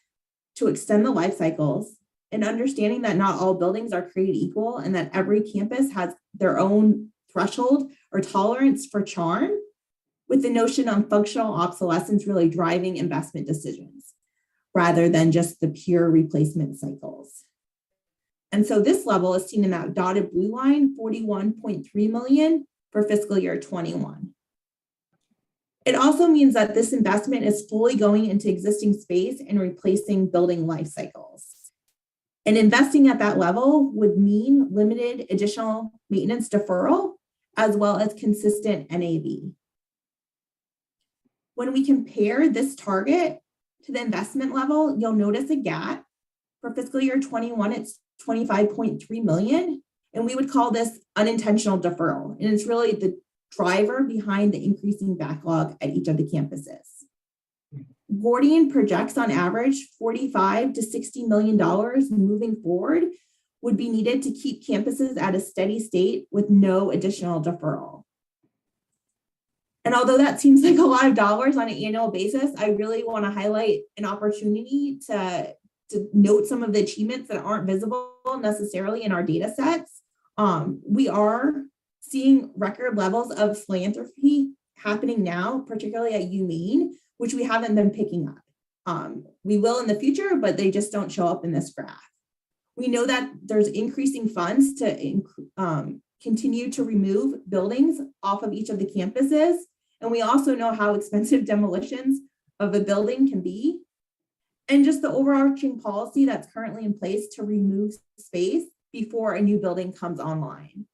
to extend the life cycles, and understanding that not all buildings are created equal and that every campus has their own threshold or tolerance for charm, with the notion of functional obsolescence really driving investment decisions rather than just the pure replacement cycles. And so this level is seen in that dotted blue line, $41.3 million for fiscal year 21. It also means that this investment is fully going into existing space and replacing building life cycles. And investing at that level would mean limited additional maintenance deferral, as well as consistent NAV. When we compare this target to the investment level, you'll notice a gap. For fiscal year 21, it's 25.3 million, and we would call this unintentional deferral. And it's really the driver behind the increasing backlog at each of the campuses. Gordian projects on average $45 to $60 million moving forward would be needed to keep campuses at a steady state with no additional deferral. And although that seems like a lot of dollars on an annual basis, I really want to highlight an opportunity to note some of the achievements that aren't visible necessarily in our data sets. We are seeing record levels of philanthropy happening now, particularly at UMaine, which we haven't been picking up. We will in the future, but they just don't show up in this graph. We know that there's increasing funds to continue to remove buildings off of each of the campuses. And we also know how expensive demolitions of a building can be. And just the overarching policy that's currently in place to remove space before a new building comes online.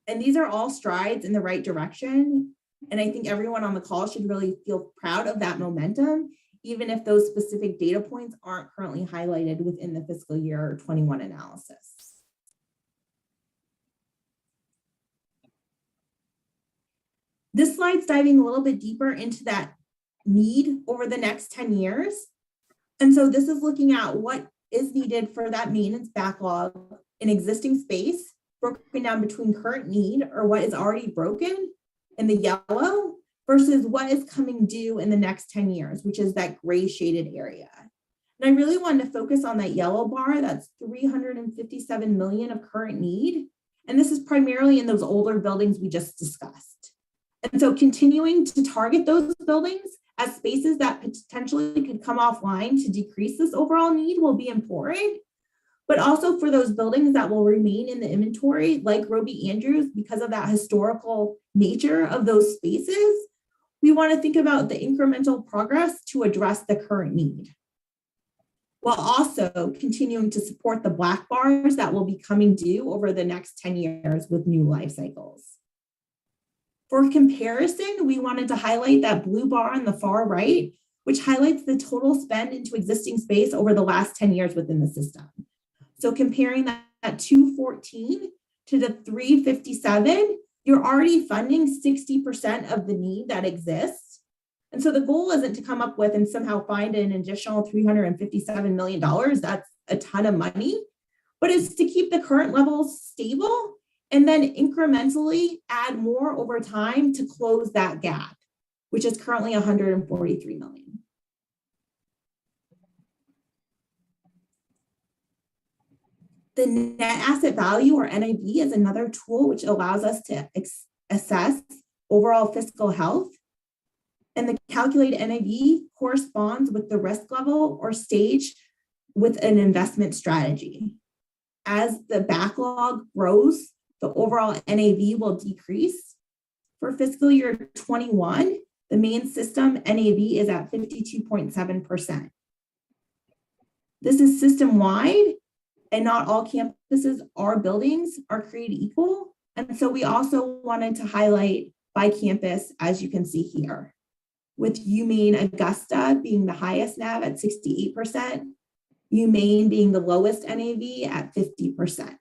And these are all strides in the right direction. And I think everyone on the call should really feel proud of that momentum, even if those specific data points aren't currently highlighted within the fiscal year 21 analysis. This slide's diving a little bit deeper into that need over the next 10 years. And so this is looking at what is needed for that maintenance backlog in existing space, broken down between current need or what is already broken in the yellow versus what is coming due in the next 10 years, which is that gray shaded area. And I really wanted to focus on that yellow bar, that's 357 million of current need. And this is primarily in those older buildings we just discussed. And so continuing to target those buildings as spaces that potentially could come offline to decrease this overall need will be important. But also for those buildings that will remain in the inventory, like Robie Andrews, because of that historical nature of those spaces, we want to think about the incremental progress to address the current need, while also continuing to support the black bars that will be coming due over the next 10 years with new life cycles. For comparison, we wanted to highlight that blue bar on the far right, which highlights the total spend into existing space over the last 10 years within the system. So comparing that 214 to the 357, you're already funding 60% of the need that exists. And so the goal isn't to come up with and somehow find an additional $357 million. That's a ton of money, but it's to keep the current levels stable and then incrementally add more over time to close that gap, which is currently 143 million. The net asset value, or NAV, is another tool which allows us to assess overall fiscal health. And the calculated NAV corresponds with the risk level or stage with an investment strategy. As the backlog grows, the overall NAV will decrease. For fiscal year 21, the Maine system NAV is at 52.7%. This is system-wide, and not all campuses or buildings are created equal. And so we also wanted to highlight by campus, as you can see here, with UMaine Augusta being the highest NAV at 68%, UMaine being the lowest NAV at 50%.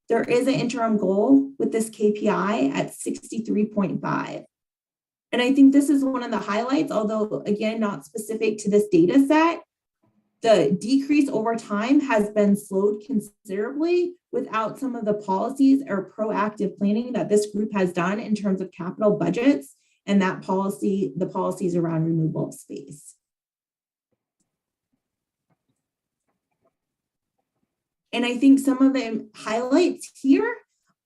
There is an interim goal with this KPI at 63.5. And I think this is one of the highlights, although again, not specific to this data set. The decrease over time has been slowed considerably without some of the policies or proactive planning that this group has done in terms of capital budgets and that policy, the policies around removal of space. And I think some of the highlights here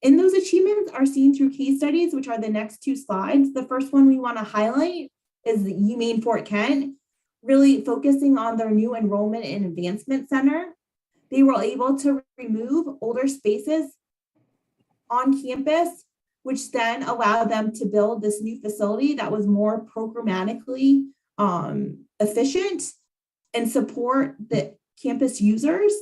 in those achievements are seen through case studies, which are the next two slides. The first one we want to highlight is the UMaine Fort Kent, really focusing on their new enrollment and advancement center. They were able to remove older spaces on campus which then allowed them to build this new facility that was more programmatically efficient and support the campus users.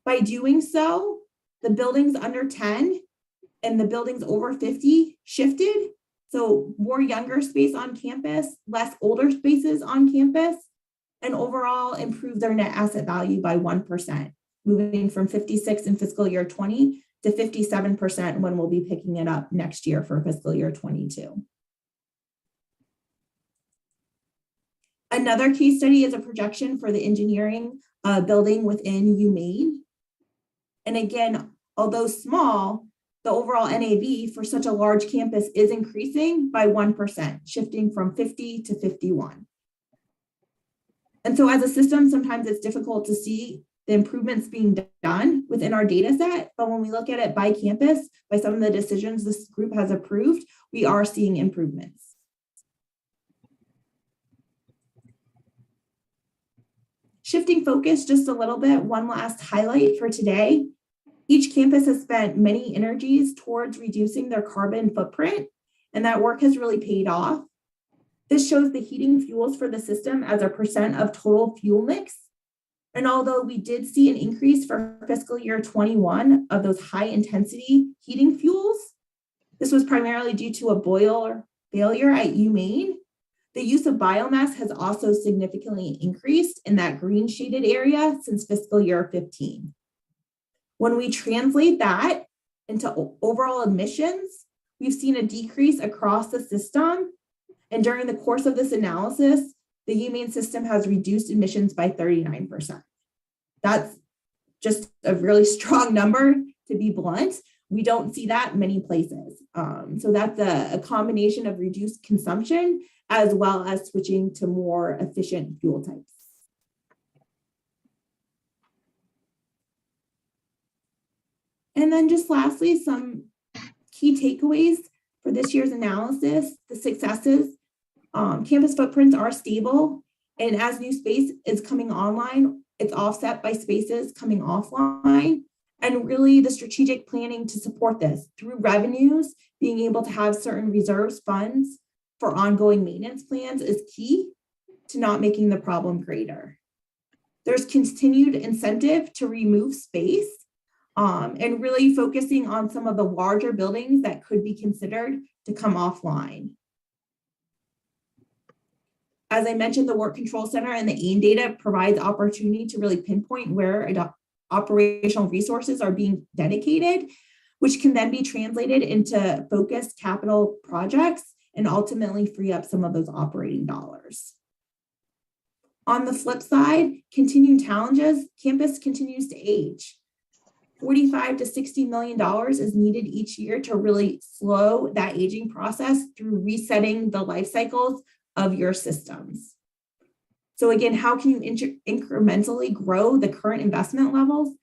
By doing so, the buildings under 10 and the buildings over 50 shifted. So more younger space on campus, less older spaces on campus, and overall improved their net asset value by 1%, moving from 56 in fiscal year 20 to 57% when we'll be picking it up next year for fiscal year 22. Another case study is a projection for the engineering building within Maine. And again, although small, the overall NAV for such a large campus is increasing by 1%, shifting from 50 to 51. And so as a system, sometimes it's difficult to see the improvements being done within our data set, but when we look at it by campus, by some of the decisions this group has approved, we are seeing improvements. Shifting focus just a little bit, one last highlight for today. Each campus has spent many energies towards reducing their carbon footprint, and that work has really paid off. This shows the heating fuels for the system as a percent of total fuel mix. And although we did see an increase for fiscal year 21 of those high intensity heating fuels, this was primarily due to a boiler failure at Maine. The use of biomass has also significantly increased in that green shaded area since fiscal year 15. When we translate that into overall emissions, we've seen a decrease across the system. And during the course of this analysis, the Maine system has reduced emissions by 39%. That's just a really strong number, to be blunt. We don't see that many places. So that's a combination of reduced consumption as well as switching to more efficient fuel types. And then just lastly, some key takeaways for this year's analysis, the successes. Campus footprints are stable, and as new space is coming online, it's offset by spaces coming offline. And really the strategic planning to support this through revenues, being able to have certain reserves funds for ongoing maintenance plans is key to not making the problem greater. There's continued incentive to remove space and really focusing on some of the larger buildings that could be considered to come offline. As I mentioned, the Work Control Center and the AIM data provides opportunity to really pinpoint where operational resources are being dedicated, which can then be translated into focused capital projects and ultimately free up some of those operating dollars. On the flip side, continuing challenges, campus continues to age. $45 to $60 million is needed each year to really slow that aging process through resetting the life cycles of your systems. So again, how can you incrementally grow the current investment levels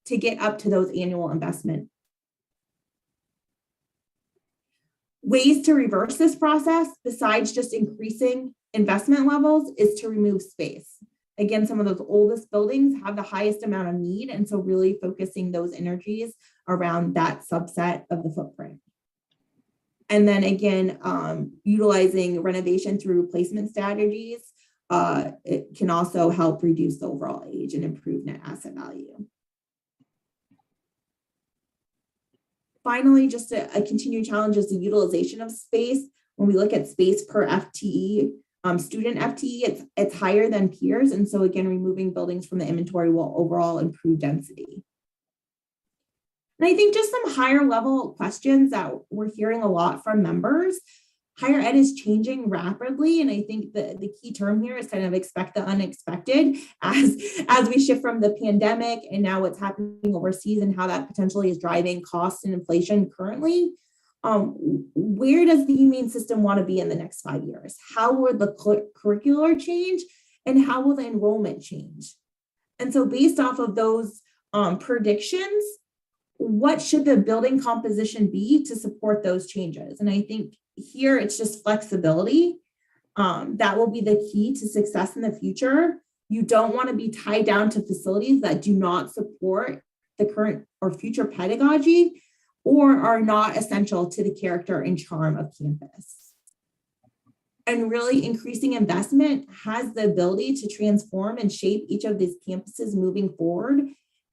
to get up to those annual investment? Ways to reverse this process, besides just increasing investment levels, is to remove space. Again, some of those oldest buildings have the highest amount of need, and so really focusing those energies around that subset of the footprint. And then again, utilizing renovation through replacement strategies, it can also help reduce the overall age and improve net asset value. Finally, just a continued challenge is the utilization of space. When we look at space per FTE, student FTE, it's higher than peers. And so again, removing buildings from the inventory will overall improve density. And I think just some higher level questions that we're hearing a lot from members. Higher ed is changing rapidly. And I think the key term here is kind of expect the unexpected as we shift from the pandemic and now what's happening overseas and how that potentially is driving costs and inflation currently. Where does the Maine system want to be in the next 5 years? How will the curricular change and how will the enrollment change? And so based off of those predictions, what should the building composition be to support those changes? And I think here it's just flexibility. That will be the key to success in the future. You don't want to be tied down to facilities that do not support the current or future pedagogy. or are not essential to the character and charm of campus. And really increasing investment has the ability to transform and shape each of these campuses moving forward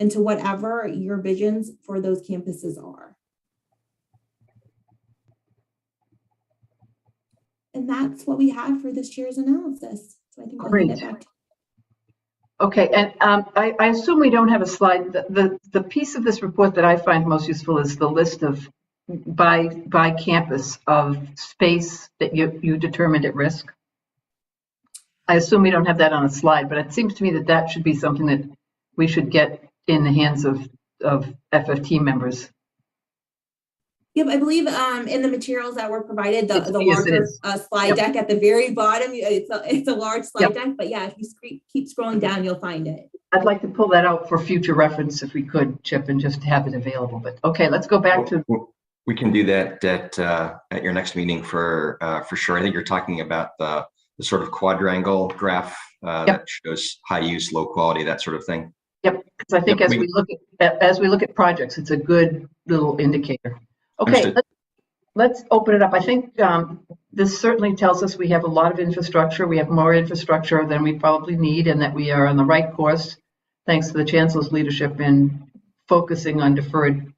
into whatever your visions for those campuses are. And that's what we had for this year's analysis. So I think I'll hand it back to you. Okay, and I assume we don't have a slide. The piece of this report that I find most useful is the list of by campus of space that you determined at risk. I assume we don't have that on a slide, but it seems to me that that should be something that we should get in the hands of FFT members. Yep, I believe in the materials that were provided, the Yes, larger slide deck at the very bottom, it's a large slide deck, but yeah, if you keep scrolling down, you'll find it. I'd like to pull that out for future reference if we could, Chip, and just have it available. But okay, let's go back to. We can do that at your next meeting for sure. I think you're talking about the sort of quadrangle graph that shows high use, low quality, that sort of thing. Yep, because I think as we look at projects, it's a good little indicator. Okay, let's open it up. I think this certainly tells us we have a lot of infrastructure. We have more infrastructure than we probably need, and that we are on the right course, thanks to the Chancellor's leadership in focusing on deferred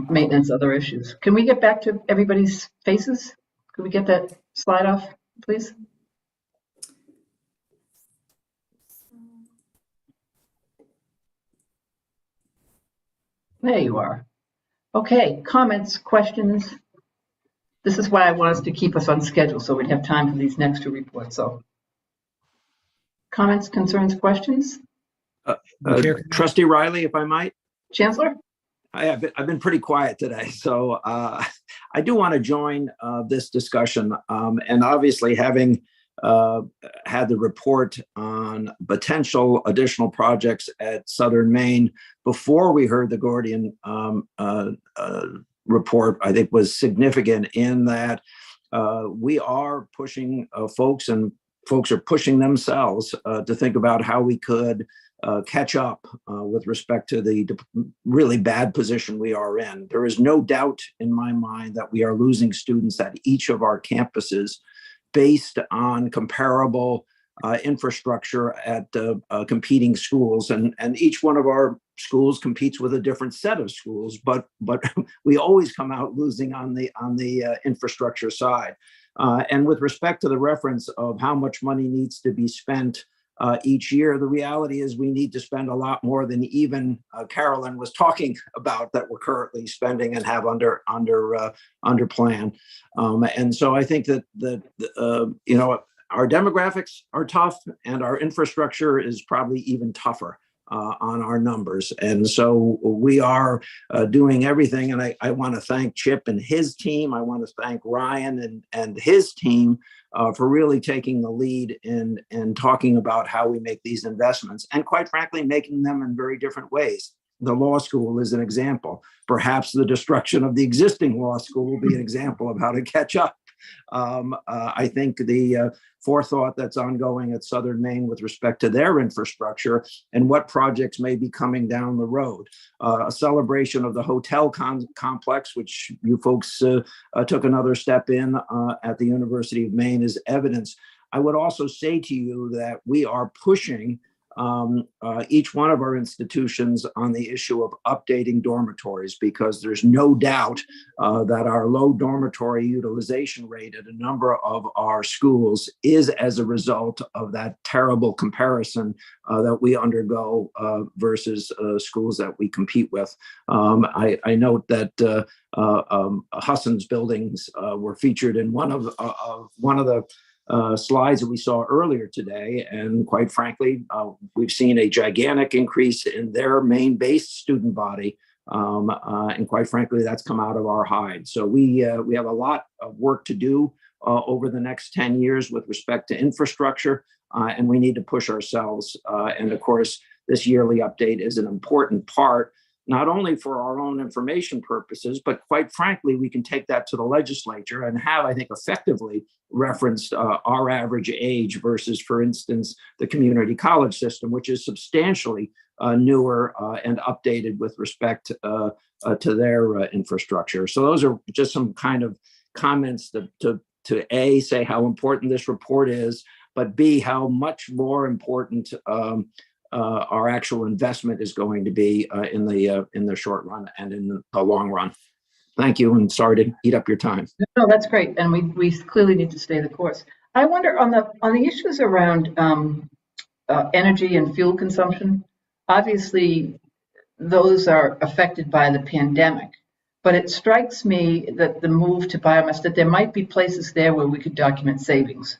maintenance, other issues. Can we get back to everybody's faces? Can we get that slide off, please? There you are. Okay, comments, questions? This is why I want us to keep us on schedule so we'd have time for these next two reports. So comments, concerns, questions? Trustee Riley, if I might. Chancellor? I've been pretty quiet today, so I do want to join this discussion. And obviously, having had the report on potential additional projects at Southern Maine before we heard the Gordian report, I think was significant in that we are pushing folks, and folks are pushing themselves to think about how we could catch up with respect to the really bad position we are in. There is no doubt in my mind that we are losing students at each of our campuses based on comparable infrastructure at competing schools, and each one of our schools competes with a different set of schools, but we always come out losing on the infrastructure side. And with respect to the reference of how much money needs to be spent each year, the reality is we need to spend a lot more than even Carolyn was talking about that we're currently spending and have under plan. And so I think that our demographics are tough, and our infrastructure is probably even tougher on our numbers. And so we are doing everything. And I want to thank Chip and his team. I want to thank Ryan and his team for really taking the lead in talking about how we make these investments, and quite frankly, making them in very different ways. The law school is an example. Perhaps the destruction of the existing law school will be an example of how to catch up. I think the forethought that's ongoing at Southern Maine with respect to their infrastructure and what projects may be coming down the road. A celebration of the hotel complex, which you folks took another step in at the University of Maine, is evidence. I would also say to you that we are pushing each one of our institutions on the issue of updating dormitories, because there's no doubt that our low dormitory utilization rate at a number of our schools is as a result of that terrible comparison that we undergo versus schools that we compete with. I note that Hassan's buildings were featured in one of the slides that we saw earlier today. And quite frankly, we've seen a gigantic increase in their Maine-based student body. And quite frankly, that's come out of our hide. So we have a lot of work to do over the next 10 years with respect to infrastructure, and we need to push ourselves. And of course, this yearly update is an important part, not only for our own information purposes, but quite frankly, we can take that to the legislature and have, I think, effectively referenced our average age versus, for instance, the community college system, which is substantially newer and updated with respect to their infrastructure. So those are just some kind of comments to A, say how important this report is, but B, how much more important our actual investment is going to be in the short run and in the long run. Thank you, and sorry to eat up your time. No, that's great, and we clearly need to stay the course. I wonder on the issues around energy and fuel consumption. Obviously, those are affected by the pandemic, but it strikes me that the move to biomass, that there might be places there where we could document savings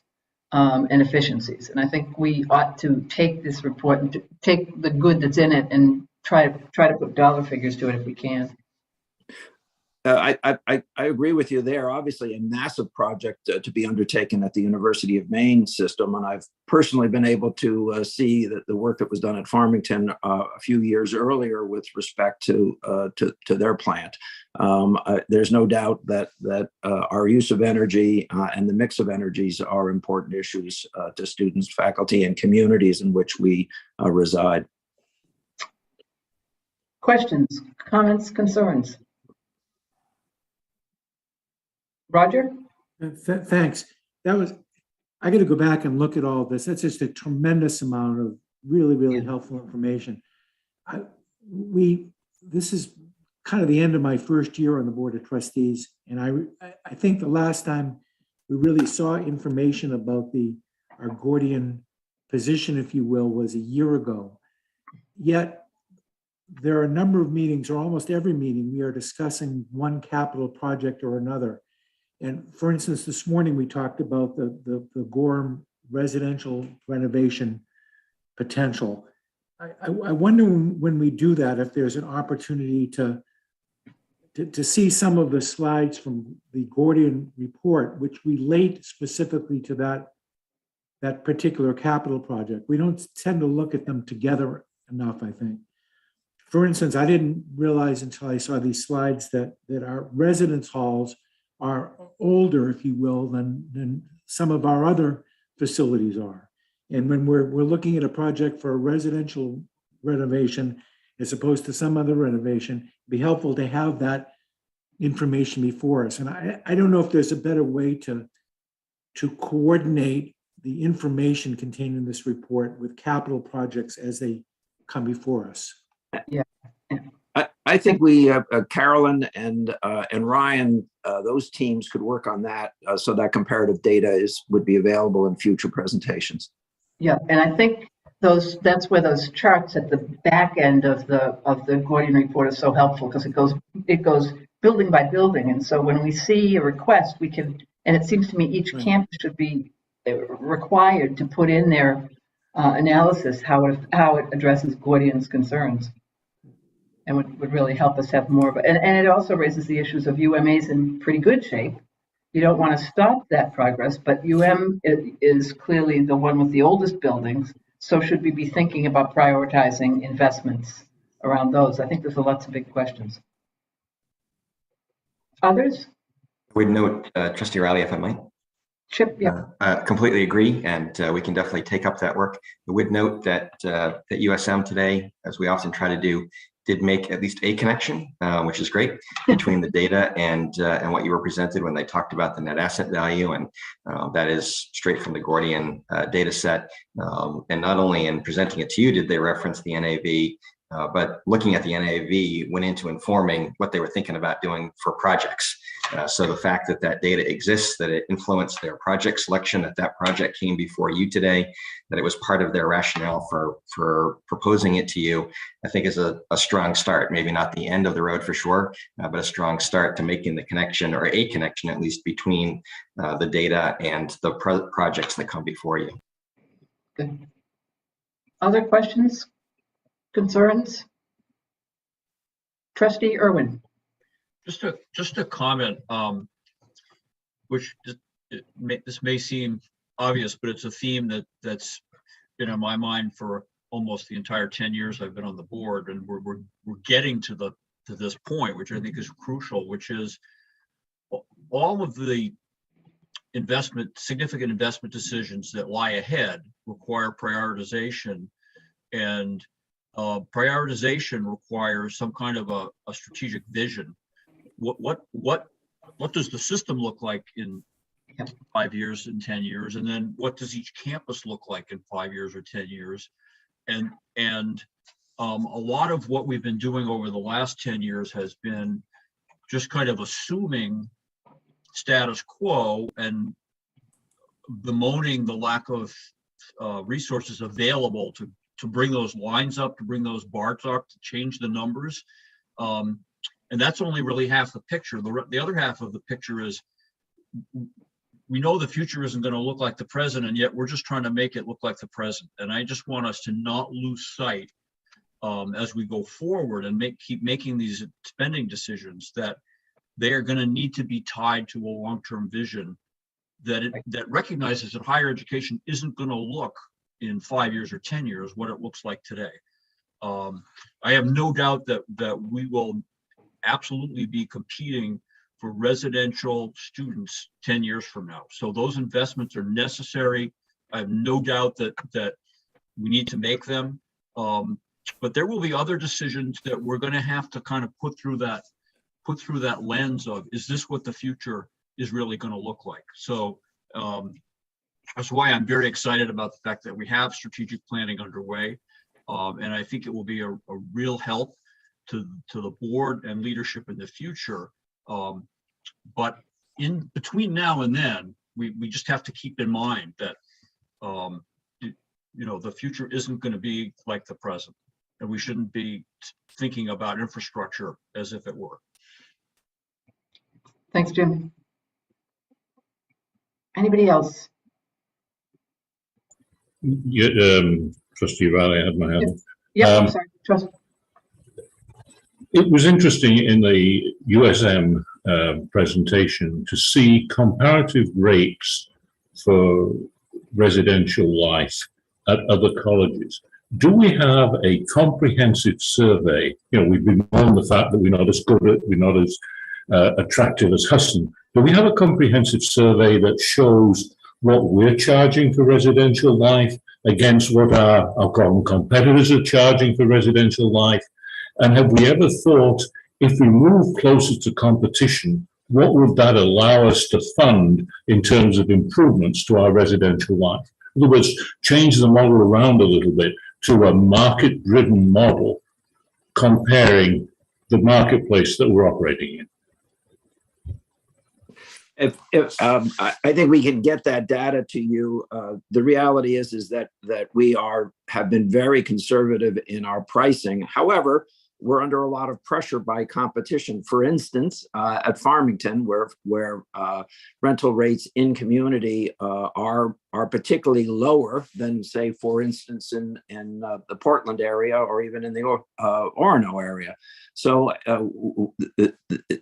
and efficiencies, and I think we ought to take this report and take the good that's in it and try to put dollar figures to it if we can. I agree with you there. Obviously, a massive project to be undertaken at the University of Maine system, and I've personally been able to see that the work that was done at Farmington a few years earlier with respect to their plant. There's no doubt that our use of energy and the mix of energies are important issues to students, faculty, and communities in which we reside. Questions, comments, concerns? Roger? Thanks. I got to go back and look at all this. That's just a tremendous amount of really helpful information. This is kind of the end of my first year on the Board of Trustees, and I think the last time we really saw information about our Gordian position, if you will, was a year ago. Yet there are a number of meetings, or almost every meeting, we are discussing one capital project or another. And for instance, this morning we talked about the Gorham residential renovation potential. I wonder when we do that, if there's an opportunity to see some of the slides from the Gordian report, which relate specifically to that particular capital project. We don't tend to look at them together enough, I think. For instance, I didn't realize until I saw these slides that our residence halls are older, if you will, than some of our other facilities are. And when we're looking at a project for a residential renovation, as opposed to some other renovation, it'd be helpful to have that information before us. And I don't know if there's a better way to coordinate the information contained in this report with capital projects as they come before us. Yeah. I think we, Carolyn and Ryan, those teams could work on that so that comparative data would be available in future presentations. Yeah, and I think that's where those charts at the back end of the Gordian report is so helpful, because it goes building by building, and so when we see a request, we can. And it seems to me each campus should be required to put in their analysis how it addresses Gordian's concerns. And would really help us have more of it. And it also raises the issues of UMA's in pretty good shape. You don't want to stop that progress, but UM is clearly the one with the oldest buildings. So should we be thinking about prioritizing investments around those? I think there's lots of big questions. Others? We'd note, Trustee Riley, if I might. Chip, yeah. Completely agree, and we can definitely take up that work. I would note that USM today, as we often try to do, did make at least a connection, which is great, between the data and what you were presented when they talked about the net asset value, and that is straight from the Gordian data set. And not only in presenting it to you did they reference the NAV, but looking at the NAV went into informing what they were thinking about doing for projects. So the fact that data exists, that it influenced their project selection, that project came before you today, that it was part of their rationale for proposing it to you, I think is a strong start. Maybe not the end of the road for sure, but a strong start to making the connection, or a connection at least, between the data and the projects that come before you. Good. Other questions? Concerns? Trustee Irwin. Just a comment, which this may seem obvious, but it's a theme that's been on my mind for almost the entire 10 years I've been on the board, and we're getting to this point, which I think is crucial, which is all of the significant investment decisions that lie ahead require prioritization and Prioritization requires some kind of a strategic vision. What does the system look like in 5 years and 10 years? And then what does each campus look like in 5 years or 10 years? And a lot of what we've been doing over the last 10 years has been just kind of assuming status quo and bemoaning the lack of resources available to bring those lines up, to bring those bars up, to change the numbers. And that's only really half the picture. The other half of the picture is we know the future isn't going to look like the present, and yet we're just trying to make it look like the present. And I just want us to not lose sight as we go forward and keep making these spending decisions, that they are going to need to be tied to a long-term vision that recognizes that higher education isn't going to look in 5 years or 10 years what it looks like today. I have no doubt that we will absolutely be competing for residential students 10 years from now. So those investments are necessary. I have no doubt that we need to make them. But there will be other decisions that we're going to have to kind of put through that lens of, is this what the future is really going to look like? So that's why I'm very excited about the fact that we have strategic planning underway. And I think it will be a real help to the board and leadership in the future. But in between now and then, we just have to keep in mind that the future isn't going to be like the present, and we shouldn't be thinking about infrastructure as if it were. Thanks, Jim. Anybody else? Yeah, Trustee Riley, I had my hand. Yeah, I'm sorry. Trust. It was interesting in the USM presentation to see comparative rates for residential life at other colleges. Do we have a comprehensive survey? We've been on the fact that we're not as good, we're not as attractive as Huston. Do we have a comprehensive survey that shows what we're charging for residential life against what our competitors are charging for residential life? And have we ever thought, if we move closer to competition, what would that allow us to fund in terms of improvements to our residential life? In other words, change the model around a little bit to a market-driven model, comparing the marketplace that we're operating in. I think we can get that data to you. The reality is that we have been very conservative in our pricing. However, we're under a lot of pressure by competition. For instance, at Farmington, where rental rates in community are particularly lower than, say, for instance, in the Portland area or even in the Orono area. So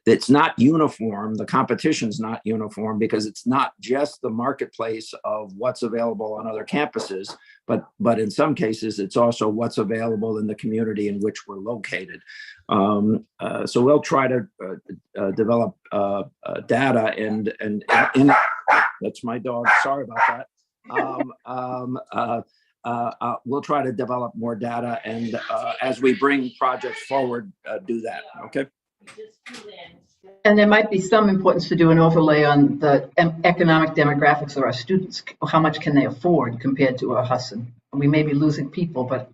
it's not uniform. The competition's not uniform because it's not just the marketplace of what's available on other campuses, but in some cases, it's also what's available in the community in which we're located. So we'll try to develop data and that's my dog. Sorry about that. We'll try to develop more data, and as we bring projects forward, do that. Okay. And there might be some importance to do an overlay on the economic demographics of our students. How much can they afford compared to a Hudson? We may be losing people, but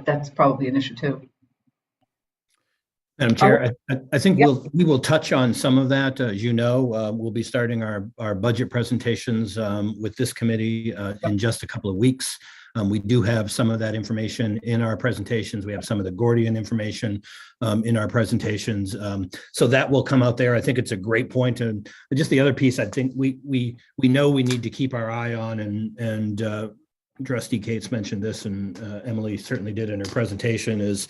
that's probably an issue too. Madam Chair, I think we will touch on some of that. As you know, we'll be starting our budget presentations with this committee in just a couple of weeks. We do have some of that information in our presentations. We have some of the Gordian information in our presentations. So that will come out there. I think it's a great point. And just the other piece, I think we know we need to keep our eye on, and Trustee Cates mentioned this, and Emily certainly did in her presentation, is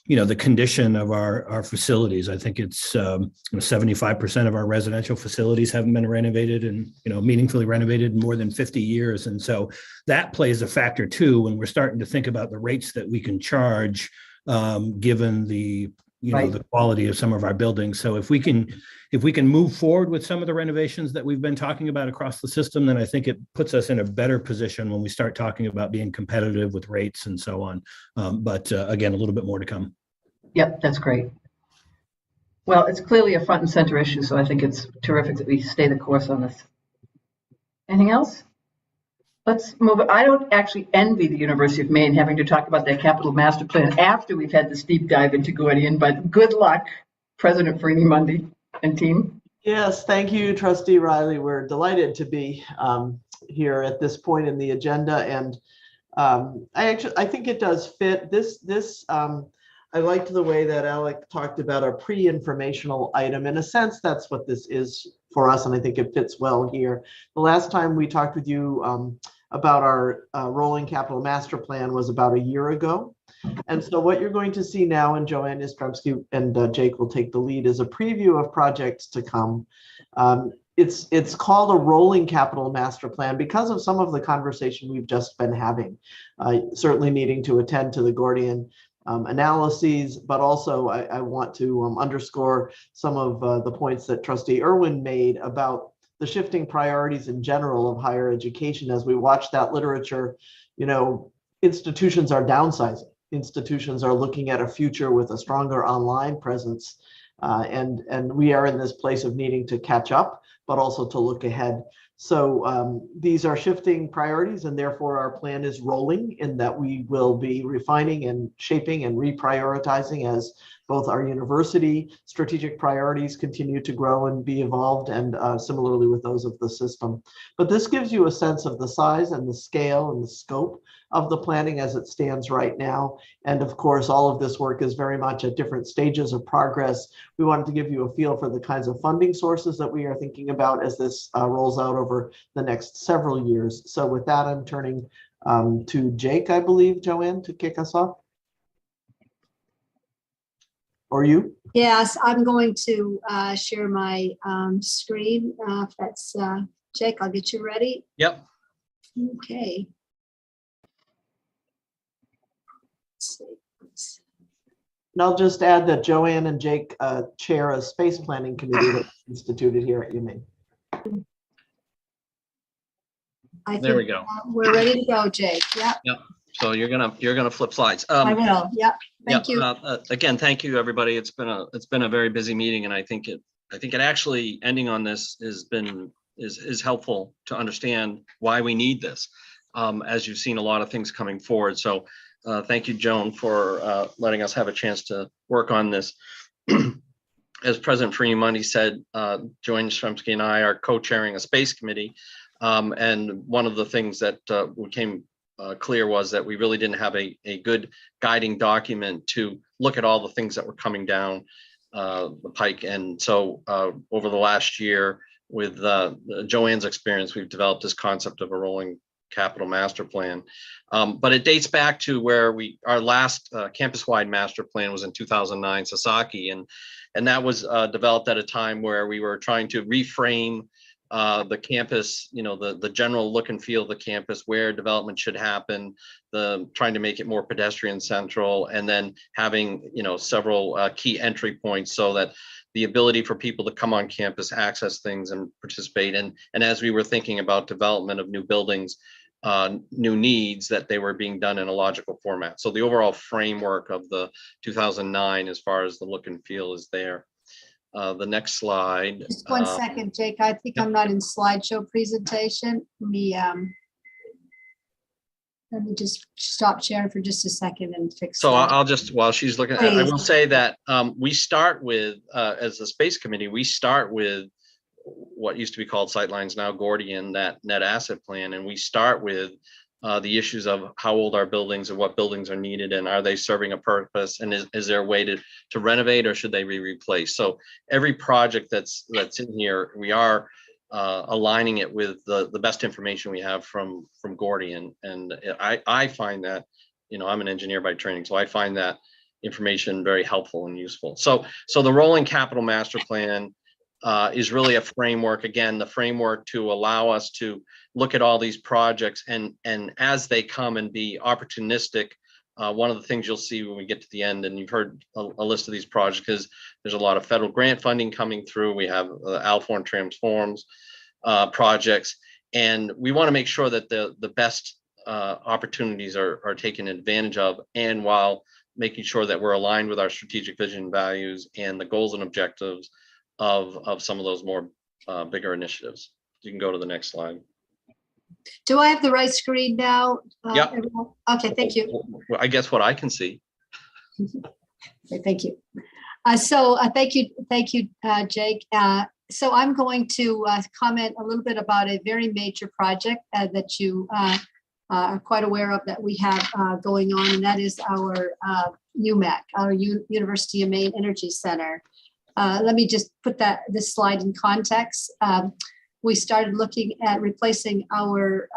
the condition of our facilities. I think it's 75% of our residential facilities haven't been renovated and meaningfully renovated in more than 50 years. And so that plays a factor too when we're starting to think about the rates that we can charge, given the Right. the quality of some of our buildings. So if we can move forward with some of the renovations that we've been talking about across the system, then I think it puts us in a better position when we start talking about being competitive with rates and so on. But again, a little bit more to come. Yep, that's great. Well, it's clearly a front and center issue, so I think it's terrific that we stay the course on this. Anything else? Let's move. I don't actually envy the University of Maine having to talk about their capital master plan after we've had this deep dive into Gordian, but good luck, President Freeney Mundy and team. Yes, thank you, Trustee Riley. We're delighted to be here at this point in the agenda, and I think it does fit this. I liked the way that Alec talked about a pre-informational item. In a sense, that's what this is for us, and I think it fits well here. The last time we talked with you about our rolling capital master plan was about a year ago. And so what you're going to see now, and Joanne Yastrzemski and Jake will take the lead, is a preview of projects to come. It's called a rolling capital master plan because of some of the conversation we've just been having, certainly needing to attend to the Gordian analyses, but also I want to underscore some of the points that Trustee Irwin made about the shifting priorities in general of higher education. As we watch that literature, institutions are downsizing. Institutions are looking at a future with a stronger online presence, and we are in this place of needing to catch up, but also to look ahead. So these are shifting priorities, and therefore our plan is rolling in that we will be refining and shaping and reprioritizing as both our university strategic priorities continue to grow and be evolved, and similarly with those of the system. But this gives you a sense of the size and the scale and the scope of the planning as it stands right now. And of course, all of this work is very much at different stages of progress. We wanted to give you a feel for the kinds of funding sources that we are thinking about as this rolls out over the next several years. So with that, I'm turning to Jake, I believe, Joanne, to kick us off. Or you? Yes, I'm going to share my screen. If that's Jake, I'll get you ready. Yep. Okay. And I'll just add that Joanne and Jake chair a space planning committee that's instituted here at UMaine. There we go. We're ready to go, Jake. Yep. Yep. So you're gonna flip slides. I will. Yep. Thank you. Again, thank you, everybody. It's been a very busy meeting, and I think it actually ending on this is helpful to understand why we need this, as you've seen a lot of things coming forward. So thank you, Joan, for letting us have a chance to work on this. As President Freeney Mundy said, Joanne Yastrzemski and I are co-chairing a space committee, and one of the things that became clear was that we really didn't have a good guiding document to look at all the things that were coming down the pike. And so over the last year, with Joanne's experience, we've developed this concept of a rolling capital master plan. But it dates back to where our last campus-wide master plan was in 2009, Sasaki, and that was developed at a time where we were trying to reframe the campus, the general look and feel of the campus, where development should happen, trying to make it more pedestrian central, and then having, several key entry points so that the ability for people to come on campus, access things and participate. And as we were thinking about development of new buildings, new needs, that they were being done in a logical format. So the overall framework of the 2009, as far as the look and feel, is there. The next slide. Just one second, Jake. I think I'm not in slideshow presentation. Let me just stop sharing for just a second and fix So that. I'll just, while she's looking, I will say that we start with, as a space committee, we start with what used to be called Sightlines, now Gordian, that net asset plan. And we start with the issues of how old are buildings and what buildings are needed, and are they serving a purpose, and is there a way to renovate, or should they be replaced? So every project that's in here, we are aligning it with the best information we have from Gordian. And I find that, I'm an engineer by training, so I find that information very helpful and useful. So the rolling capital master plan is really a framework, again, the framework to allow us to look at all these projects and as they come and be opportunistic one of the things you'll see when we get to the end, and you've heard a list of these projects, is there's a lot of federal grant funding coming through. We have Alforn Transforms projects, and we want to make sure that the best opportunities are taken advantage of, and while making sure that we're aligned with our strategic vision and values and the goals and objectives of some of those more bigger initiatives. You can go to the next slide. Do I have the right screen now? Yep. Everyone? Okay, thank you. Well, I guess what I can see. Okay, thank you. Thank you, Jake. So I'm going to comment a little bit about a very major project that you are quite aware of that we have going on, and that is our UMAC, our University of Maine Energy Center. Let me just put this slide in context. We started looking at replacing our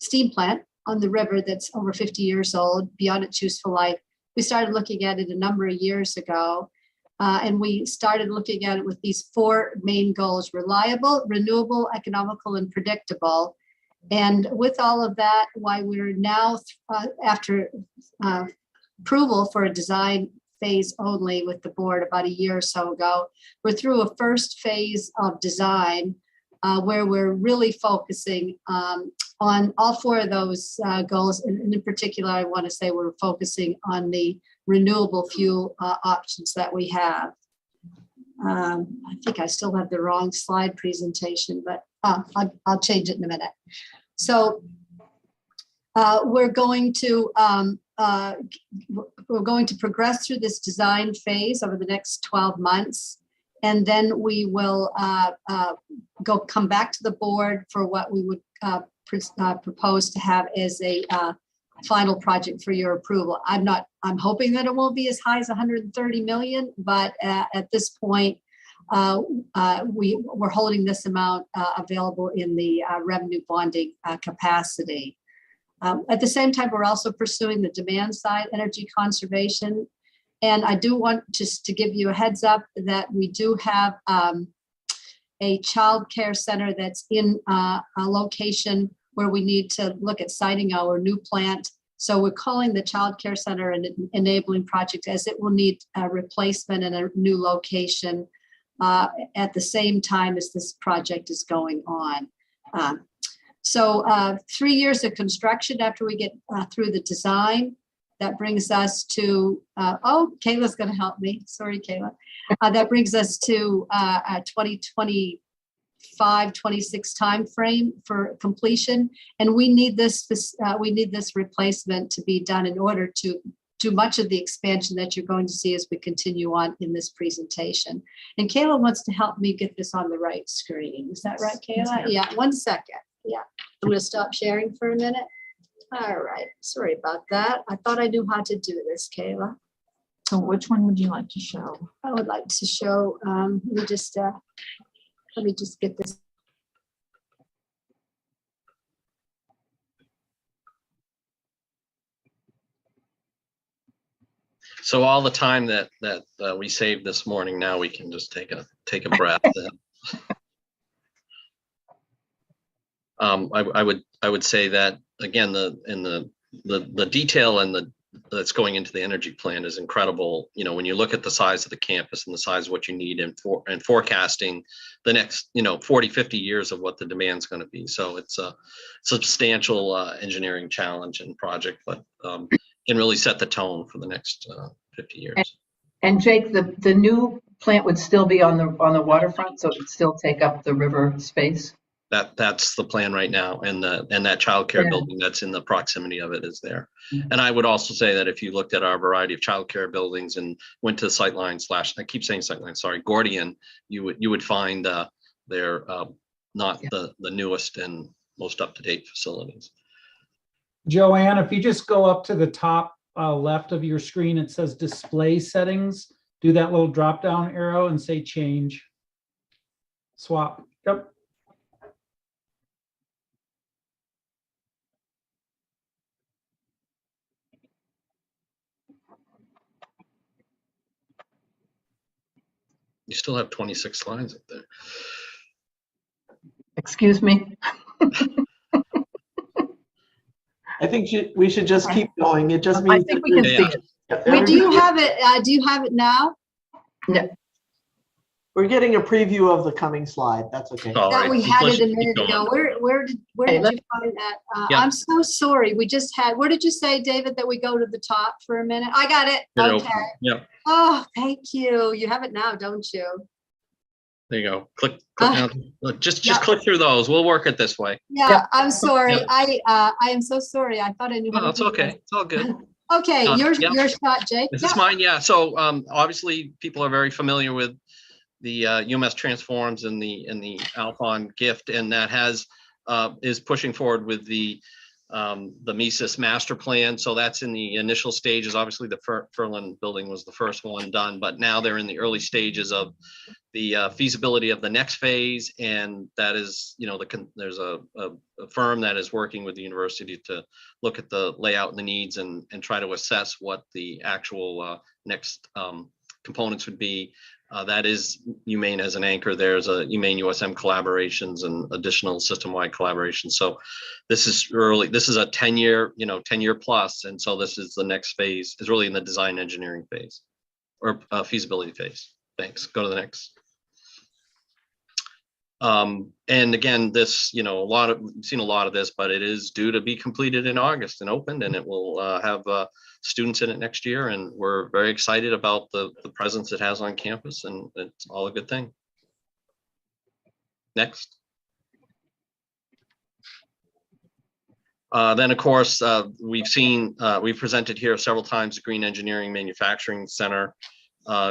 steam plant on the river that's over 50 years old, beyond its useful life. We started looking at it a number of years ago, and we started looking at it with these 4 main goals: reliable, renewable, economical, and predictable. And with all of that, why we're now, after approval for a design phase only with the board about a year or so ago, we're through a first phase of design where we're really focusing on all 4 of those goals. And in particular, I want to say we're focusing on the renewable fuel options that we have. I think I still have the wrong slide presentation, but I'll change it in a minute. So we're going to progress through this design phase over the next 12 months. And then we will come back to the board for what we would propose to have as a final project for your approval. I'm hoping that it won't be as high as 130 million, but at this point, we're holding this amount available in the revenue bonding capacity. At the same time, we're also pursuing the demand side, energy conservation. And I do want just to give you a heads up that we do have a child care center that's in a location where we need to look at siting our new plant. So we're calling the child care center an enabling project, as it will need a replacement in a new location at the same time as this project is going on. So 3 years of construction after we get through the design. That brings us to, Kayla's going to help me. Sorry, Kayla. That brings us to a 2025, 26 timeframe for completion. And we need this replacement to be done in order to do much of the expansion that you're going to see as we continue on in this presentation. And Kayla wants to help me get this on the right screen. Is that right, Kayla? Yeah, 1 second. Yeah, I'm going to stop sharing for a minute. All right, sorry about that. I thought I knew how to do this, Kayla. So which one would you like to show? I would like to show, let me just get this. So all the time that we saved this morning, now we can just take a breath. I would say that again, the detail and that's going into the energy plan is incredible. You know, when you look at the size of the campus and the size of what you need and forecasting the next 40, 50 years of what the demand's going to be. So it's a substantial engineering challenge and project, but can really set the tone for the next 50 years. And Jake, the new plant would still be on the waterfront, so it would still take up the river space. That's the plan right now, and that childcare building that's in the proximity of it is there. Mm-hmm. And I would also say that if you looked at our variety of childcare buildings and went to Sightline / I keep saying Sightline, sorry, Gordian, you would find they're not the newest and most up-to-date facilities. Joanne, if you just go up to the top left of your screen, it says display settings. Do that little drop-down arrow and say change. Swap. Yep. You still have 26 slides up there. Excuse me. I think we should just keep going. It just I means. think we can see it. Wait, do you have it? Do you have it now? No. We're getting a preview of the coming slide. That's okay. All That right, we had let's it a keep minute going. ago. Where did Hey, you find that? Yeah. I'm so sorry. We just had, where did you say, David, that we go to the top for a minute? I got it. Get it Okay. open. Yep, Oh, thank you. You have it now, don't you? there you go. Click Ah. down. Just Yeah. click through those. We'll work it this way. Yeah, Yep. I'm sorry. Yep. I am so sorry. I thought I knew how No, to it's do okay. this. It's all good. Okay, Yep. your shot, Jake. Is Yeah. this mine? Yeah. So obviously people are very familiar with the UMass Transforms and the Alphon gift, and that is pushing forward with the Mises master plan. So that's in the initial stages. Obviously the Furlan building was the first one done, but now they're in the early stages of the feasibility of the next phase. And that is, there's a firm that is working with the university to look at the layout and the needs and try to assess what the actual next components would be. That is UMaine as an anchor. There's a UMaine USM collaborations and additional system-wide collaboration. So this is early. This is a 10-year, 10-year plus. And so this is the next phase. Is really in the design engineering phase or feasibility phase. Thanks. Go to the next. And again, this, we've seen a lot of this, but it is due to be completed in August and opened, and it will have students in it next year. And we're very excited about the presence it has on campus, and it's all a good thing. Next. Then, of course, we've presented here several times the Green Engineering Manufacturing Center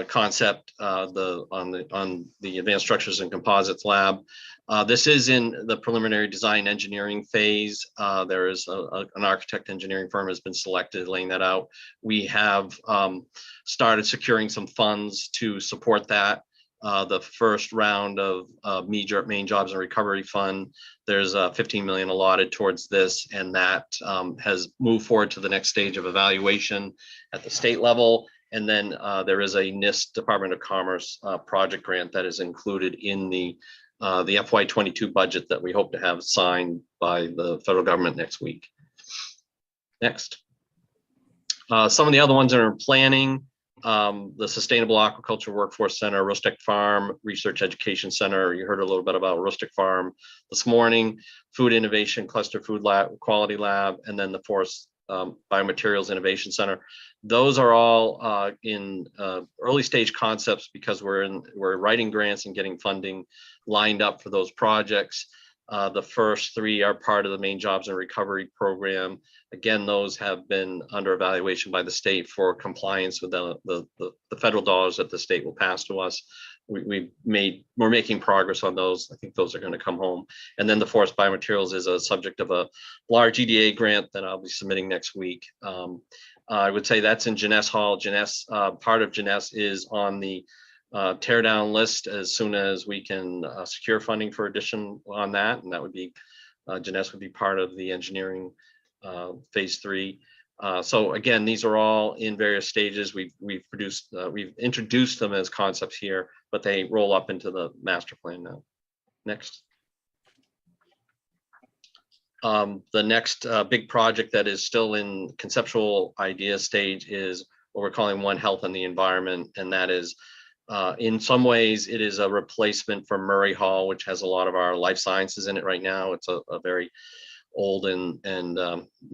concept on the Advanced Structures and Composites Lab. This is in the preliminary design engineering phase. There is an architect engineering firm has been selected, laying that out. We have started securing some funds to support that. The first round of Maine Jobs and Recovery Fund, there's 15 million allotted towards this, and that has moved forward to the next stage of evaluation at the state level. And then there is a NIST Department of Commerce project grant that is included in the FY22 budget that we hope to have signed by the federal government next week. Next. Some of the other ones that are in planning, the Sustainable Aquaculture Workforce Center, Rustic Farm Research Education Center. You heard a little bit about Rustic Farm this morning, Food Innovation Cluster Food Lab, Quality Lab, and then the Forest Biomaterials Innovation Center. Those are all in early stage concepts because we're writing grants and getting funding lined up for those projects. The first three are part of the Maine Jobs and Recovery Program. Again, those have been under evaluation by the state for compliance with the federal dollars that the state will pass to us. We're making progress on those. I think those are going to come home. And then the Forest Biomaterials is a subject of a large EDA grant that I'll be submitting next week. I would say that's in Jeunesse Hall. Jeunesse, part of Jeunesse is on the tear down list as soon as we can secure funding for addition on that. And that would be, Jeunesse would be part of the engineering phase 3. So again, these are all in various stages. We've introduced them as concepts here, but they roll up into the master plan now. Next. The next big project that is still in conceptual idea stage is what we're calling One Health and the Environment. And that is, in some ways, it is a replacement for Murray Hall, which has a lot of our life sciences in it right now. It's a very old and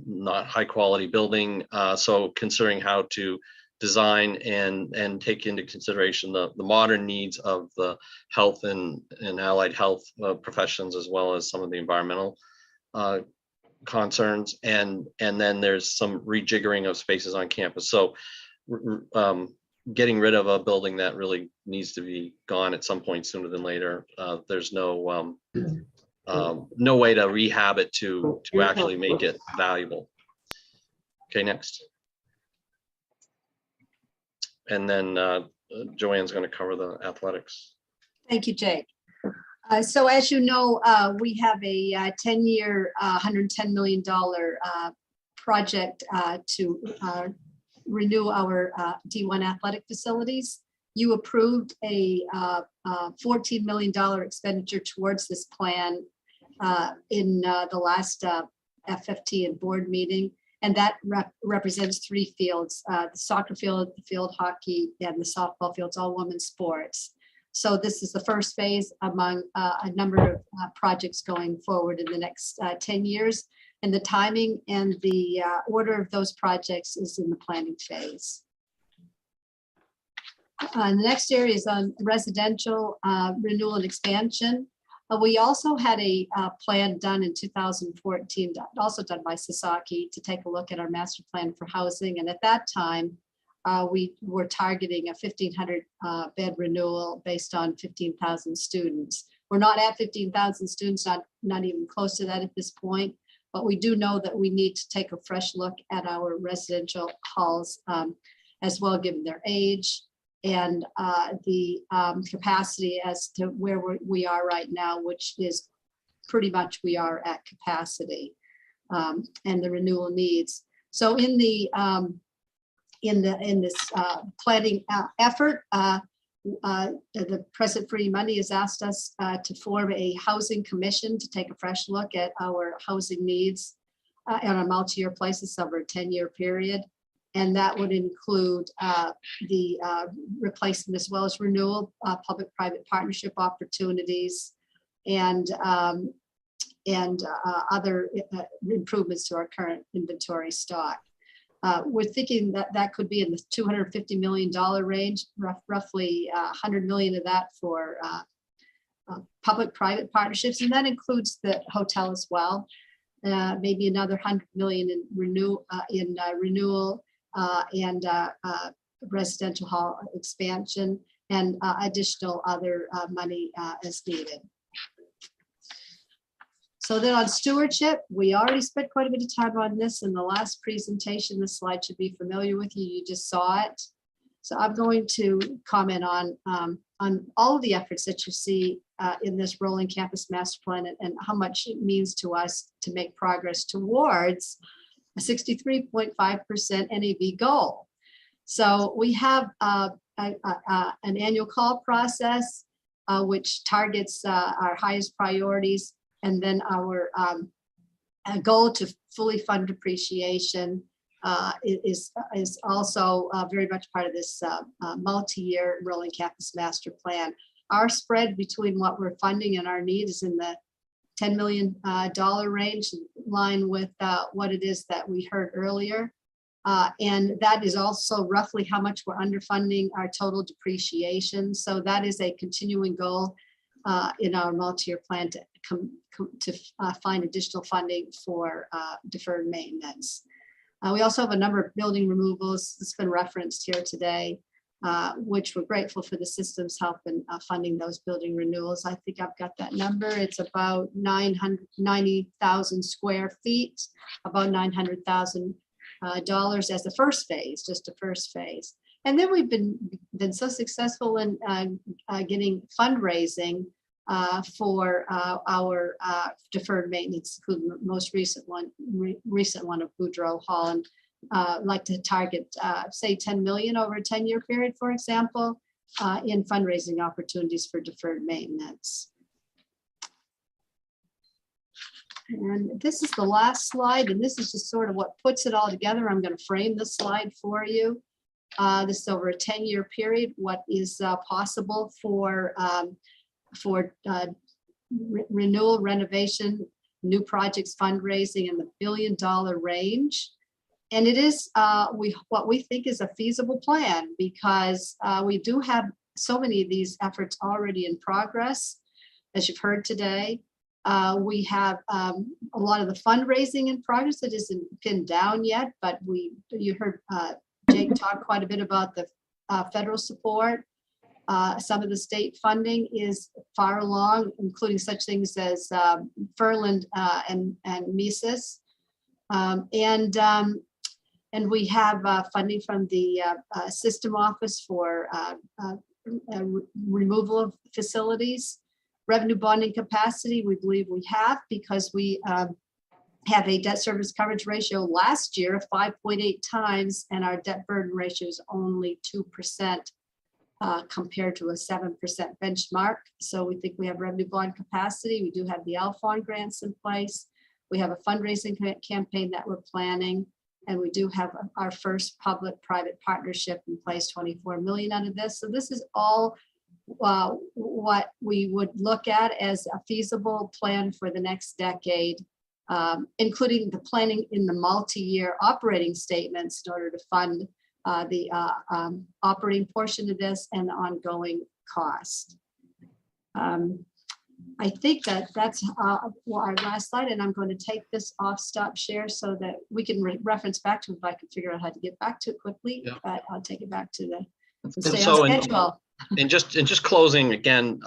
not high quality building. So considering how to design and take into consideration the modern needs of the health and allied health professions, as well as some of the environmental concerns. And then there's some rejiggering of spaces on campus. So getting rid of a building that really needs to be gone at some point sooner than later. There's no way to rehab it to actually make it valuable. Okay, next. And then Joanne's going to cover the athletics. Thank you, Jake. So as you know, we have a 10-year, $110 million project to renew our D1 athletic facilities. You approved a $14 million expenditure towards this plan in the last FFT and board meeting. And that represents 3 fields, the soccer field, the field hockey, and the softball fields, all women's sports. So this is the first phase among a number of projects going forward in the next 10 years. And the timing and the order of those projects is in the planning phase. The next area is on residential renewal and expansion. We also had a plan done in 2014, also done by Sasaki, to take a look at our master plan for housing. And at that time, we were targeting a 1,500 bed renewal based on 15,000 students. We're not at 15,000 students, not even close to that at this point, but we do know that we need to take a fresh look at our residential halls as well, given their age and the capacity as to where we are right now, which is pretty much we are at capacity, and the renewal needs. So in the in this planning effort, the President Free Money has asked us to form a housing commission to take a fresh look at our housing needs on a multi-year basis over a 10-year period. And that would include the replacement as well as renewal, public-private partnership opportunities, and other improvements to our current inventory stock. We're thinking that that could be in the $250 million range, roughly 100 million of that for public-private partnerships, and that includes the hotel as well. Maybe another 100 million in renewal and residential hall expansion, and additional other money as needed. So then on stewardship, we already spent quite a bit of time on this in the last presentation. This slide should be familiar with you. You just saw it. So I'm going to comment on all of the efforts that you see in this rolling campus master plan, and how much it means to us to make progress towards a 63.5% NAV goal. So we have an annual call process which targets our highest priorities, and then our goal to fully fund depreciation is also very much part of this multi-year rolling campus master plan. Our spread between what we're funding and our need is in the $10 million range, in line with what it is that we heard earlier. And that is also roughly how much we're underfunding our total depreciation. So that is a continuing goal in our multi-year plan to find additional funding for deferred maintenance. We also have a number of building removals that's been referenced here today, which we're grateful for the system's help in funding those building renewals. I think I've got that number. It's about 990,000 square feet, about $900,000 as the first phase, just the first phase. And then we've been so successful in getting fundraising for our deferred maintenance, including the most recent one of Boudreaux Hall, and like to target, say, 10 million over a 10-year period, for example, in fundraising opportunities for deferred maintenance. And this is the last slide, and this is just sort of what puts it all together. I'm going to frame this slide for you. This is over a 10-year period, what is possible for renewal, renovation, new projects, fundraising in the $1 billion range. And it is what we think is a feasible plan, because we do have so many of these efforts already in progress, as you've heard today. We have a lot of the fundraising in progress that isn't pinned down yet, but you heard Jake talk quite a bit about the federal support. Some of the state funding is far along, including such things as Furland and Mises. And we have funding from the system office for removal of facilities. Revenue bonding capacity, we believe we have, because we have a debt service coverage ratio last year of 5.8 times, and our debt burden ratio is only 2%. Compared to a 7% benchmark. So we think we have revenue bond capacity. We do have the Alphon grants in place. We have a fundraising campaign that we're planning, and we do have our first public-private partnership in place, 24 million out of this. So this is all what we would look at as a feasible plan for the next decade, including the planning in the multi-year operating statements in order to fund the operating portion of this and the ongoing cost. I think that's our last slide, and I'm going to take this off stop share so that we can reference back to it if I can figure out how to get back to it quickly, but I'll take it back to the stay on schedule. And just closing again,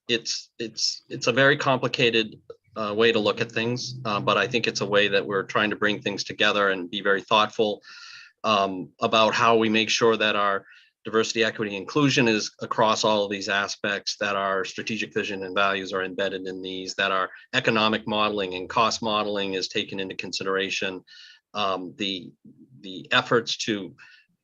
it's a very complicated way to look at things, but I think it's a way that we're trying to bring things together and be very thoughtful about how we make sure that our diversity, equity, inclusion is across all of these aspects, that our strategic vision and values are embedded in these, that our economic modeling and cost modeling is taken into consideration. The efforts to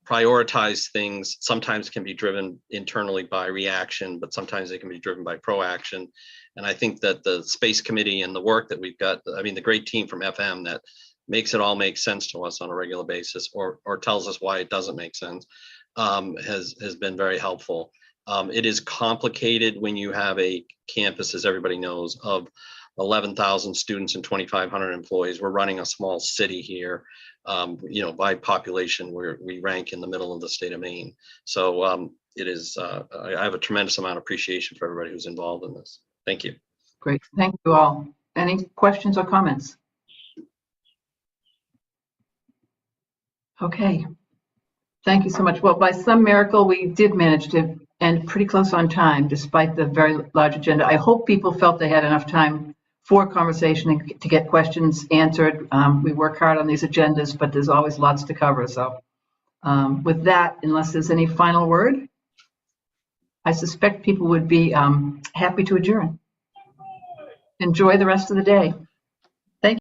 prioritize things sometimes can be driven internally by reaction, but sometimes they can be driven by proaction. And I think that the space committee and the work that we've got, I mean, the great team from FM that makes it all make sense to us on a regular basis, or tells us why it doesn't make sense, has been very helpful. It is complicated when you have a campus, as everybody knows, of 11,000 students and 2,500 employees. We're running a small city here. By population, we rank in the middle of the state of Maine. So it is, I have a tremendous amount of appreciation for everybody who's involved in this. Thank you. Great, thank you all. Any questions or comments? Okay, thank you so much. Well, by some miracle, we did manage to end pretty close on time, despite the very large agenda. I hope people felt they had enough time for conversation and to get questions answered. We work hard on these agendas, but there's always lots to cover. So with that, unless there's any final word, I suspect people would be happy to adjourn. Enjoy the rest of the day.